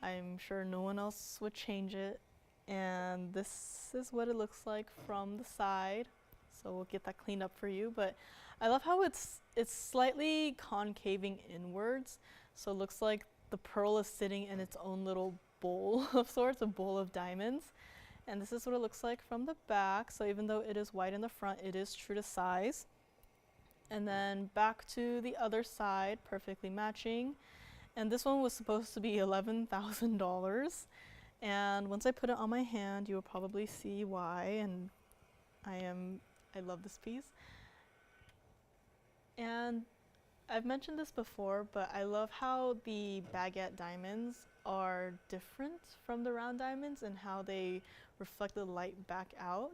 I'm sure no one else would change it. And this is what it looks like from the side. So we'll get that cleaned up for you. But I love how it's slightly concaving inwards. So it looks like the pearl is sitting in its own little bowl of sorts, a bowl of diamonds. And this is what it looks like from the back. So even though it is white in the front, it is true to size. And then back to the other side, perfectly matching. And this one was supposed to be $11,000. And once I put it on my hand, you will probably see why. And I love this piece. And I've mentioned this before, but I love how the baguette diamonds are different from the round diamonds and how they reflect the light back out.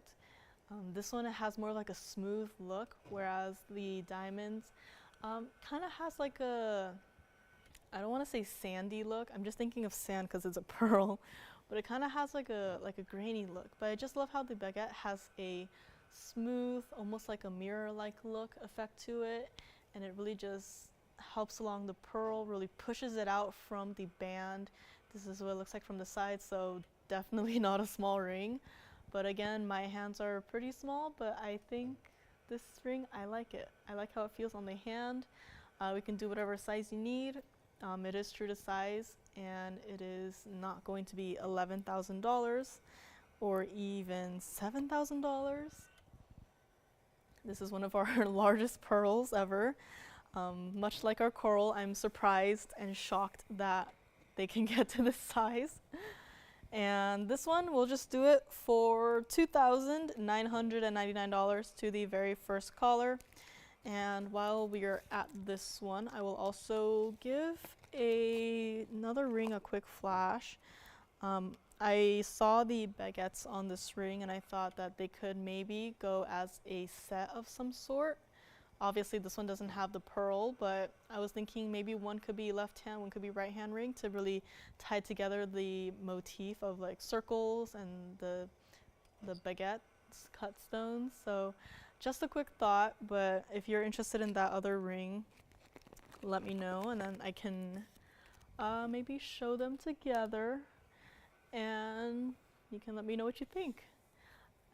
This one, it has more like a smooth look, whereas the diamonds kind of has like a, I don't want to say sandy look. I'm just thinking of sand because it's a pearl, but it kind of has like a grainy look. But I just love how the baguette has a smooth, almost like a mirror-like look effect to it, and it really just helps along the pearl, really pushes it out from the band. This is what it looks like from the side, so definitely not a small ring. But again, my hands are pretty small, but I think this ring, I like it. I like how it feels on the hand. We can do whatever size you need. It is true to size, and it is not going to be $11,000 or even $7,000. This is one of our largest pearls ever. Much like our coral, I'm surprised and shocked that they can get to this size. And this one, we'll just do it for $2,999 to the very first caller. And while we are at this one, I will also give another ring a quick flash. I saw the baguettes on this ring and I thought that they could maybe go as a set of some sort. Obviously this one doesn't have the pearl, but I was thinking maybe one could be left hand, one could be right hand ring to really tie together the motif of like circles and the baguettes, cut stones. So just a quick thought, but if you're interested in that other ring, let me know and then I can maybe show them together and you can let me know what you think.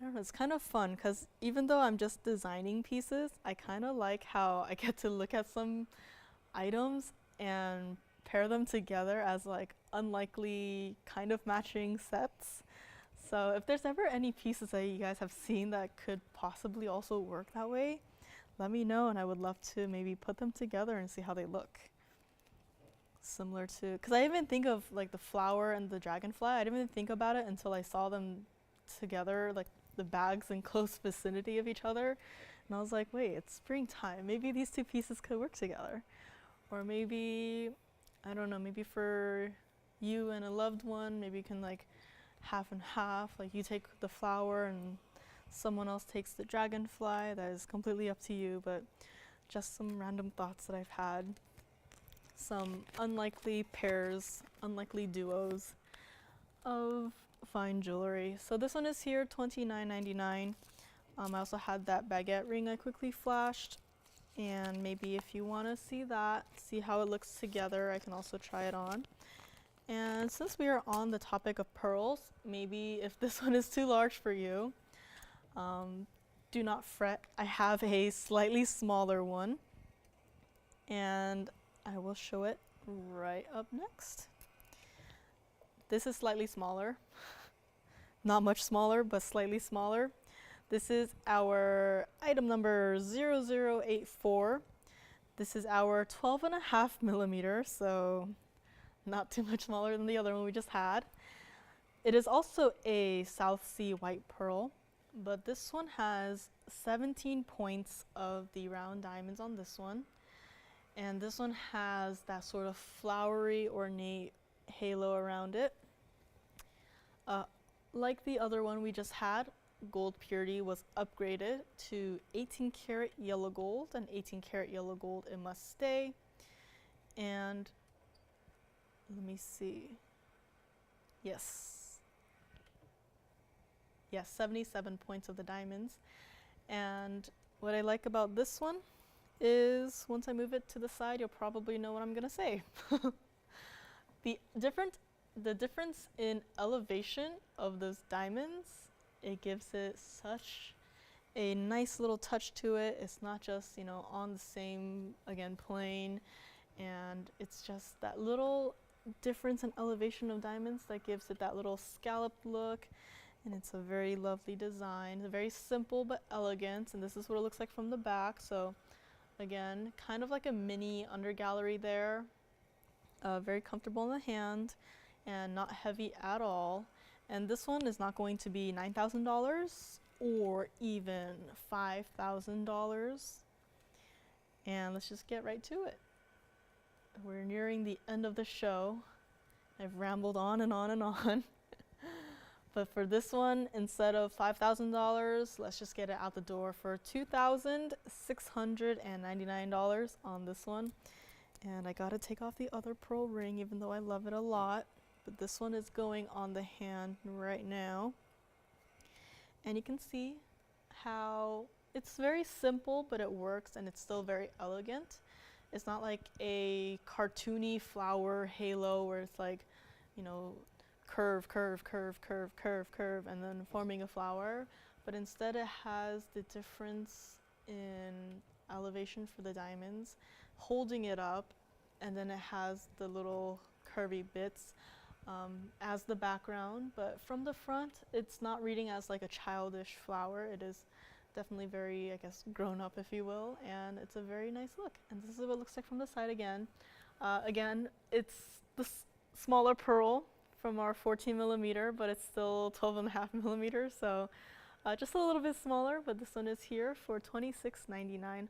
I don't know, it's kind of fun because even though I'm just designing pieces, I kind of like how I get to look at some items and pair them together as like unlikely kind of matching sets. So if there's ever any pieces that you guys have seen that could possibly also work that way, let me know and I would love to maybe put them together and see how they look. Similar to, because I even think of like the flower and the dragonfly, I didn't even think about it until I saw them together, like the bags in close vicinity of each other. And I was like, wait, it's springtime. Maybe these two pieces could work together. Or maybe, I don't know, maybe for you and a loved one, maybe you can like half and half, like you take the flower and someone else takes the dragonfly. That is completely up to you, but just some random thoughts that I've had. Some unlikely pairs, unlikely duos of Fine Jewelry. So this one is here, $29.99. I also had that baguette ring I quickly flashed. And maybe if you want to see that, see how it looks together, I can also try it on. And since we are on the topic of pearls, maybe if this one is too large for you, do not fret. I have a slightly smaller one, and I will show it right up next. This is slightly smaller. Not much smaller, but slightly smaller. This is our item number 0084. This is our 12.5 millimeter, so not too much smaller than the other one we just had. It is also a South Sea white pearl, but this one has 17 points of the round diamonds on this one. And this one has that sort of flowery, ornate halo around it. Like the other one we just had, gold purity was upgraded to 18 karat yellow gold, and 18 karat yellow gold it must stay. And let me see. Yes, 77 points of the diamonds. And what I like about this one is once I move it to the side, you'll probably know what I'm gonna say. The difference in elevation of those diamonds, it gives it such a nice little touch to it. It's not just, you know, on the same, again, plane, and it's just that little difference in elevation of diamonds that gives it that little scalloped look. And it's a very lovely design, very simple but elegant, and this is what it looks like from the back. So again, kind of like a mini under gallery there, very comfortable in the hand and not heavy at all. And this one is not going to be $9,000 or even $5,000. And let's just get right to it. We're nearing the end of the show. I've rambled on and on and on. But for this one, instead of $5,000, let's just get it out the door for $2,699 on this one. And I gotta take off the other pearl ring, even though I love it a lot. But this one is going on the hand right now. And you can see how it's very simple, but it works, and it's still very elegant. It's not like a cartoony flower halo where it's like, you know, curve, curve, curve, curve, curve, curve, and then forming a flower. But instead it has the difference in elevation for the diamonds, holding it up, and then it has the little curvy bits as the background. But from the front, it's not reading as like a childish flower. It is definitely very, I guess, grown up, if you will, and it's a very nice look. And this is what it looks like from the side again. Again, it's the smaller pearl from our 14 millimeter, but it's still 12.5 millimeters, so just a little bit smaller. But this one is here for $26.99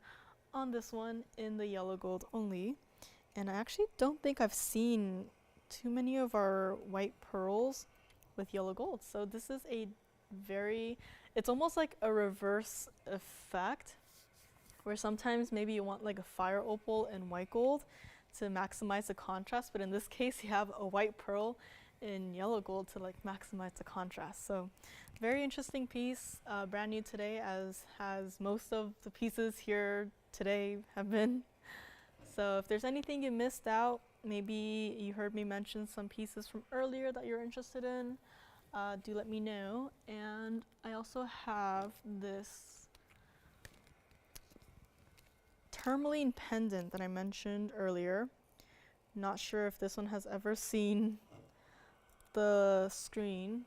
on this one in the yellow gold only. And I actually don't think I've seen too many of our white pearls with yellow gold. So this is a very, it's almost like a reverse effect, where sometimes maybe you want like a fire opal and white gold to maximize the contrast, but in this case you have a white pearl in yellow gold to like maximize the contrast. So very interesting piece, brand new today, as most of the pieces here today have been. So if there's anything you missed out, maybe you heard me mention some pieces from earlier that you're interested in, do let me know. And I also have this tourmaline pendant that I mentioned earlier. Not sure if this one has ever seen the screen,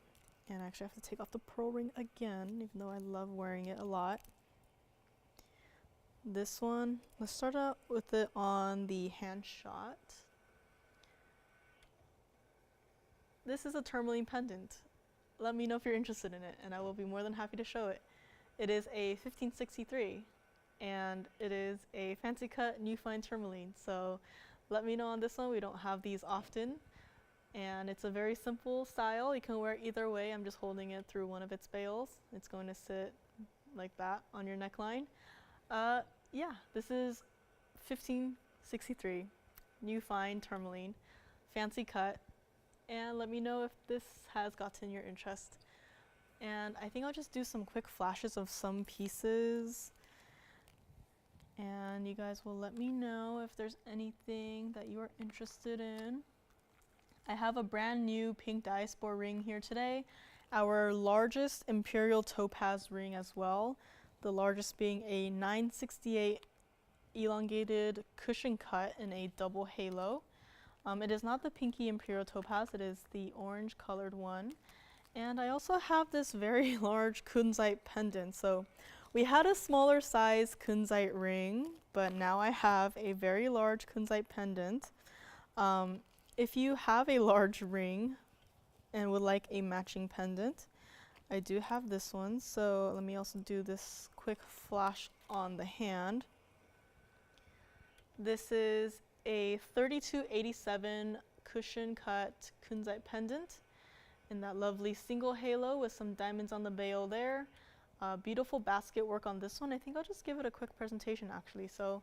and I actually have to take off the pearl ring again, even though I love wearing it a lot. This one, let's start out with it on the hand shot. This is a tourmaline pendant. Let me know if you're interested in it, and I will be more than happy to show it. It is a 1563, and it is a fancy cut new fine tourmaline. So let me know on this one. We don't have these often. And it's a very simple style. You can wear it either way. I'm just holding it through one of its bails. It's going to sit like that on your neckline. Yeah, this is 1563, new fine tourmaline, fancy cut. and let me know if this has gotten your interest. And I think I'll just do some quick flashes of some pieces, and you guys will let me know if there's anything that you are interested in. I have a brand new pink diaspora ring here today, our largest imperial topaz ring as well, the largest being a 968 elongated cushion cut in a double halo. It is not the pinky imperial topaz, it is the orange colored one. And I also have this very large kunzite pendant. So we had a smaller size kunzite ring, but now I have a very large kunzite pendant. If you have a large ring and would like a matching pendant, I do have this one. So let me also do this quick flash on the hand. This is a 3287 cushion cut kunzite pendant in that lovely single halo with some diamonds on the bail there. Beautiful basket work on this one. I think I'll just give it a quick presentation actually. So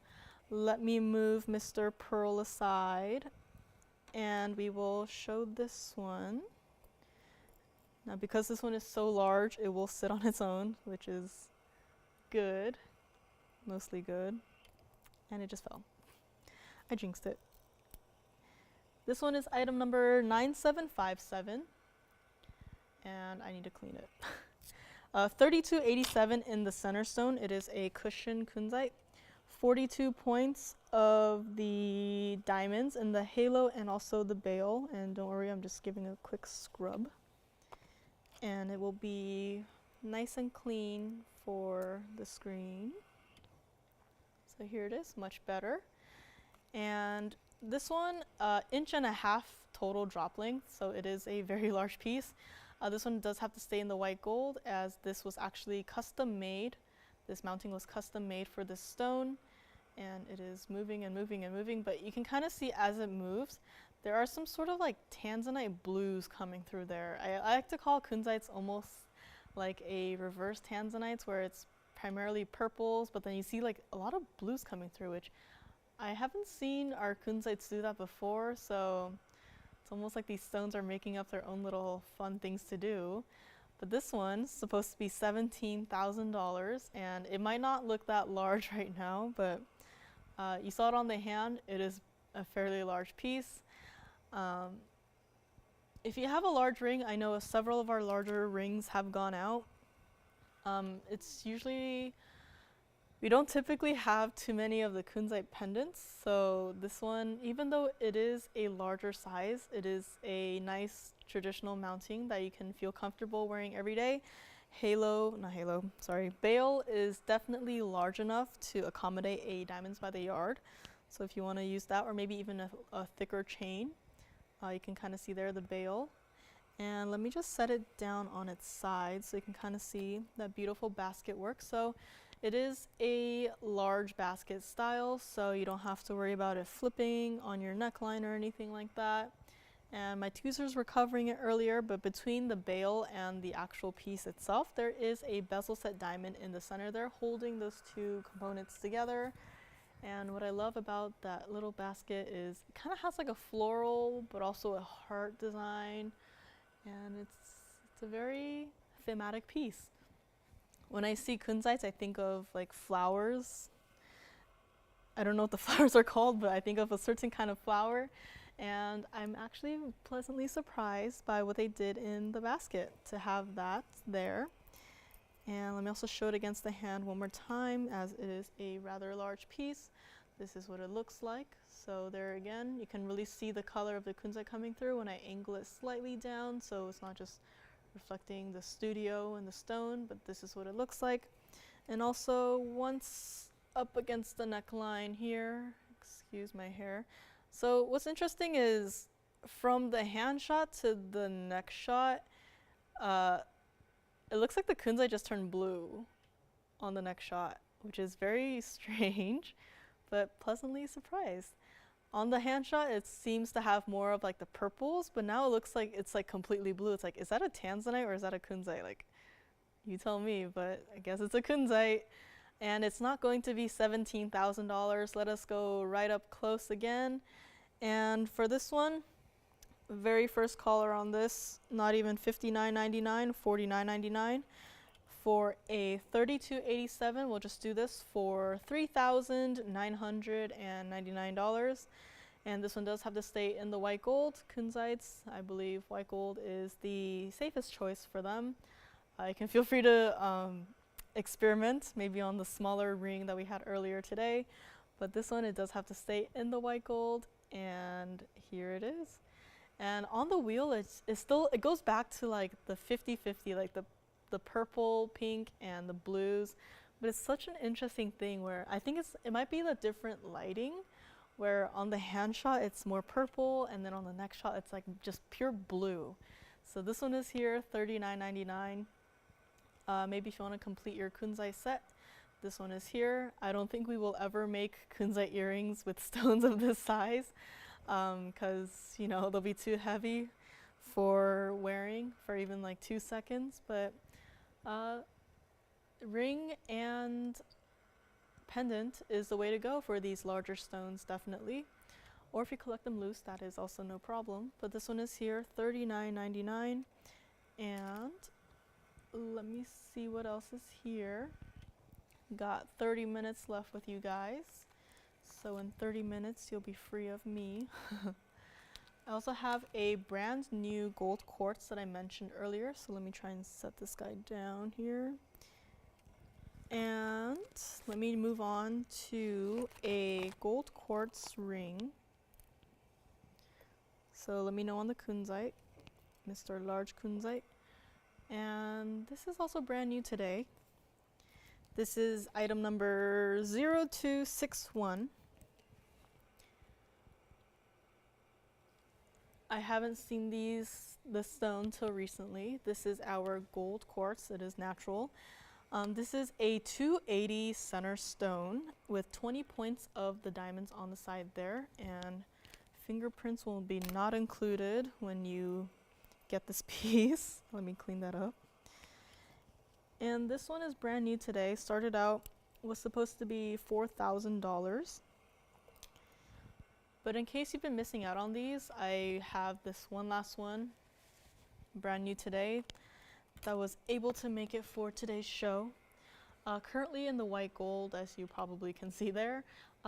let me move Mr. Pearl aside and we will show this one. Now because this one is so large, it will sit on its own, which is good, mostly good. And it just fell. I jinxed it. This one is item number 9757, and I need to clean it. 3287 in the center stone. It is a cushion kunzite. 42 points of the diamonds in the halo and also the bail. And don't worry, I'm just giving a quick scrub. And it will be nice and clean for the screen. So here it is, much better. And this one, 1.5 inches total drop length, so it is a very large piece. This one does have to stay in the white gold as this was actually custom made. This mounting was custom made for this stone, and it is moving and moving and moving, but you can kind of see as it moves, there are some sort of like tanzanite blues coming through there. I like to call kunzites almost like a reverse tanzanites where it's primarily purples, but then you see like a lot of blues coming through, which I haven't seen our kunzites do that before, so it's almost like these stones are making up their own little fun things to do. But this one's supposed to be $17,000, and it might not look that large right now, but you saw it on the hand, it is a fairly large piece. If you have a large ring, I know several of our larger rings have gone out. It's usually, we don't typically have too many of the kunzite pendants, so this one, even though it is a larger size, it is a nice traditional mounting that you can feel comfortable wearing every day. Bail is definitely large enough to accommodate a diamonds by the yard. So if you want to use that, or maybe even a thicker chain, you can kind of see there the bail. And let me just set it down on its side so you can kind of see that beautiful basket work. So it is a large basket style, so you don't have to worry about it flipping on your neckline or anything like that. And my tweezers were covering it earlier, but between the bail and the actual piece itself, there is a bezel set diamond in the center there holding those two components together. And what I love about that little basket is it kind of has like a floral, but also a heart design. And it's a very thematic piece. When I see kunzites, I think of like flowers. I don't know what the flowers are called, but I think of a certain kind of flower. And I'm actually pleasantly surprised by what they did in the basket to have that there. And let me also show it against the hand one more time, as it is a rather large piece. This is what it looks like. So there again, you can really see the color of the kunzite coming through when I angle it slightly down, so it's not just reflecting the studio and the stone, but this is what it looks like. And also once up against the neckline here, excuse my hair. So what's interesting is from the hand shot to the neck shot, it looks like the kunzite just turned blue on the neck shot, which is very strange, but pleasantly surprised. On the hand shot, it seems to have more of like the purples, but now it looks like it's like completely blue. It's like, is that a tanzanite or is that a kunzite? Like, you tell me, but I guess it's a kunzite. And it's not going to be $17,000. Let us go right up close again. And for this one, Very first caller on this, not even $59.99, $49.99. For a 3287, we'll just do this for $3,999. And this one does have to stay in the white gold. Kunzites, I believe white gold is the safest choice for them. You can feel free to experiment, maybe on the smaller ring that we had earlier today. But this one, it does have to stay in the white gold, and here it is. And on the wheel, it goes back to like the 50-50, like the purple, pink, and the blues. But it's such an interesting thing where I think it might be the different lighting, where on the hand shot it's more purple, and then on the next shot it's like just pure blue. So this one is here, $39.99. Maybe if you want to complete your kunzite set, this one is here. I don't think we will ever make kunzite earrings with stones of this size, because you know they'll be too heavy for wearing for even like 2 seconds. But ring and pendant is the way to go for these larger stones, definitely. Or if you collect them loose, that is also no problem. But this one is here, $39.99. And let me see what else is here. Got 30 minutes left with you guys. So in 30 minutes, you'll be free of me. I also have a brand new gold quartz that I mentioned earlier. So let me try and set this guy down here. And let me move on to a gold quartz ring. So let me know on the kunzite, Mr. Large Kunzite. And this is also brand new today. This is item number 0261. I haven't seen this stone till recently. This is our gold quartz. It is natural. This is a 280 center stone with 20 points of the diamonds on the side there, and fingerprints will be not included when you get this piece. Let me clean that up. And this one is brand new today. Started out, was supposed to be $4,000. But in case you've been missing out on these, I have this one last one, brand new today, that was able to make it for today's show. Currently in the white gold, as you probably can see there.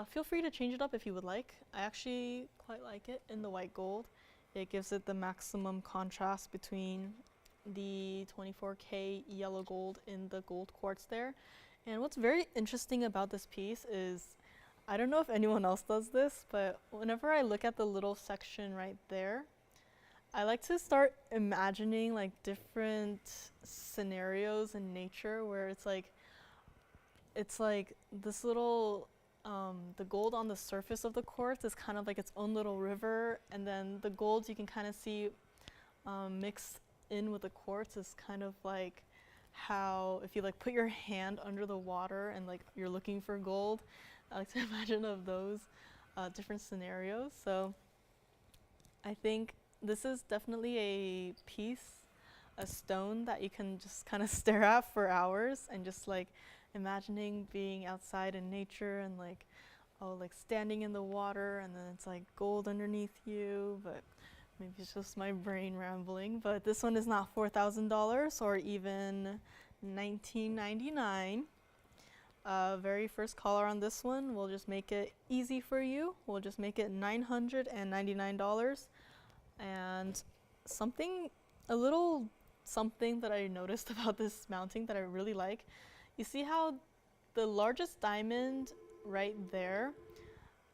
Feel free to change it up if you would like. I actually quite like it in the white gold. It gives it the maximum contrast between the 24K yellow gold in the gold quartz there. And what's very interesting about this piece is, I don't know if anyone else does this, but whenever I look at the little section right there, I like to start imagining like different scenarios in nature where it's like this little, the gold on the surface of the quartz is kind of like its own little river, and then the gold you can kind of see mixed in with the quartz is kind of like how if you like put your hand under the water and like you're looking for gold. I like to imagine of those different scenarios. So I think this is definitely a piece, a stone that you can just kind of stare at for hours and just like imagining being outside in nature and like, oh, like standing in the water and then it's like gold underneath you. But maybe it's just my brain rambling. But this one is not $4,000 or even $19.99. Very first caller on this one, we'll just make it easy for you. We'll just make it $999. And a little something that I noticed about this mounting that I really like, you see how the largest diamond right there,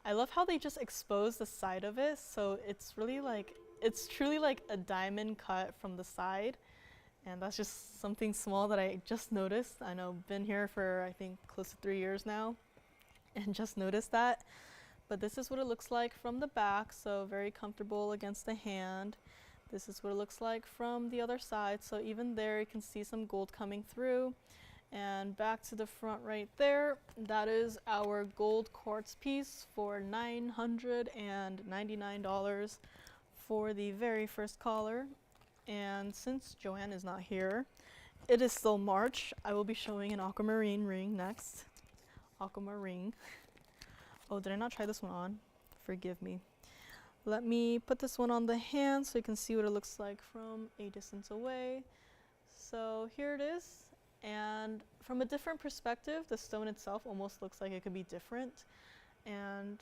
I love how they just expose the side of it, so it's really like, it's truly like a diamond cut from the side. And that's just something small that I just noticed. I know I've been here for I think close to 3 years now and just noticed that. But this is what it looks like from the back, so very comfortable against the hand. This is what it looks like from the other side, so even there you can see some gold coming through. And back to the front right there, that is our gold quartz piece for $999 for the very first caller. And since Joanne is not here, it is still March. I will be showing an aquamarine ring next. Aquamarine. Oh, did I not try this one on? Forgive me. Let me put this one on the hand so you can see what it looks like from a distance away. So here it is, and from a different perspective, the stone itself almost looks like it could be different, and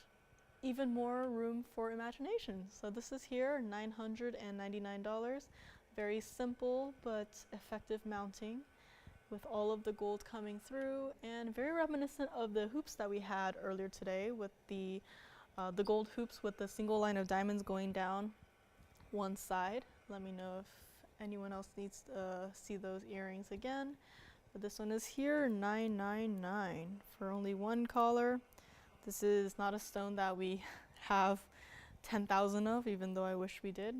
even more room for imagination. So this is here, $999. Very simple but effective mounting with all of the gold coming through, and very reminiscent of the hoops that we had earlier today with the gold hoops with the single line of diamonds going down one side. Let me know if anyone else needs to see those earrings again. But this one is here, $999 for only one collar. This is not a stone that we have 10,000 of, even though I wish we did.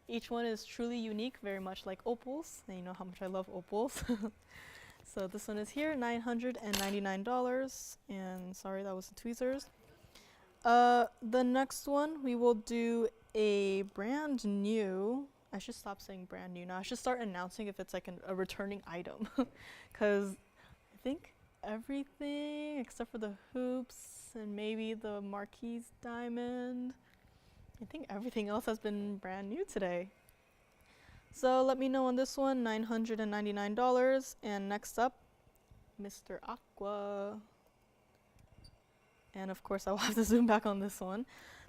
Each one is truly unique, very much like opals, and you know how much I love opals. So this one is here, $999, and sorry, that was the tweezers. The next one, we will do a brand new, I should stop saying brand new now, I should start announcing if it's like a returning item, because I think everything except for the hoops and maybe the Marquise diamond, I think everything else has been brand new today. So let me know on this one, $999. And next up, Mr. Aqua. And of course I will have to zoom back on this one.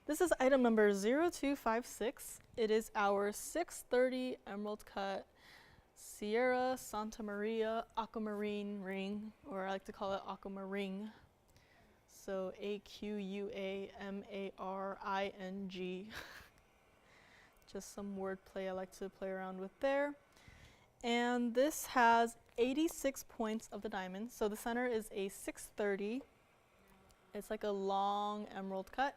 This is item number 0256. It is our 630 emerald cut Sierra Santa Maria aquamarine ring, or I like to call it aquamarine. So AQUAMARING. Just some wordplay I like to play around with there. And this has 86 points of the diamond. So the center is a 630. It's like a long emerald cut.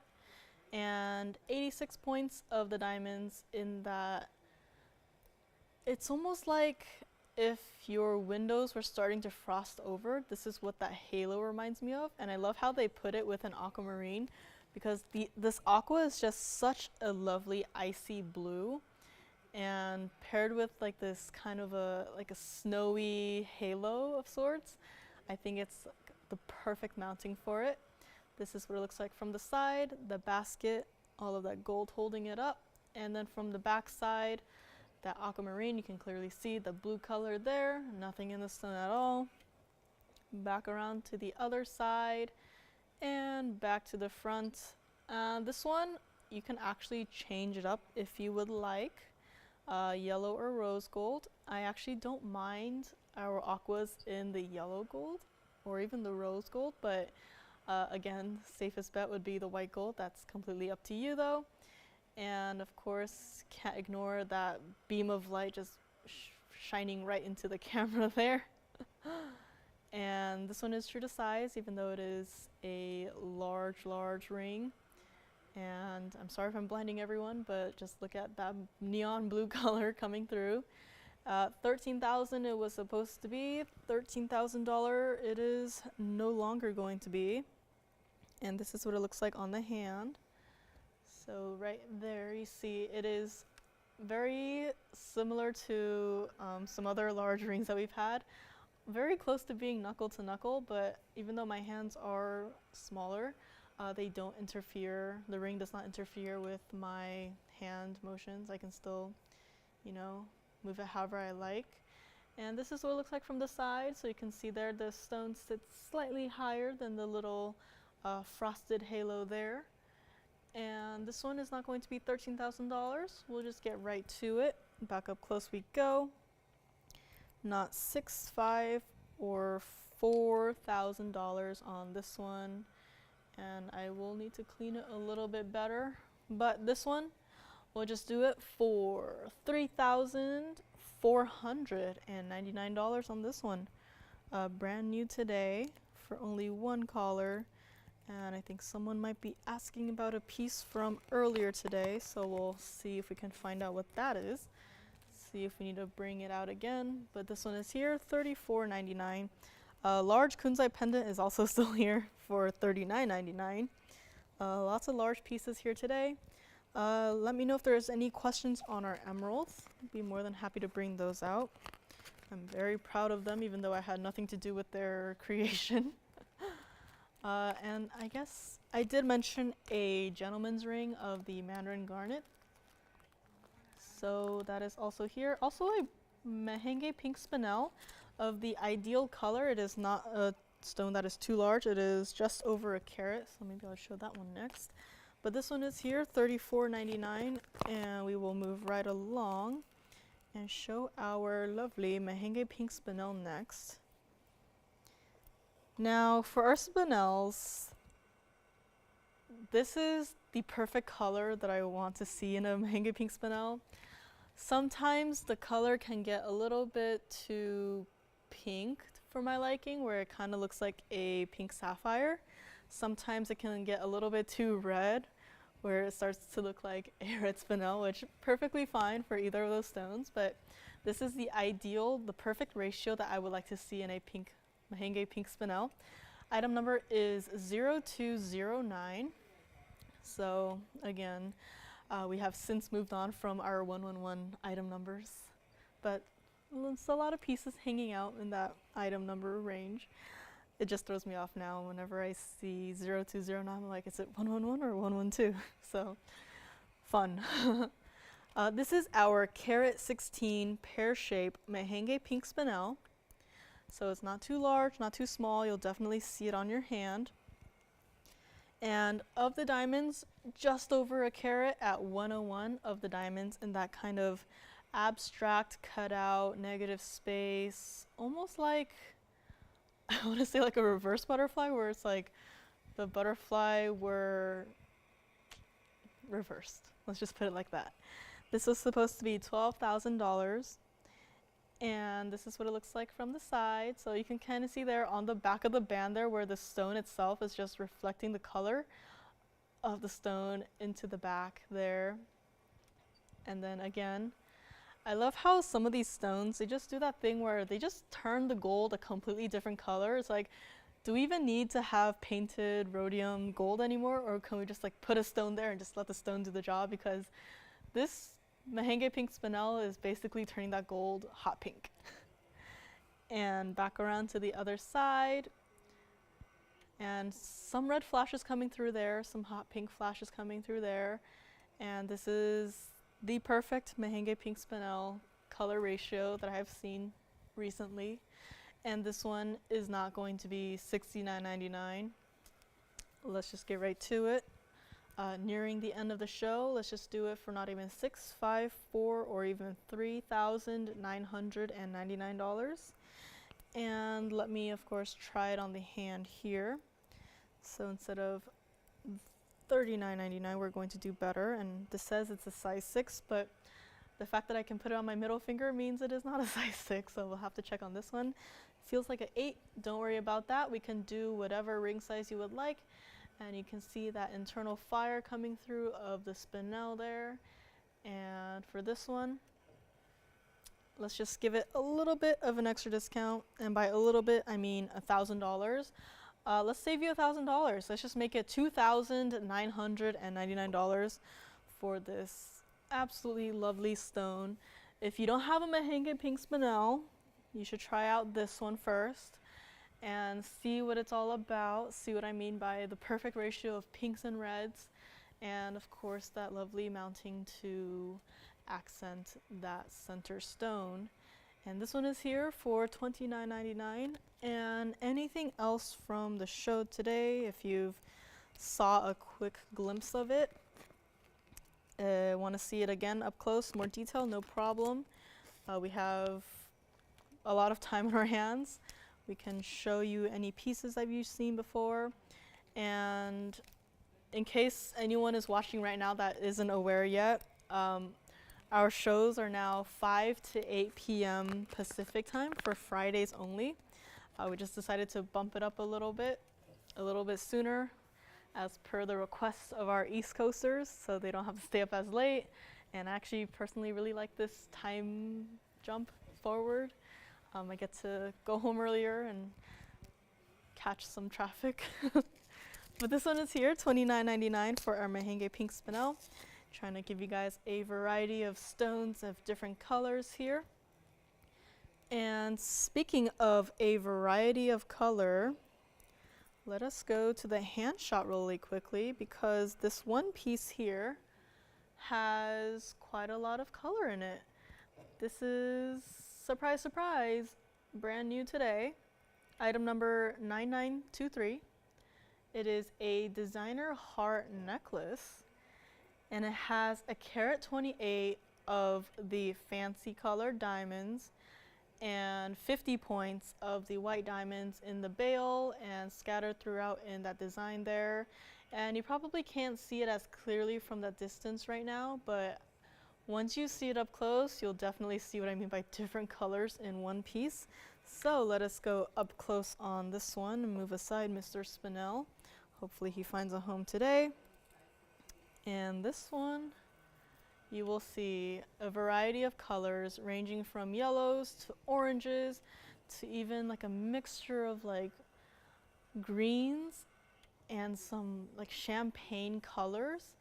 And 86 points of the diamonds in that. It's almost like if your windows were starting to frost over, this is what that halo reminds me of. And I love how they put it with an aquamarine, because this aqua is just such a lovely icy blue, and paired with like this kind of a snowy halo of sorts, I think it's the perfect mounting for it. This is what it looks like from the side, the basket, all of that gold holding it up, and then from the back side, that aquamarine, you can clearly see the blue color there, nothing in the stone at all. Back around to the other side and back to the front. This one, you can actually change it up if you would like, yellow or rose gold. I actually don't mind our aquas in the yellow gold or even the rose gold, but again, safest bet would be the white gold. That's completely up to you though. And of course, can't ignore that beam of light just shining right into the camera there. And this one is true to size, even though it is a large ring. And I'm sorry if I'm blinding everyone, but just look at that neon blue color coming through. $13,000 it was supposed to be. $13,000 it is no longer going to be. And this is what it looks like on the hand. So right there you see it is very similar to some other large rings that we've had. Very close to being knuckle to knuckle, but even though my hands are smaller, they don't interfere. The ring does not interfere with my hand motions. I can still, you know, move it however I like. And this is what it looks like from the side. So you can see there the stone sits slightly higher than the little frosted halo there. And this one is not going to be $13,000. We'll just get right to it. Back up close we go. Not $6,500 or $4,000 on this one. And I will need to clean it a little bit better. But this one, we'll just do it for $3,499 on this one. Brand new today for only one collar. And I think someone might be asking about a piece from earlier today, so we'll see if we can find out what that is. See if we need to bring it out again. But this one is here, $34.99. Large kunzite pendant is also still here for $39.99. Lots of large pieces here today. Let me know if there's any questions on our emeralds. I'd be more than happy to bring those out. I'm very proud of them, even though I had nothing to do with their creation. And I guess I did mention a gentleman's ring of the Mandarin garnet. So that is also here. Also a Mahenge pink spinel of the ideal color. It is not a stone that is too large. It is just over a carat. So maybe I'll show that one next. But this one is here, $34.99, and we will move right along and show our lovely Mahenge pink spinel next. Now for our spinels, this is the perfect color that I want to see in a Mahenge pink spinel. Sometimes the color can get a little bit too pink for my liking, where it kind of looks like a pink sapphire. Sometimes it can get a little bit too red, where it starts to look like a red spinel, which perfectly fine for either of those stones, but this is the ideal, the perfect ratio that I would like to see in a pink Mahenge pink spinel. Item number is 0209. So again, we have since moved on from our 111 item numbers, but it's a lot of pieces hanging out in that item number range. It just throws me off now whenever I see 0209. I'm like, is it 111 or 112? So fun. This is our carat 16 pear-shaped Mahenge pink spinel. So it's not too large, not too small. You'll definitely see it on your hand. And of the diamonds, just over a carat at 101 of the diamonds in that kind of abstract cutout, negative space, almost like, I want to say like a reverse butterfly, where it's like the butterfly were reversed. Let's just put it like that. This was supposed to be $12,000. And this is what it looks like from the side. So you can kind of see there on the back of the band there where the stone itself is just reflecting the color of the stone into the back there. And then again, I love how some of these stones, they just do that thing where they just turn the gold a completely different color. It's like, do we even need to have painted rhodium gold anymore? Or can we just like put a stone there and just let the stone do the job? Because this Mahenge pink spinel is basically turning that gold hot pink. And back around to the other side. And some red flashes coming through there, some hot pink flashes coming through there. And this is the perfect Mahenge pink spinel color ratio that I have seen recently. And this one is not going to be $69.99. Let's just get right to it. Nearing the end of the show, let's just do it for not even $6, $5, $4, or even $3,999. And let me, of course, try it on the hand here. So instead of $39.99, we're going to do better. And this says it's a size 6, but the fact that I can put it on my middle finger means it is not a size 6, so we'll have to check on this one. Feels like an 8. Don't worry about that. We can do whatever ring size you would like. And you can see that internal fire coming through of the spinel there. And for this one, let's just give it a little bit of an extra discount. And by a little bit, I mean $1,000. Let's save you $1,000. Let's just make it $2,999 for this absolutely lovely stone. If you don't have a Mahenge pink spinel, you should try out this one first and see what it's all about, see what I mean by the perfect ratio of pinks and reds, and of course that lovely mounting to accent that center stone. And this one is here for $29.99. And anything else from the show today, if you've saw a quick glimpse of it, want to see it again up close, more detail, no problem. We have a lot of time on our hands. We can show you any pieces that you've seen before. And in case anyone is watching right now that isn't aware yet, our shows are now 5 to 8 p.m. Pacific time for Fridays only. We just decided to bump it up a little bit sooner as per the requests of our East Coasters, so they don't have to stay up as late. And I actually personally really like this time jump forward. I get to go home earlier and catch some traffic. But this one is here, $29.99 for our Mahenge pink spinel. Trying to give you guys a variety of stones of different colors here. And speaking of a variety of color, let us go to the hand shot really quickly because this one piece here has quite a lot of color in it. This is, surprise, surprise, brand new today. Item number 9923. It is a designer heart necklace, and it has a carat 28 of the fancy colored diamonds and 50 points of the white diamonds in the bail and scattered throughout in that design there. And you probably can't see it as clearly from that distance right now, but once you see it up close, you'll definitely see what I mean by different colors in one piece. So let us go up close on this one and move aside Mr. Spinell. Hopefully he finds a home today. And this one, you will see a variety of colors ranging from yellows to oranges to even like a mixture of like greens and some like champagne colors.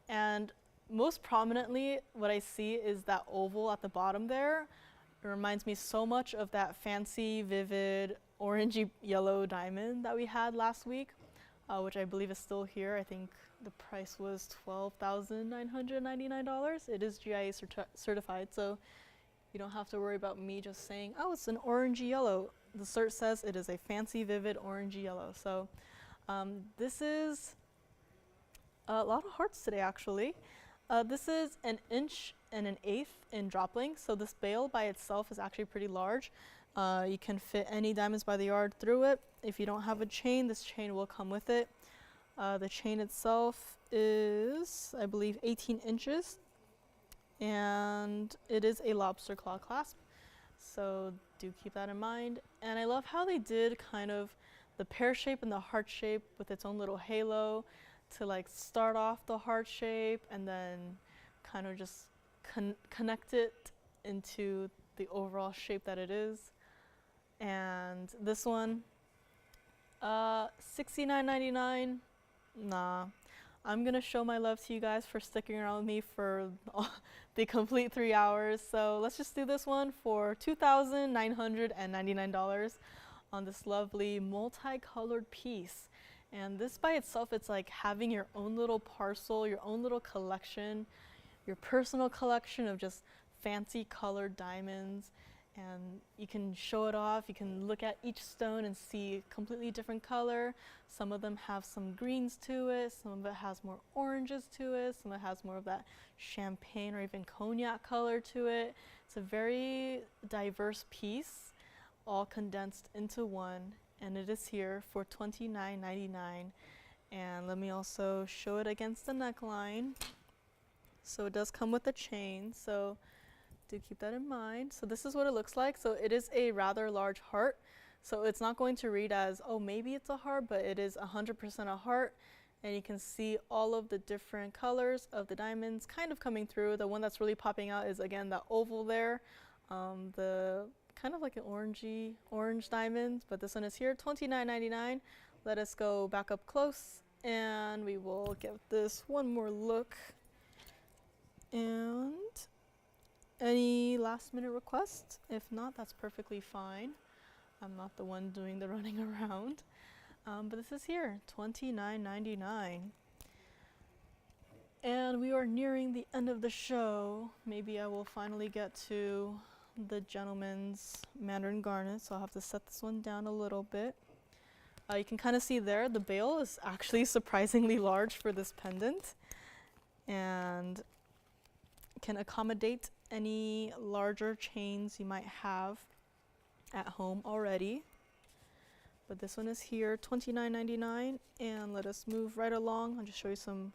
And most prominently, what I see is that oval at the bottom there. It reminds me so much of that fancy, vivid, orangey yellow diamond that we had last week, which I believe is still here. I think the price was $12,999. It is GIA certified, so you don't have to worry about me just saying, oh, it's an orangey yellow. The cert says it is a fancy, vivid, orangey yellow. So this is a lot of hearts today, actually. This is 1 1/8 inches in drop length, so this bail by itself is actually pretty large. You can fit any diamonds by the yard through it. If you don't have a chain, this chain will come with it. The chain itself is, I believe, 18 inches, and it is a lobster claw clasp, so do keep that in mind. And I love how they did kind of the pear shape and the heart shape with its own little halo to like start off the heart shape and then kind of just connect it into the overall shape that it is. And this one, $69.99. Nah, I'm gonna show my love to you guys for sticking around with me for the complete 3 hours. So let's just do this one for $2,999 on this lovely multicolored piece. And this by itself, it's like having your own little parcel, your own little collection, your personal collection of just fancy colored diamonds. And you can show it off. You can look at each stone and see a completely different color. Some of them have some greens to it. Some of it has more oranges to it. Some of it has more of that champagne or even cognac color to it. It's a very diverse piece, all condensed into one. And it is here for $29.99. And let me also show it against the neckline. So it does come with a chain. So do keep that in mind. So this is what it looks like. So it is a rather large heart. So it's not going to read as, oh, maybe it's a heart, but it is 100% a heart. And you can see all of the different colors of the diamonds kind of coming through. The one that's really popping out is, again, that oval there. The kind of like an orange diamond, but this one is here, $29.99. Let us go back up close and we will give this one more look. And any last minute requests? If not, that's perfectly fine. I'm not the one doing the running around. But this is here, $29.99. And we are nearing the end of the show. Maybe I will finally get to the gentleman's mandarin garnet, so I'll have to set this one down a little bit. You can kind of see there, the bail is actually surprisingly large for this pendant and can accommodate any larger chains you might have at home already. But this one is here, $29.99, and let us move right along. I'll just show you some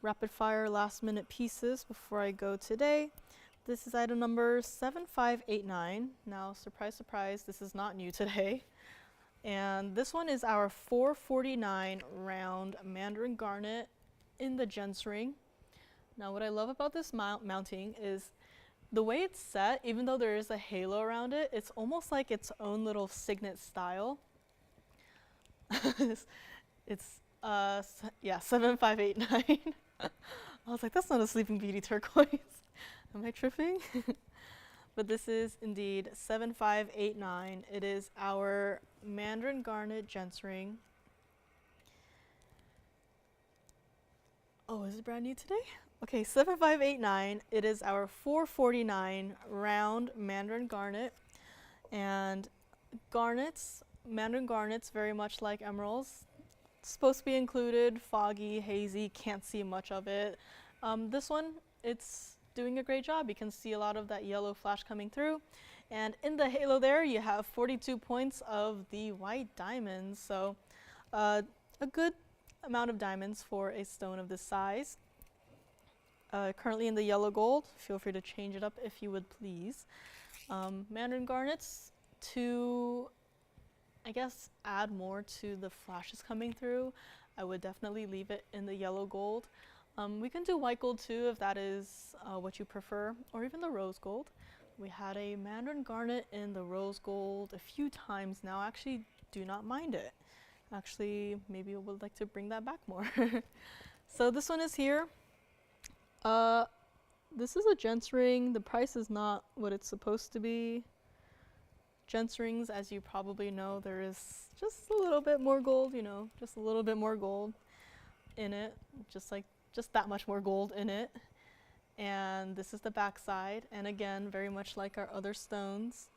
rapid fire last minute pieces before I go today. This is item number 7589. Now, surprise, surprise, this is not new today. And this one is our 449 round mandarin garnet in the gents ring. Now, what I love about this mounting is the way it's set, even though there is a halo around it, it's almost like its own little signet style. It's, yeah, 7589. I was like, that's not a Sleeping Beauty turquoise. Am I tripping? But this is indeed 7589. It is our mandarin garnet gents ring. Oh, is it brand new today? Okay, 7589. It is our 449 round Mandarin garnet. And garnets, Mandarin garnets, very much like emeralds. It's supposed to be included, foggy, hazy, can't see much of it. This one, it's doing a great job. You can see a lot of that yellow flash coming through. And in the halo there, you have 42 points of the white diamonds. So a good amount of diamonds for a stone of this size. Currently in the yellow gold. Feel free to change it up if you would please. Mandarin garnets, to, I guess, add more to the flashes coming through, I would definitely leave it in the yellow gold. We can do white gold too if that is what you prefer, or even the rose gold. We had a Mandarin garnet in the rose gold a few times now. I actually do not mind it. Actually, maybe I would like to bring that back more. So this one is here. This is a gents ring. The price is not what it's supposed to be. Gents rings, as you probably know, there is just a little bit more gold, you know, just a little bit more gold in it, just that much more gold in it. And this is the back side, and again, very much like our other stones,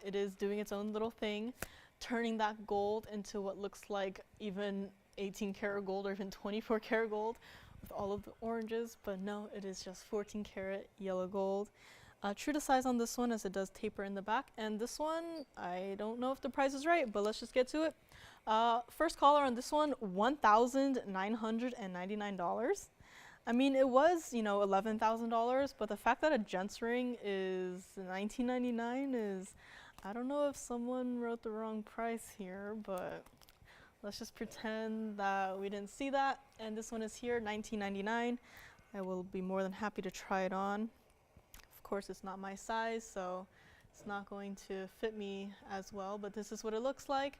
it is doing its own little thing, turning that gold into what looks like even 18 karat gold or even 24 karat gold with all of the oranges, but no, it is just 14 karat yellow gold. True to size on this one, as it does taper in the back, and this one, I don't know if the price is right, but let's just get to it. First caller on this one, $1,999. I mean, it was, you know, $11,000, but the fact that a gents ring is $19.99 is, I don't know if someone wrote the wrong price here, but let's just pretend that we didn't see that. And this one is here, $19.99. I will be more than happy to try it on. Of course, it's not my size, so it's not going to fit me as well, but this is what it looks like.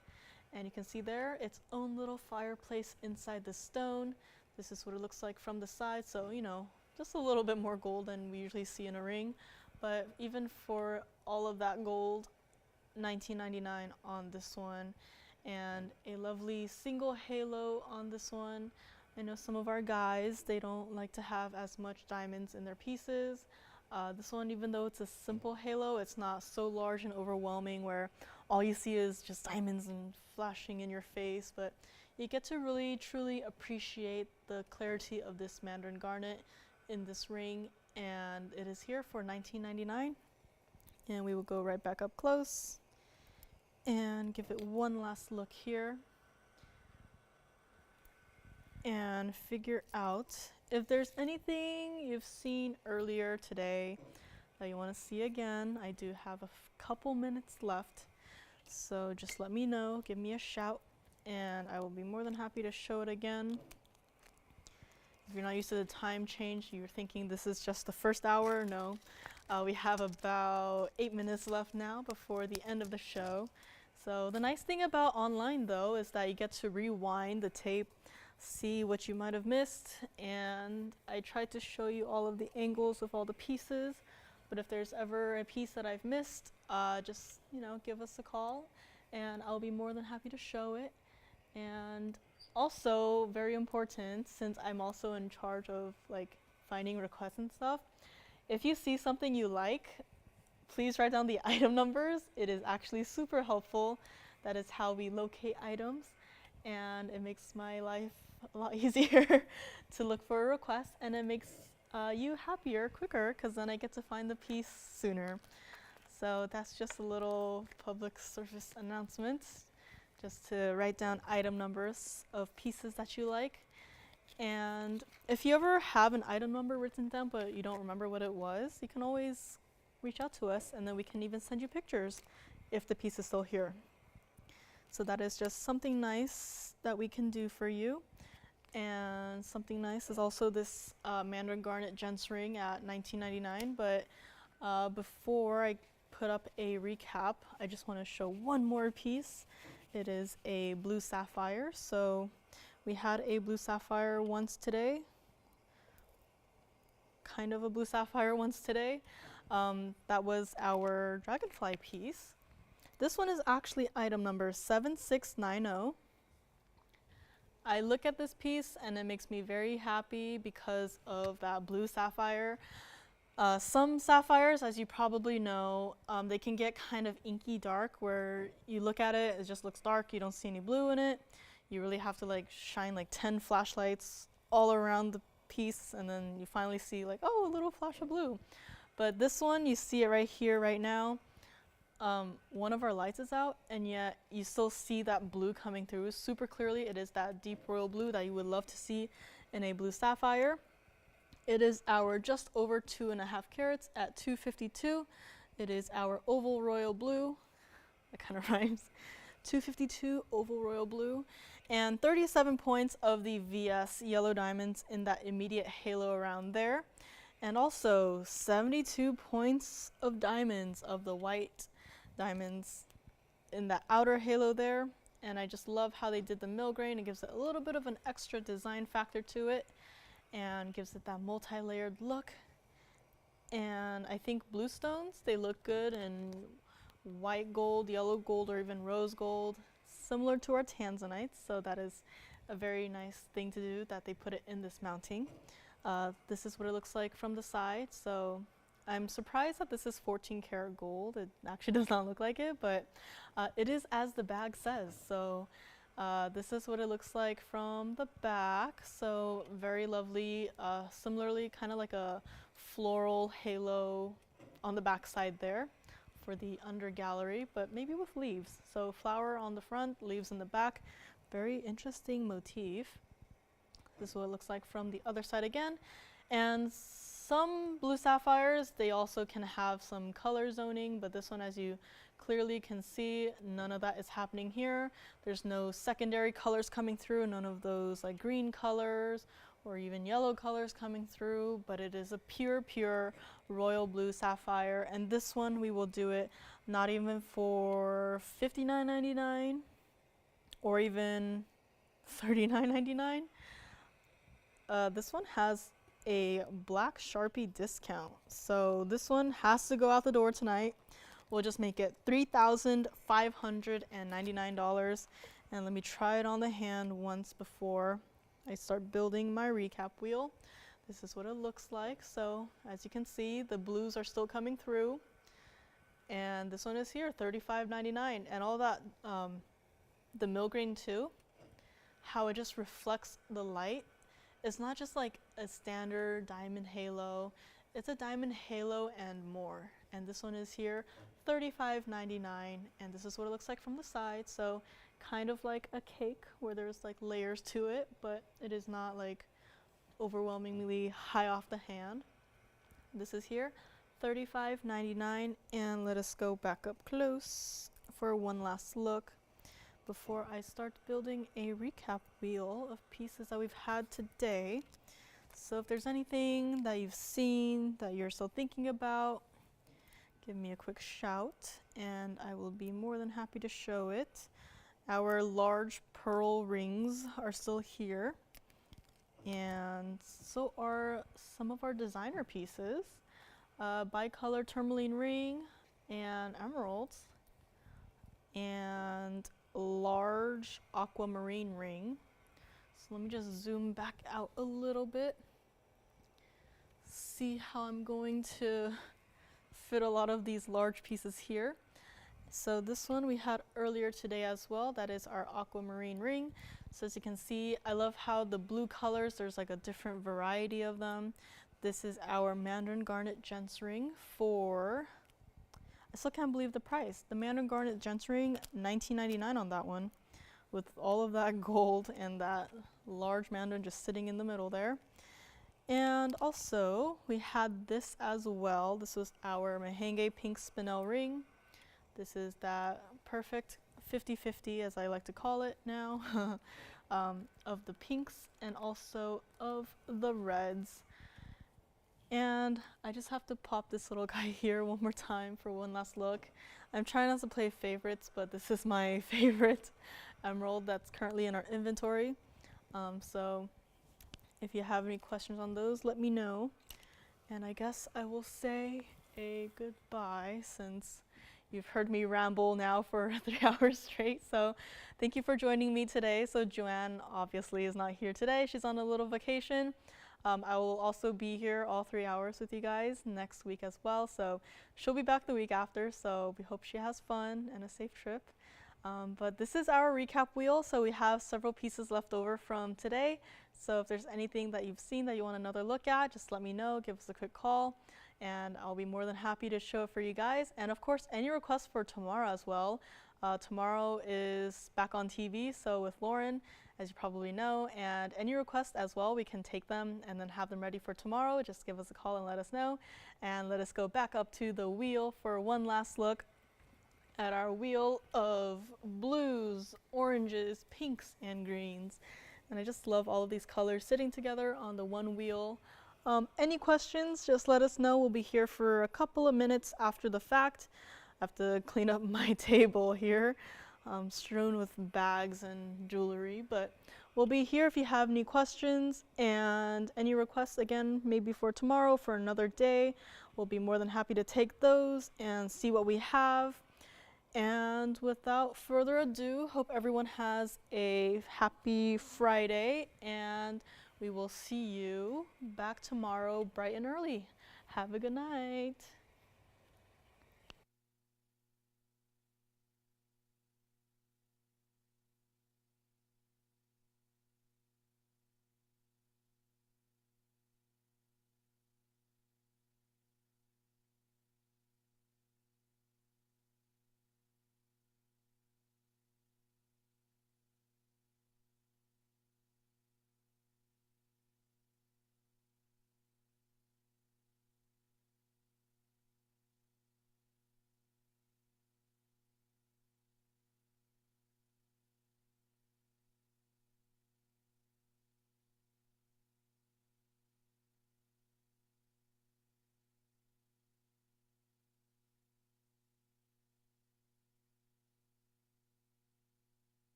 And you can see there, its own little fireplace inside the stone. This is what it looks like from the side, so, you know, just a little bit more gold than we usually see in a ring. But even for all of that gold, $19.99 on this one. And a lovely single halo on this one. I know some of our guys, they don't like to have as much diamonds in their pieces. This one, even though it's a simple halo, it's not so large and overwhelming where all you see is just diamonds and flashing in your face, but you get to really truly appreciate the clarity of this Mandarin garnet in this ring, and it is here for $19.99. And we will go right back up close and give it one last look here and figure out if there's anything you've seen earlier today that you want to see again. I do have a couple minutes left, so just let me know, give me a shout, and I will be more than happy to show it again. If you're not used to the time change, you're thinking this is just the first hour. No, we have about 8 minutes left now before the end of the show. So the nice thing about online though is that you get to rewind the tape, see what you might have missed, and I tried to show you all of the angles of all the pieces, but if there's ever a piece that I've missed, just, you know, give us a call and I'll be more than happy to show it. And also, very important, since I'm also in charge of like finding requests and stuff, if you see something you like, please write down the item numbers. It is actually super helpful. That is how we locate items, and it makes my life a lot easier to look for a request, and it makes you happier quicker, because then I get to find the piece sooner. So that's just a little public service announcement, just to write down item numbers of pieces that you like. And if you ever have an item number written down but you don't remember what it was, you can always reach out to us, and then we can even send you pictures if the piece is still here. So that is just something nice that we can do for you. And something nice is also this Mandarin garnet gents ring at $19.99. But before I put up a recap, I just want to show one more piece. It is a blue sapphire. So we had a blue sapphire once today, kind of a blue sapphire once today. That was our dragonfly piece. This one is actually item number 7690. I look at this piece and it makes me very happy because of that blue sapphire. Some sapphires, as you probably know, they can get kind of inky dark where you look at it, it just looks dark, you don't see any blue in it. You really have to like shine like 10 flashlights all around the piece and then you finally see like, oh, a little flash of blue. But this one, you see it right here, right now. One of our lights is out and yet you still see that blue coming through super clearly. It is that deep royal blue that you would love to see in a blue sapphire. It is our just over 2.5 carats at 252. It is our oval royal blue. That kind of rhymes. 252 oval royal blue. And 37 points of the VS yellow diamonds in that immediate halo around there. And also 72 points of diamonds of the white diamonds in that outer halo there. And I just love how they did the mill grain. It gives it a little bit of an extra design factor to it and gives it that multi-layered look. And I think blue stones, they look good in white gold, yellow gold, or even rose gold, similar to our tanzanites. So that is a very nice thing to do that they put it in this mounting. This is what it looks like from the side. So I'm surprised that this is 14 karat gold. It actually does not look like it, but it is as the bag says. So this is what it looks like from the back. So very lovely, similarly kind of like a floral halo on the back side there for the under gallery, but maybe with leaves. So flower on the front, leaves in the back. Very interesting motif. This is what it looks like from the other side again. And some blue sapphires, they also can have some color zoning, but this one, as you clearly can see, none of that is happening here. There's no secondary colors coming through, none of those like green colors or even yellow colors coming through, but it is a pure royal blue sapphire. And this one, we will do it not even for $59.99 or even $39.99. This one has a black Sharpie discount. So this one has to go out the door tonight. We'll just make it $3,599. And let me try it on the hand once before I start building my recap wheel. This is what it looks like. So as you can see, the blues are still coming through. And this one is here, $35.99. And all that, the mill grain too, how it just reflects the light. It's not just like a standard diamond halo. It's a diamond halo and more. And this one is here, $35.99. And this is what it looks like from the side. So kind of like a cake where there's like layers to it, but it is not like overwhelmingly high off the hand. This is here, $35.99. And let us go back up close for one last look before I start building a recap wheel of pieces that we've had today. So if there's anything that you've seen that you're still thinking about, give me a quick shout and I will be more than happy to show it. Our large pearl rings are still here, and so are some of our designer pieces. Bicolor tourmaline ring and emeralds, and large aquamarine ring. So let me just zoom back out a little bit, see how I'm going to fit a lot of these large pieces here. So this one we had earlier today as well. That is our aquamarine ring. So as you can see, I love how the blue colors, there's like a different variety of them. This is our Mandarin Garnet Gents ring for, I still can't believe the price. The Mandarin Garnet Gents ring, $19.99 on that one, with all of that gold and that large Mandarin just sitting in the middle there. And also, we had this as well. This was our Mahenge Pink Spinel ring. This is that perfect 50-50, as I like to call it now, of the pinks and also of the reds. And I just have to pop this little guy here one more time for one last look. I'm trying not to play favorites, but this is my favorite emerald that's currently in our inventory. So if you have any questions on those, let me know. And I guess I will say a goodbye, since you've heard me ramble now for 3 hours straight. So thank you for joining me today. So Joanne obviously is not here today. She's on a little vacation. I will also be here all 3 hours with you guys next week as well. So she'll be back the week after. So we hope she has fun and a safe trip. But this is our recap wheel, so we have several pieces left over from today. So if there's anything that you've seen that you want another look at, just let me know, give us a quick call, and I'll be more than happy to show it for you guys. And of course, any requests for tomorrow as well. Tomorrow is back on TV, so with Lauren, as you probably know, and any requests as well, we can take them and then have them ready for tomorrow. Just give us a call and let us know, and let us go back up to the wheel for one last look at our wheel of blues, oranges, pinks, and greens. And I just love all of these colors sitting together on the one wheel. Any questions, just let us know. We'll be here for a couple of minutes after the fact. I have to clean up my table here, strewn with bags and jewelry, but we'll be here if you have any questions and any requests, again, maybe for tomorrow, for another day. We'll be more than happy to take those and see what we have. And without further ado, hope everyone has a happy Friday, and we will see you back tomorrow bright and early. Have a good night.